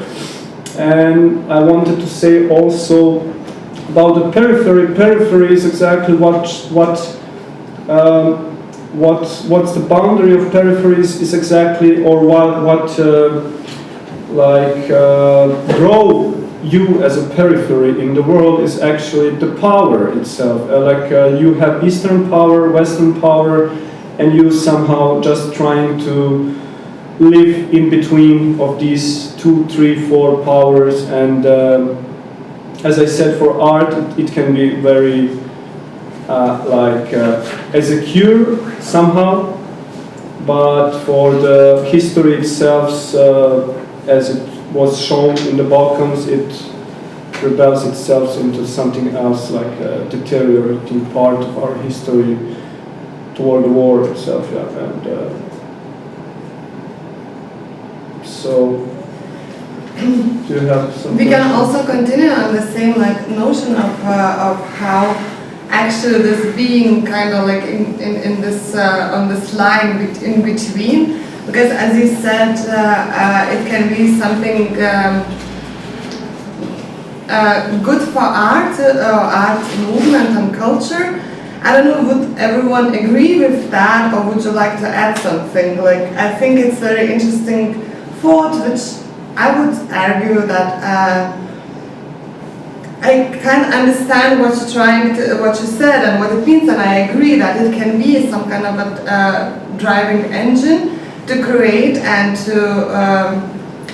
B: And I wanted to say also about the periphery. Periphery is exactly what's the boundary of peripheries is exactly, or what grow you as a periphery in the world is actually the power itself. You have Eastern power, Western power, and you somehow just trying to live in between of these 2, 3, 4 powers. And as I said, for art, it can be very as a cure somehow, but for the history itself, as it was shown in the Balkans, it rebels itself into something else, like a deteriorating part of our history toward the war itself. Yeah. And so, do you have something?
A: We can also continue on the same notion of how actually this being kind of like in this on this line in between, because as you said, it can be something good for art movement and culture. I don't know, would everyone agree with that, or would you like to add something? I think it's very interesting thought, which I would argue that I can understand what you said and what it means, and I agree that it can be some kind of a driving engine to create and to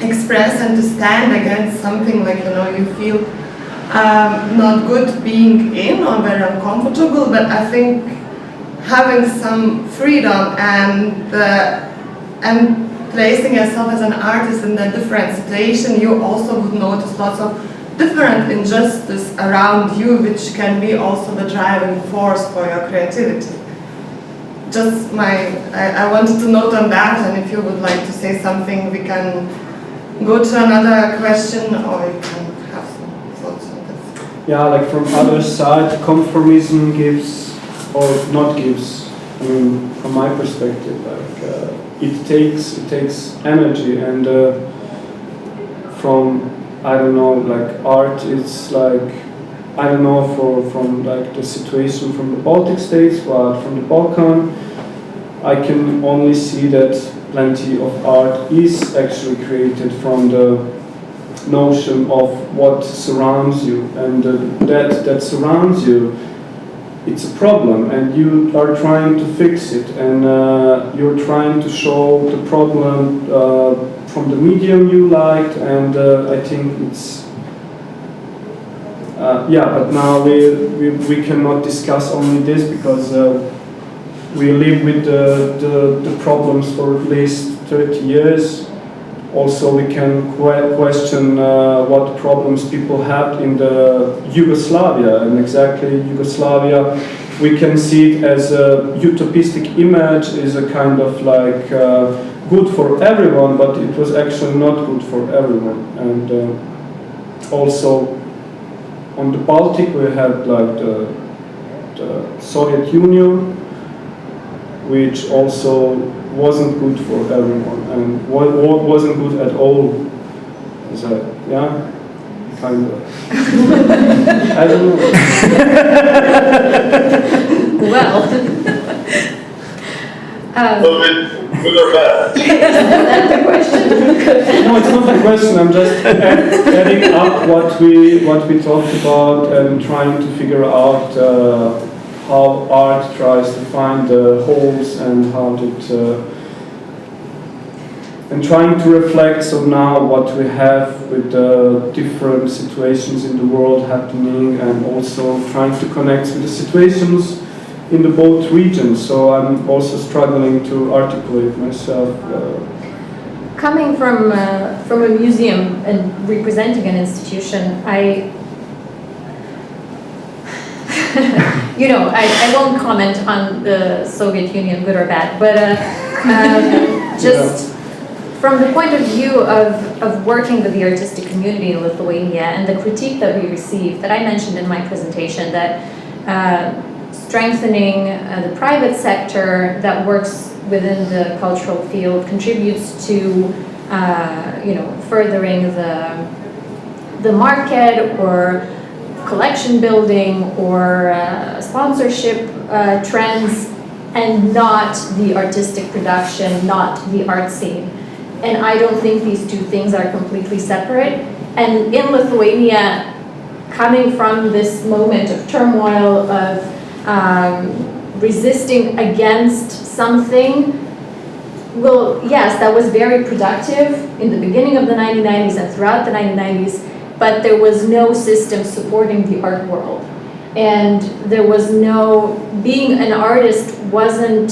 A: express and to stand against something you feel not good being in or very uncomfortable. But I think having some freedom and placing yourself as an artist in a different situation, you also would notice lots of different injustice around you, which can be also the driving force for your creativity. Just I wanted to note on that, and if you would like to say something, we can go to another question, or you can have some thoughts on this.
B: Yeah, from other side, conformism gives, or not gives, I mean, from my perspective, it takes energy, and from, I don't know, art is I don't know, from the situation from the Baltic states, but from the Balkan, I can only see that plenty of art is actually created from the notion of what surrounds you, and that surrounds you, it's a problem, and you are trying to fix it, and you're trying to show the problem from the medium you liked, and I think it's but now we cannot discuss only this, because we live with the problems for at least 30 years. Also, we can question what problems people had in the Yugoslavia, and exactly Yugoslavia, we can see it as a utopistic image, is a kind of good for everyone, but it was actually not good for everyone. And also on the Baltic, we had the Soviet Union, which also wasn't good for everyone, and wasn't good at all. Is that, yeah? Kind of. I don't know.
C: Well.
F: Good or bad?
C: Is that the question?
B: No, it's not a question. I'm just adding up what we talked about and trying to figure out how art tries to find the holes, and how it and trying to reflect. So now what we have with the different situations in the world happening, and also trying to connect with the situations in the both regions. So I'm also struggling to articulate myself.
C: Coming from a museum and representing an institution, I won't comment on the Soviet Union, good or bad, but just from the point of view of working with the artistic community in Lithuania and the critique that we received, that I mentioned in my presentation, that strengthening the private sector that works within the cultural field contributes to, furthering the market or collection building or sponsorship trends, and not the artistic production, not the art scene. And I don't think these two things are completely separate. And in Lithuania, coming from this moment of turmoil, of resisting against something, well, yes, that was very productive in the beginning of the 1990s and throughout the 1990s, but there was no system supporting the art world. And there was no, being an artist wasn't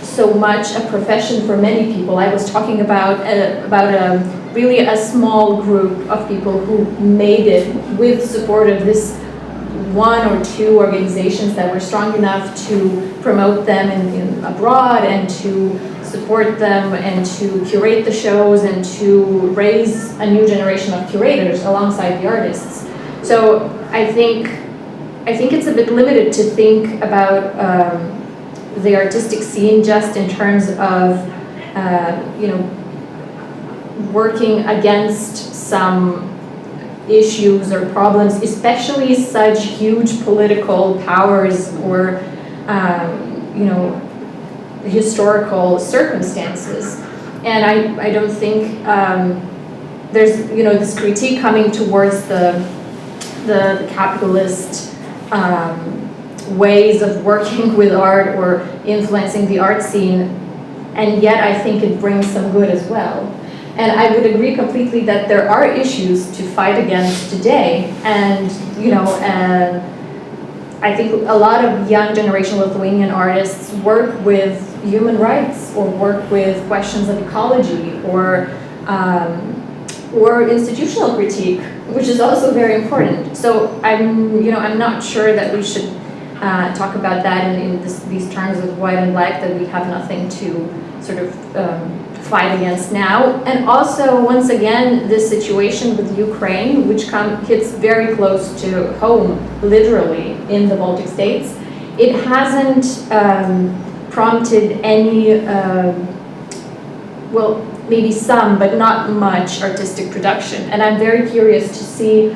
C: so much a profession for many people. I was talking about really a small group of people who made it with support of this one or two organizations that were strong enough to promote them in abroad and to support them and to curate the shows and to raise a new generation of curators alongside the artists. So I think it's a bit limited to think about the artistic scene just in terms of working against some issues or problems, especially such huge political powers or historical circumstances. And I don't think there's this critique coming towards the capitalist ways of working with art or influencing the art scene, and yet I think it brings some good as well. And I would agree completely that there are issues to fight against today, and I think a lot of young generation Lithuanian artists work with human rights or work with questions of ecology or institutional critique, which is also very important. So I'm not sure that we should talk about that in these terms of white and black, that we have nothing to sort of fight against now. And also, once again, this situation with Ukraine, which hits very close to home, literally, in the Baltic states, it hasn't prompted any, maybe some, but not much artistic production. And I'm very curious to see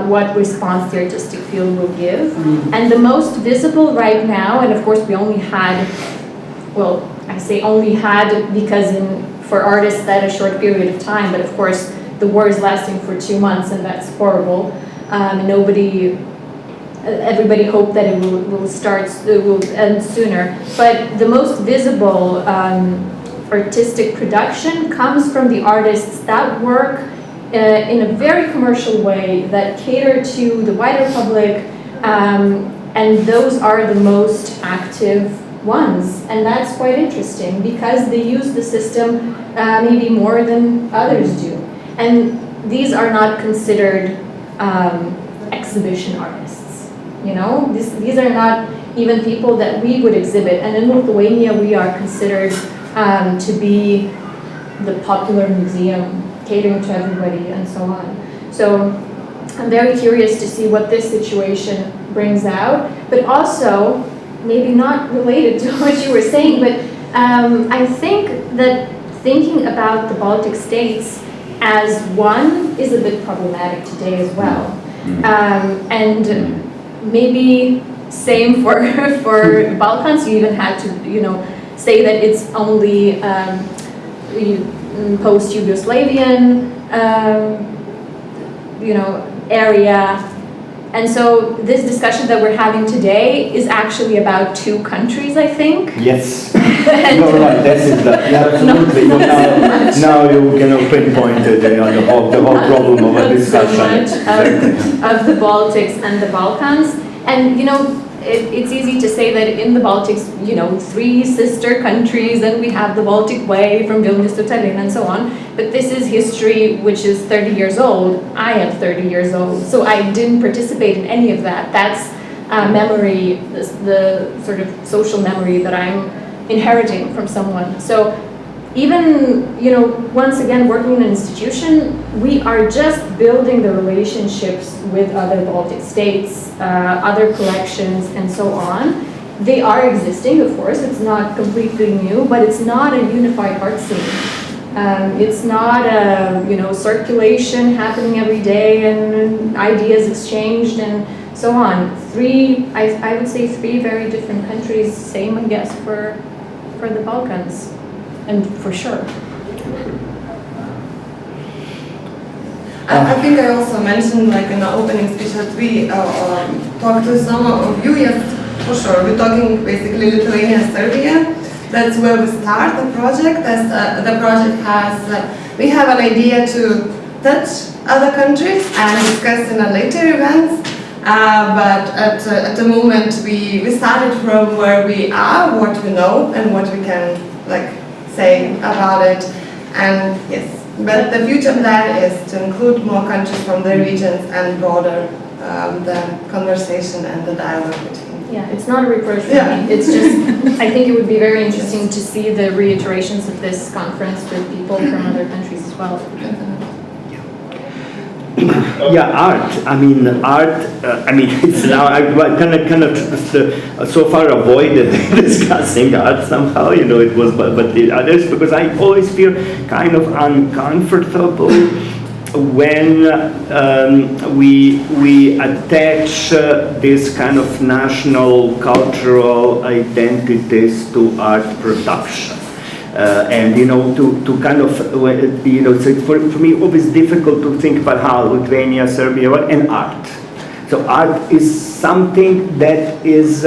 C: what response the artistic field will give. Mm-hmm. And the most visible right now, and of course we only had, I say only had because for artists that a short period of time, but of course the war is lasting for 2 months and that's horrible. Everybody hoped that it will end sooner. But the most visible artistic production comes from the artists that work in a very commercial way, that cater to the wider public, and those are the most active ones. And that's quite interesting because they use the system maybe more than others do. And these are not considered exhibition artists. These are not even people that we would exhibit. And in Lithuania, we are considered to be the popular museum, catering to everybody and so on. So I'm very curious to see what this situation brings out, but also, maybe not related to what you were saying, but I think that thinking about the Baltic states as one is a bit problematic today as well. And maybe same for the Balkans. You even had to, say that it's only post-Yugoslavian, area. And so this discussion that we're having today is actually about 2 countries, I think.
D: Yes, you're right. That is that. Yeah, absolutely. Now you pinpointed the whole problem of a discussion.
C: So much of the Baltics and the Balkans, and it's easy to say that in the Baltics, 3 sister countries, and we have the Baltic Way from Vilnius to Tallinn and so on. But this is history which is 30 years old. I am 30 years old, so I didn't participate in any of that. That's memory, the sort of social memory that I'm inheriting from someone. So even, once again, working in an institution, we are just building the relationships with other Baltic states, other collections, and so on. They are existing, of course, it's not completely new, but it's not a unified art scene. It's not a, circulation happening every day and ideas exchanged and so on. I would say three very different countries, same, I guess, for the Balkans, and for sure.
A: I think I also mentioned, like in the opening speech, that we talked to some of you. Yes, for sure. We're talking basically Lithuania, Serbia. That's where we start the project. As the project has, we have an idea to touch other countries and discuss in a later events. But at the moment, we started from where we are, what we know, and what we can say about it. And yes, but the future plan is to include more countries from the regions and broader the conversation and the dialogue between.
C: Yeah, it's not a reproach for me. It's just, I think it would be very interesting to see the reiterations of this conference with people from other countries as well.
D: Yeah, art. It's now I kind of so far avoided discussing art somehow. It was, but the others, because I always feel kind of uncomfortable when we attach this kind of national cultural identities to art production. And to kind of so it's for me always difficult to think about how Lithuania, Serbia, and art. So art is something that is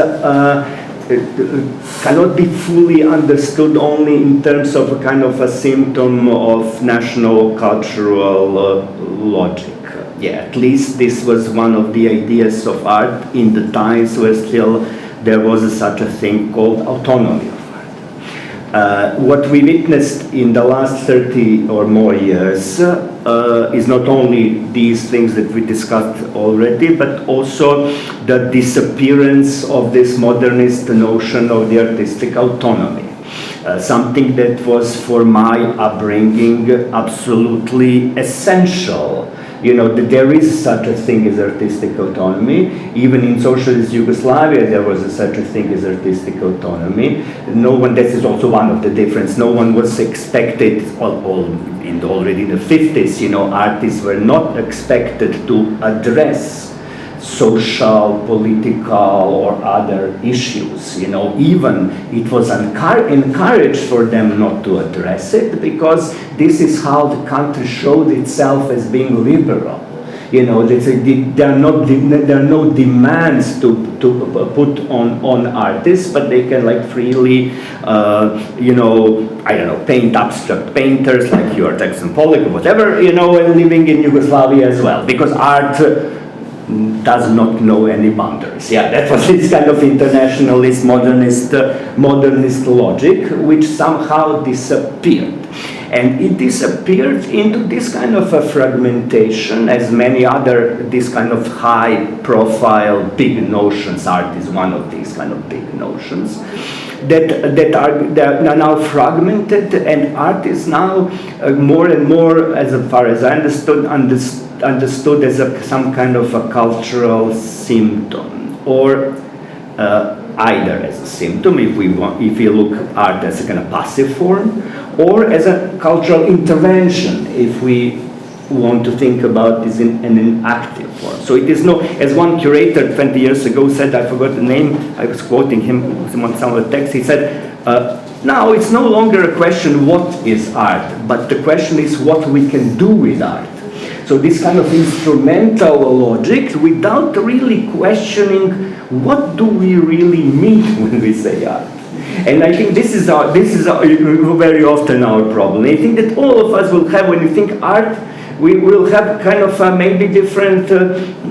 D: cannot be fully understood only in terms of a kind of a symptom of national cultural logic. Yeah, at least this was one of the ideas of art in the times where still there was such a thing called autonomy. What we witnessed in the last 30 or more years is not only these things that we discussed already, but also the disappearance of this modernist notion of the artistic autonomy. Something that was, for my upbringing, absolutely essential. That there is such a thing as artistic autonomy. Even in socialist Yugoslavia, there was such a thing as artistic autonomy. This is also one of the differences. No one was expected, already in the 50s, artists were not expected to address social, political, or other issues. Even it was encouraged for them not to address it, because this is how the country showed itself as being liberal. There are no demands to put on artists, but they can freely, paint abstract painters like Georg Jackson Pollock or whatever, and living in Yugoslavia as well, because art does not know any boundaries. Yeah, that was this kind of internationalist, modernist logic, which somehow disappeared. And it disappeared into this kind of a fragmentation, as many other, this kind of high-profile big notions. Art is one of these kind of big notions that are now fragmented, and art is now more and more, as far as I understood as some kind of a cultural symptom, or either as a symptom, if you look at art as a kind of passive form, or as a cultural intervention, if we want to think about this in an active form. So it is as one curator 20 years ago said, I forgot the name, I was quoting him on some of the text, he said, now it's no longer a question what is art, but the question is what we can do with art. So this kind of instrumental logic without really questioning what do we really mean when we say art. And I think this is very often our problem. I think that all of us will have, when you think art, we will have kind of maybe different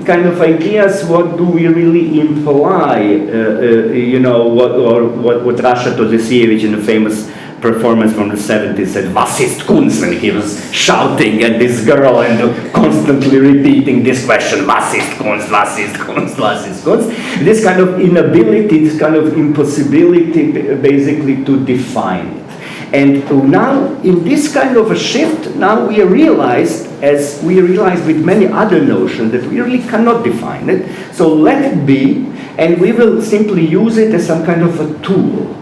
D: kind of ideas. What do we really imply? What Rasha Todosievich in the famous performance from the 70s said, "Was ist Kunst?" when he was shouting at this girl and constantly repeating this question, "Was ist Kunst? Was ist Kunst? Was ist Kunst?" This kind of inability, this kind of impossibility basically to define it. And now, in this kind of a shift, now we realized, as we realized with many other notions, that we really cannot define it. So let it be, and we will simply use it as some kind of a tool.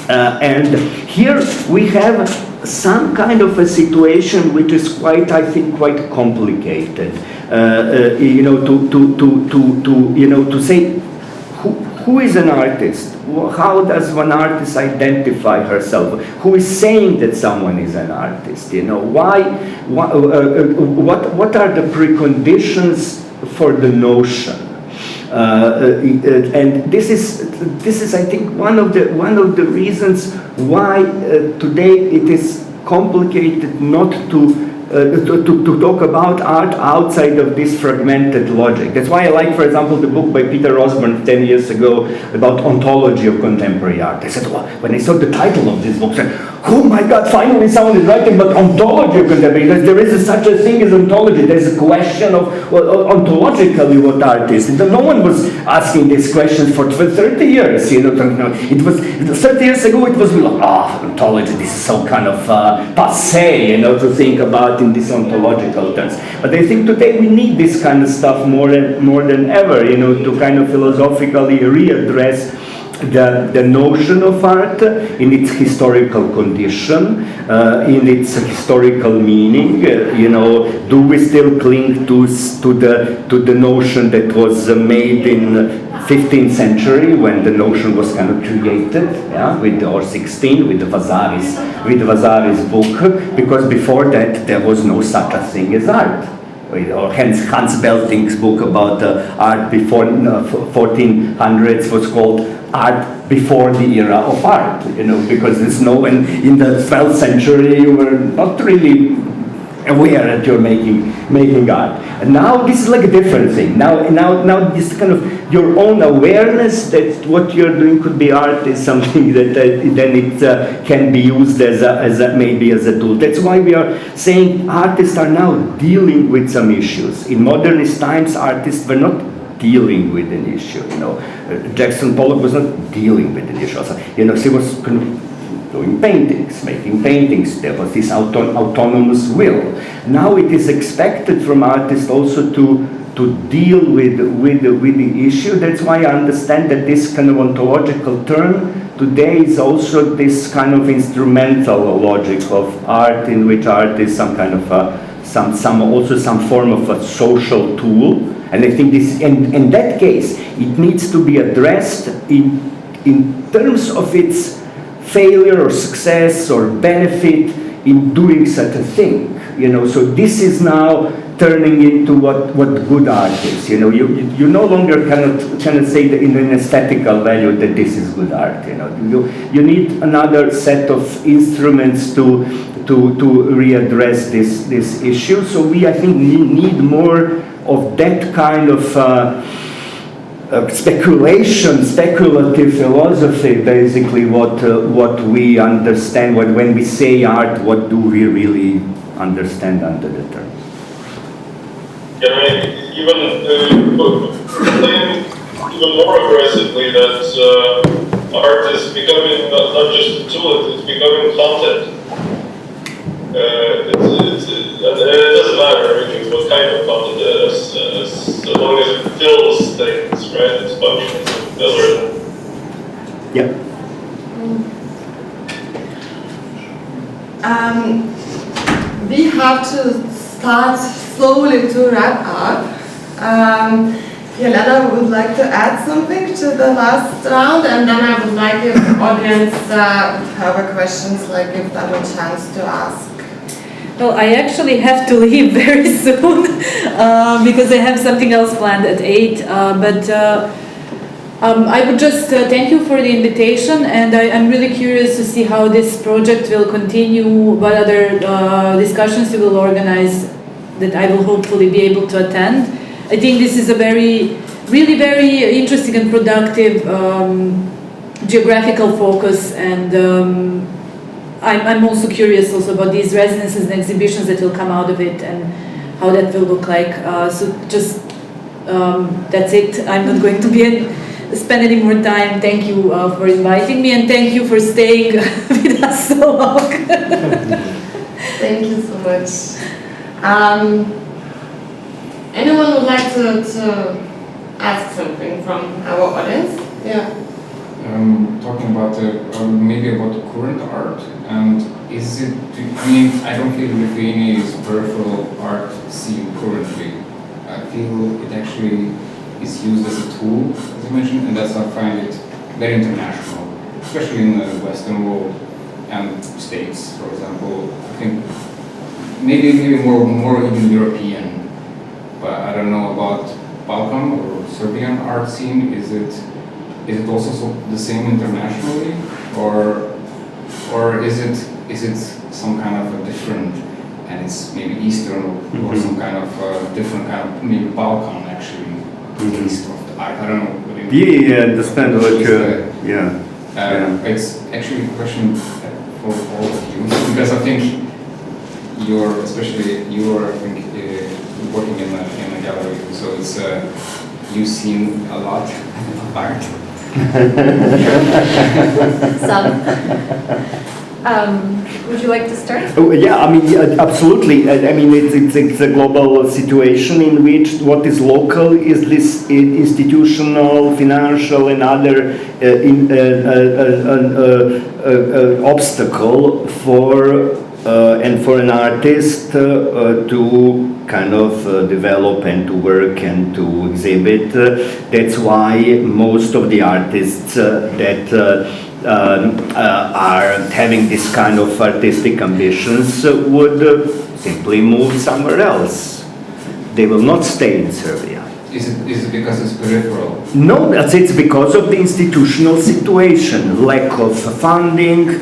D: And here we have some kind of a situation which is quite, I think, quite complicated. To say who is an artist? How does one artist identify herself? Who is saying that someone is an artist? What are the preconditions for the notion? And this is, I think, one of the reasons why today it is complicated not to talk about art outside of this fragmented logic. That's why I like, for example, the book by Peter Osborne 10 years ago about ontology of contemporary art. I said, well, when I saw the title of this book, I said, oh my God, finally someone is writing about ontology of contemporary art. There is such a thing as ontology. There's a question of, ontologically what art is. And no one was asking these questions for 30 years. It was 30 years ago. It was ontology. This is so kind of passé, to think about in these ontological terms. But I think today we need this kind of stuff more than ever. To kind of philosophically readdress the notion of art in its historical condition, in its historical meaning. Do we still cling to the notion that was made in 15th century when the notion was kind of created, or 16 with the Vasaris book, because before that there was no such a thing as art. Or Hans Belting's book about art before 1400s was called Art Before the Era of Art, because there's in the 12th century you were not really aware that you're making art. And now this is like a different thing. Now this kind of your own awareness that what you're doing could be art is something that then it can be used maybe as a tool. That's why we are saying artists are now dealing with some issues. In modernist times, artists were not dealing with an issue. Jackson Pollock was not dealing with an issue. She was kind of doing paintings, making paintings. There was this autonomous will. Now it is expected from artists also to deal with the issue. That's why I understand that this kind of ontological term today is also this kind of instrumental logic of art, in which art is some kind of some form of a social tool. And I think this, in that case, it needs to be addressed in terms of its failure or success or benefit in doing such a thing. So this is now turning into what good art is. You no longer cannot say that in an aesthetical value that this is good art. You need another set of instruments to readdress this issue. So we, I think, need more of that kind of speculative philosophy. Basically, what we understand when we say art, what do we really understand under the term?
F: Yeah, even more aggressively that art is becoming not just a tool; it's becoming content. It doesn't matter what kind of content it is, as long as it fills things, right? Its function is a filler.
D: Yep.
A: We have to start slowly to wrap up. Jelena would like to add something to the last round, and then I would like if the audience have a questions, like give them a chance to ask.
E: Well, I actually have to leave very soon because I have something else planned at 8. But I would just thank you for the invitation, and I'm really curious to see how this project will continue, what other discussions you will organize that I will hopefully be able to attend. I think this is a really very interesting and productive geographical focus, and I'm also curious also about these residences and exhibitions that will come out of it and how that will look like. So just that's it. I'm not going to spend any more time. Thank you for inviting me, and thank you for staying with last so long.
A: Thank you so much. Anyone would like to ask something from our audience? Yeah.
H: Talking about maybe about the current art, and is it? I mean, I don't feel Lithuania's peripheral art scene currently. I feel it actually is used as a tool, as you mentioned, and that's why I find it very international, especially in the Western world and States, for example. I think maybe more even European, but I don't know about Balkan or Serbian art scene. Is it also the same internationally, or is it some kind of a different, and it's maybe Eastern or some kind of different kind of maybe Balkan actually taste of the art? I don't know.
D: Yeah, understand what you. Yeah.
H: It's actually a question for all of you because I think especially you're working in a gallery, so it's you've seen a lot of art.
C: Would you like to start?
D: Oh, yeah, I mean, absolutely. I mean, it's a global situation in which what is local is this institutional, financial, and other obstacle for an artist to kind of develop and to work and to exhibit. That's why most of the artists that are having this kind of artistic ambitions would simply move somewhere else. They will not stay in Serbia.
H: Is it because it's peripheral?
D: No, it's because of the institutional situation, lack of funding,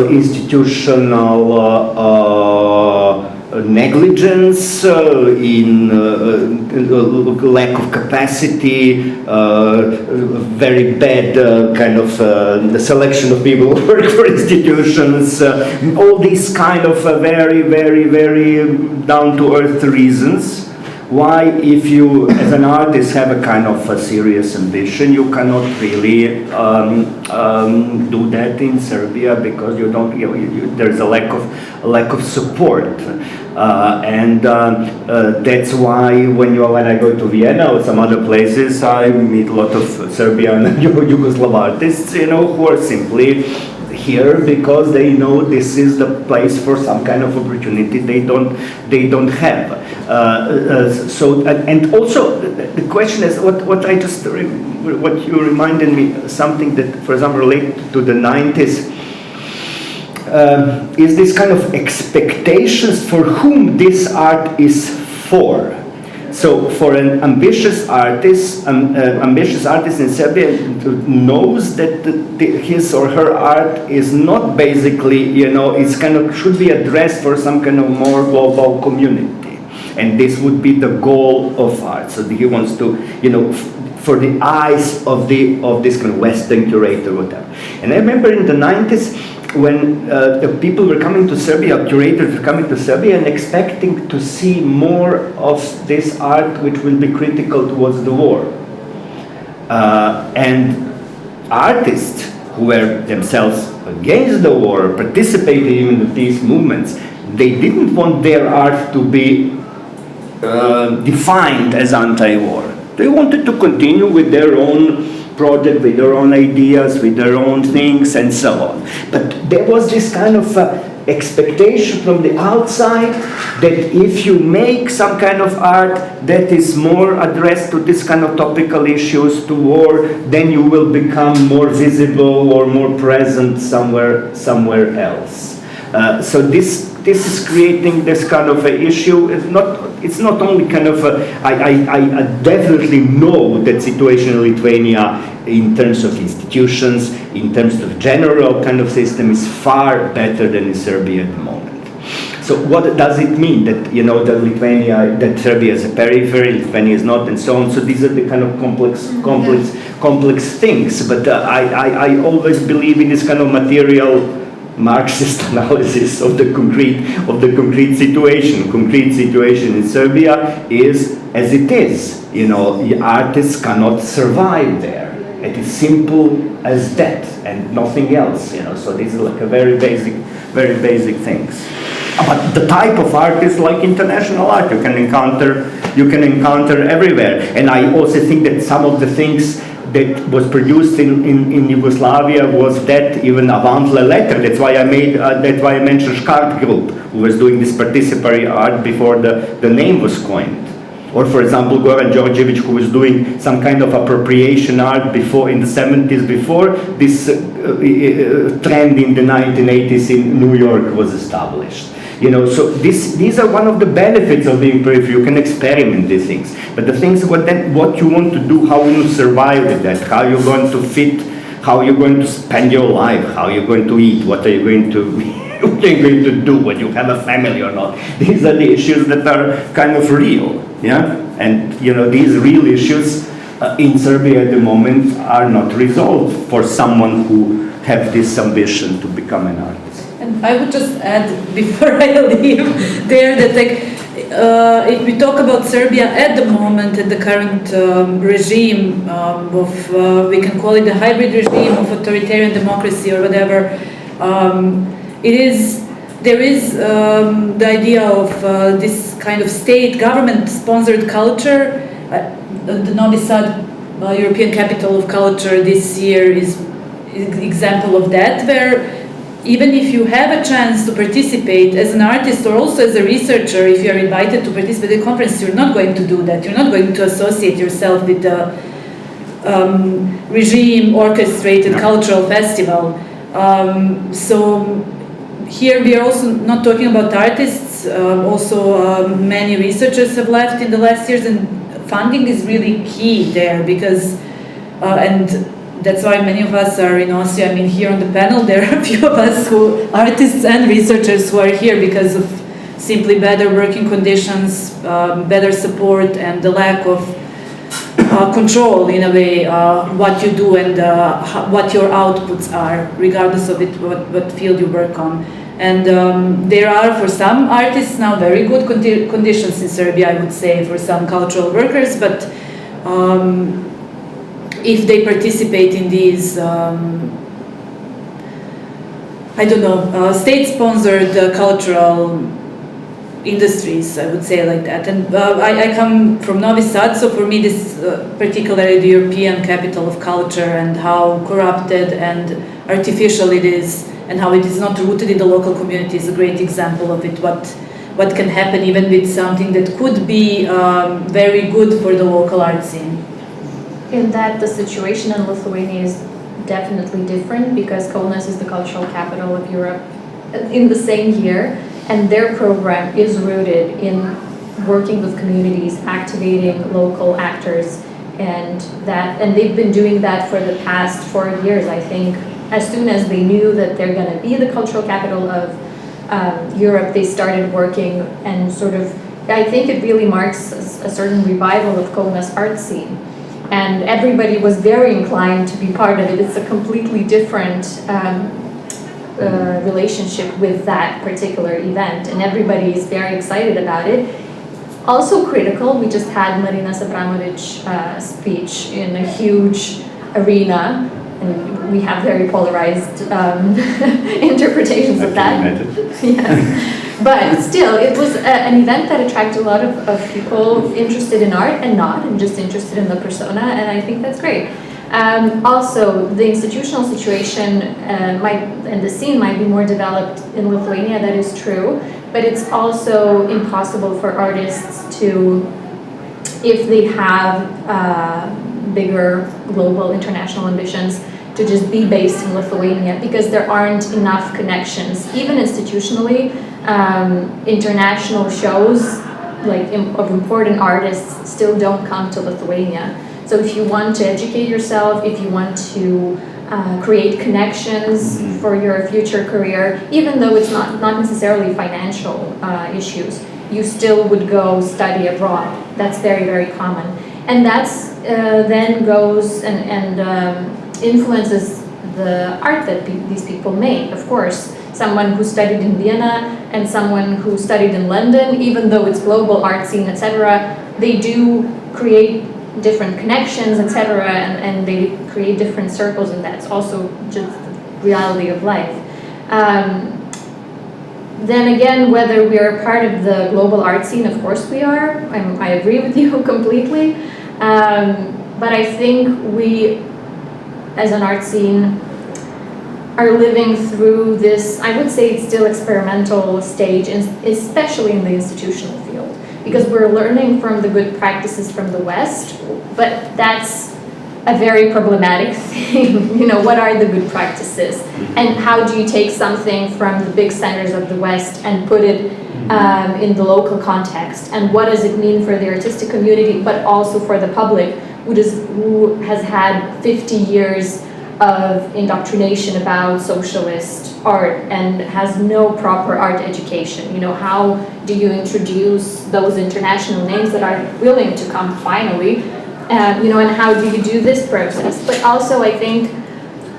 D: institutional negligence, lack of capacity, very bad kind of the selection of people who work for institutions, all these kind of very, very, very down-to-earth reasons. Why, if you, as an artist, have a kind of a serious ambition, you cannot really do that in Serbia because you don't. There's a lack of support, and that's why when I go to Vienna or some other places, I meet a lot of Serbian and Yugoslav artists, who are simply here because they know this is the place for some kind of opportunity they don't have. So and also the question is what you reminded me, something that, for example, related to the 90s, is this kind of expectations for whom this art is for. So for an ambitious artist in Serbia knows that his or her art is not basically, it's kind of should be addressed for some kind of more global community, and this would be the goal of art. So he wants to, for the eyes of this kind of Western curator, whatever. And I remember in the 90s. When the people were coming to Serbia, curators were coming to Serbia and expecting to see more of this art which will be critical towards the war. And artists who were themselves against the war, participating in these movements, they didn't want their art to be defined as anti-war. They wanted to continue with their own project, with their own ideas, with their own things, and so on. But there was this kind of expectation from the outside that if you make some kind of art that is more addressed to this kind of topical issues, to war, then you will become more visible or more present somewhere else. So this is creating this kind of an issue. It's not only kind of I definitely know that situation in Lithuania in terms of institutions, in terms of general kind of system is far better than in Serbia at the moment. So what does it mean that that Serbia is a periphery, Lithuania is not, and so on? So these are the kind of complex things. But I always believe in this kind of material Marxist analysis of the concrete situation. Concrete situation in Serbia is as it is. Artists cannot survive there, It is simple as that and nothing else, you know. So these are like a very basic things. But the type of art is like international art. You can encounter everywhere. And I also think that some of the things that was produced in Yugoslavia was that even avant la lettre. That's why I mentioned Škart Group, who was doing this participatory art before the name was coined. Or for example, Goran Đorđević, who was doing some kind of appropriation art before in the 70s, before this trend in the 1980s in New York was established. You know, so these are one of the benefits of being peripheral. You can experiment these things, but the things what you want to do, how you survive with that, how you're going to fit, how you're going to spend your life, how you're going to eat, what are you going to what are you going to do when you have a family or not. These are the issues that are kind of real, yeah. And you know, these real issues in Serbia at the moment are not resolved for someone who have this ambition to become an artist.
E: And I would just add, before I leave there, that if we talk about Serbia at the moment, at the current regime of, we can call it the hybrid regime of authoritarian democracy or whatever, there is the idea of this kind of state government-sponsored culture. The Novi Sad European Capital of Culture this year is an example of that, where even if you have a chance to participate as an artist or also as a researcher, if you are invited to participate in a conference, you're not going to do that. You're not going to associate yourself with the regime-orchestrated cultural festival. So here we are also not talking about artists. Also, many researchers have left in the last years, and funding is really key there because, and that's why many of us are in Austria. I mean, here on the panel, there are a few of us artists and researchers who are here because of simply better working conditions, better support, and the lack of control, in a way, what you do and what your outputs are, regardless of what field you work on. And there are, for some artists now, very good conditions in Serbia, I would say, for some cultural workers, but if they participate in these, I don't know, state-sponsored cultural industries, I would say like that. And I come from Novi Sad, so for me this, particularly the European capital of culture and how corrupted and artificial it is, and how it is not rooted in the local community is a great example of it, what can happen even with something that could be very good for the local art scene.
C: In that the situation in Lithuania is definitely different because Kaunas is the cultural capital of Europe in the same year, and their program is rooted in working with communities, activating local actors, and they've been doing that for the past 4 years, I think. As soon as they knew that they're going to be the cultural capital of Europe, they started working, and sort of, I think it really marks a certain revival of Kaunas art scene. And everybody was very inclined to be part of it. It's a completely different relationship with that particular event, and everybody is very excited about it. Also critical, we just had Marina's Abramović speech in a huge arena, and we have very polarized interpretations of that. Yes. But still, it was an event that attracted a lot of people interested in art and not, and just interested in the persona, and I think that's great. Also, the institutional situation and the scene might be more developed in Lithuania, that is true, but it's also impossible for artists to, if they have bigger global international ambitions, to just be based in Lithuania, because there aren't enough connections. Even institutionally, international shows of important artists still don't come to Lithuania. So if you want to educate yourself, if you want to create connections for your future career, even though it's not necessarily financial issues, you still would go study abroad. That's very, very common. And that's then goes and influences the art that these people make. Of course, someone who studied in Vienna and someone who studied in London, even though it's global art scene, etc., they do create different connections, etc., and they create different circles, and that's also just the reality of life. Then again, whether we are part of the global art scene, of course we are. I agree with you completely. But I think we, as an art scene, are living through this, I would say it's still experimental stage, especially in the institutional field, because we're learning from the good practices from the West, but that's a very problematic thing. You know, what are the good practices? And how do you take something from the big centers of the West and put it in the local context? And what does it mean for the artistic community, but also for the public, who has had 50 years of indoctrination about socialist art and has no proper art education? You know, how do you introduce those international names that are willing to come finally? You know, and how do you do this process? But also, I think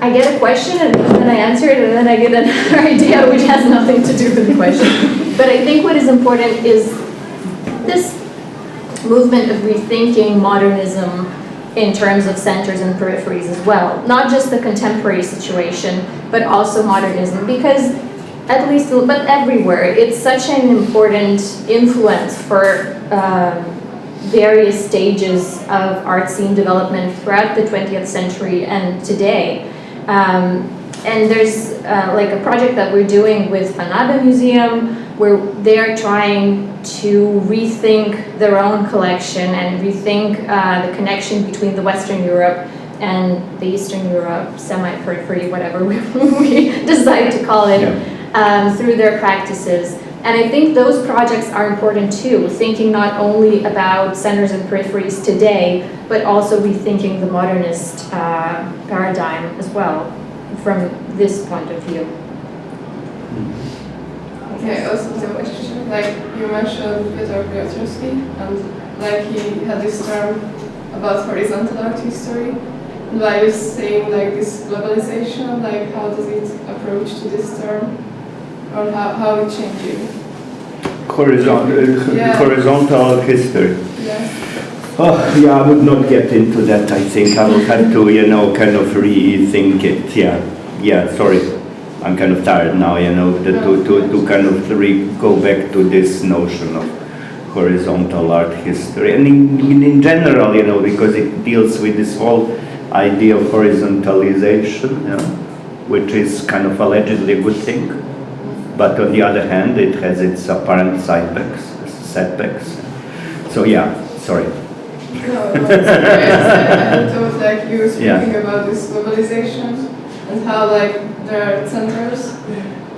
C: I get a question and then I answer it, and then I get another idea which has nothing to do with the question. But I think what is important is this movement of rethinking modernism in terms of centers and peripheries as well. Not just the contemporary situation, but also modernism, because at least, but everywhere, it's such an important influence for various stages of art scene development throughout the 20th century and today. And there's like a project that we're doing with Fanabe Museum, where they're trying to rethink their own collection and rethink the connection between the Western Europe and the Eastern Europe, semi-periphery, whatever we decide to call it, through their practices. And I think those projects are important too, thinking not only about centers and peripheries today, but also rethinking the modernist paradigm as well from this point of view.
A: Okay, also the question, like you mentioned Peter Piotrowski, and like he had this term about horizontal art history. And why you're saying like this globalization, like how does it approach to this term? Or how it changing?
D: Horizontal history.
A: Yeah.
D: Oh, yeah, I would not get into that. I think I would have to, you know, kind of rethink it. Yeah. Sorry, I'm kind of tired now. You know, to kind of go back to this notion of horizontal art history, and in general, you know, because it deals with this whole idea of horizontalization, you know, which is kind of allegedly a good thing. But on the other hand, it has its apparent setbacks. So yeah, sorry.
A: No, I thought like you were speaking about this globalization and how like there are centers.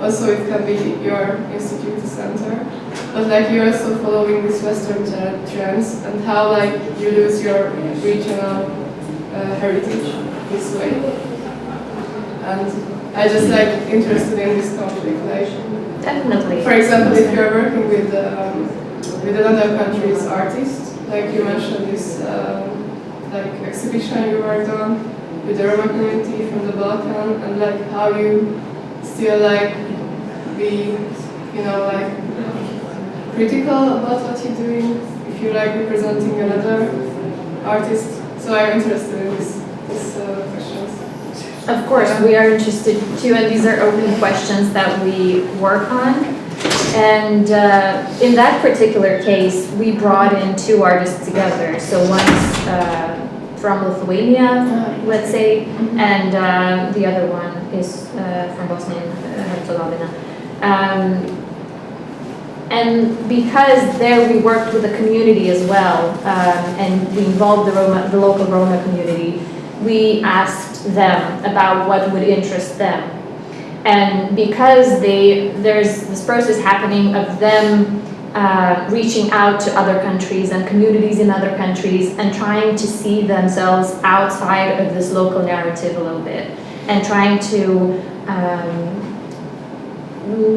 A: Also, it can be your institute center, but like you're also following these Western trends and how like you lose your regional heritage this way. And I just like interested in this conflict, like
C: Definitely.
A: for example, if you're working with another country's artist, like you mentioned this like exhibition you worked on with the Roma community from the Balkan, and like how you still like be, you know, like critical about what you're doing if you're like representing another artist. So I'm interested in these questions.
C: Of course, we are interested too, and these are open questions that we work on. And in that particular case, we brought in two artists together. So one's from Lithuania, let's say, and the other one is from Bosnia and Herzegovina. And because there we worked with the community as well, and we involved the local Roma community, we asked them about what would interest them. And because there's this process happening of them reaching out to other countries and communities in other countries and trying to see themselves outside of this local narrative a little bit, and trying to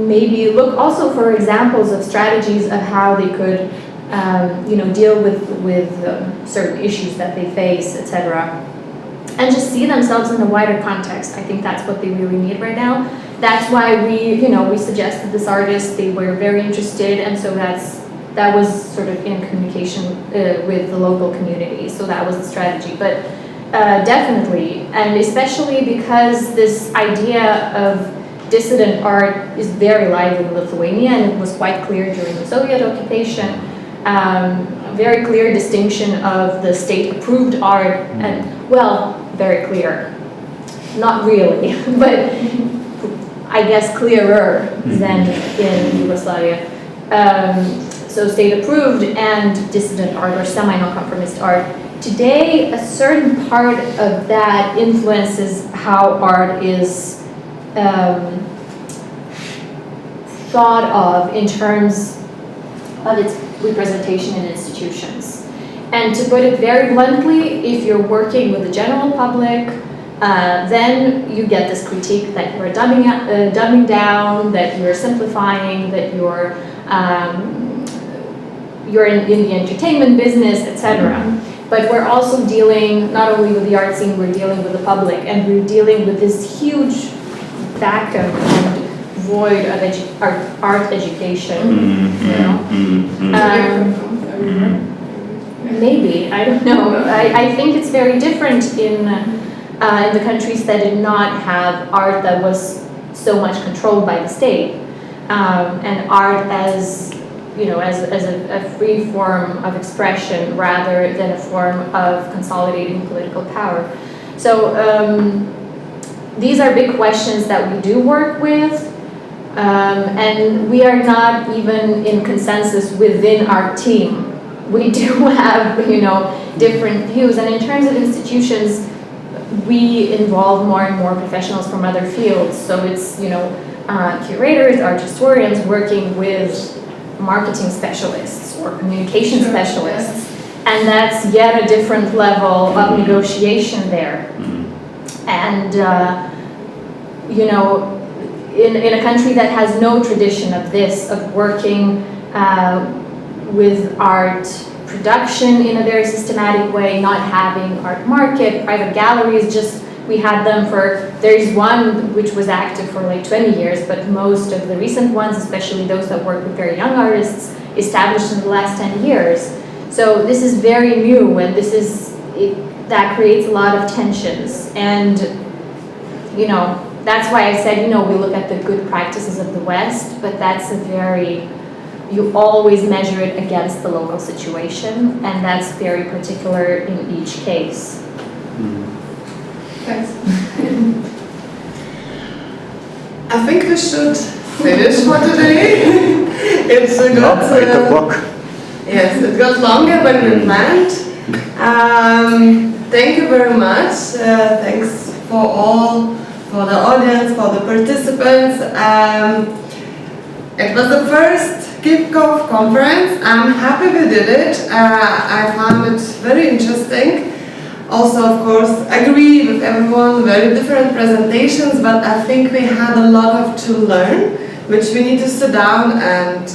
C: maybe look also for examples of strategies of how they could deal with certain issues that they face, etc. And just see themselves in a wider context. I think that's what they really need right now. That's why we suggested this artist. They were very interested, and so that's that was sort of in communication with the local community. So that was the strategy. But definitely, and especially because this idea of dissident art is very lively in Lithuania, and it was quite clear during the Soviet occupation. Very clear distinction of the state-approved art, and well, very clear. Not really, but I guess clearer than in Yugoslavia. So state-approved and dissident art or semi-nonconformist art. Today, a certain part of that influences how art is thought of in terms of its representation in institutions. And to put it very bluntly, if you're working with the general public, then you get this critique that you're dumbing down, that you're simplifying, that you're in the entertainment business, etc. But we're also dealing not only with the art scene, we're dealing with the public, and we're dealing with this huge vacuum and void of art education. You know? Maybe, I don't know. I think it's very different in the countries that did not have art that was so much controlled by the state, and art as a free form of expression rather than a form of consolidating political power. So these are big questions that we do work with, and we are not even in consensus within our team. We do have, different views, and in terms of institutions, we involve more and more professionals from other fields. So it's, curators, art historians working with marketing specialists or communication specialists, and that's yet a different level of negotiation there. And in a country that has no tradition of this, of working with art production in a very systematic way, not having art market, private galleries, we had them there's one which was active for like 20 years, but most of the recent ones, especially those that work with very young artists, established in the last 10 years. So this is very new, and that creates a lot of tensions. And, that's why I said, we look at the good practices of the West, but that's you always measure it against the local situation, and that's very particular in each case.
A: Thanks. I think we should finish for today. It's a good.
D: 8 o'clock.
A: Yes, it got longer than we planned. Thank you very much. Thanks for the audience, for the participants. It was the first kickoff conference. I'm happy we did it. I found it very interesting. Also, of course, agree with everyone, very different presentations, but I think we had a lot to learn, which we need to sit down and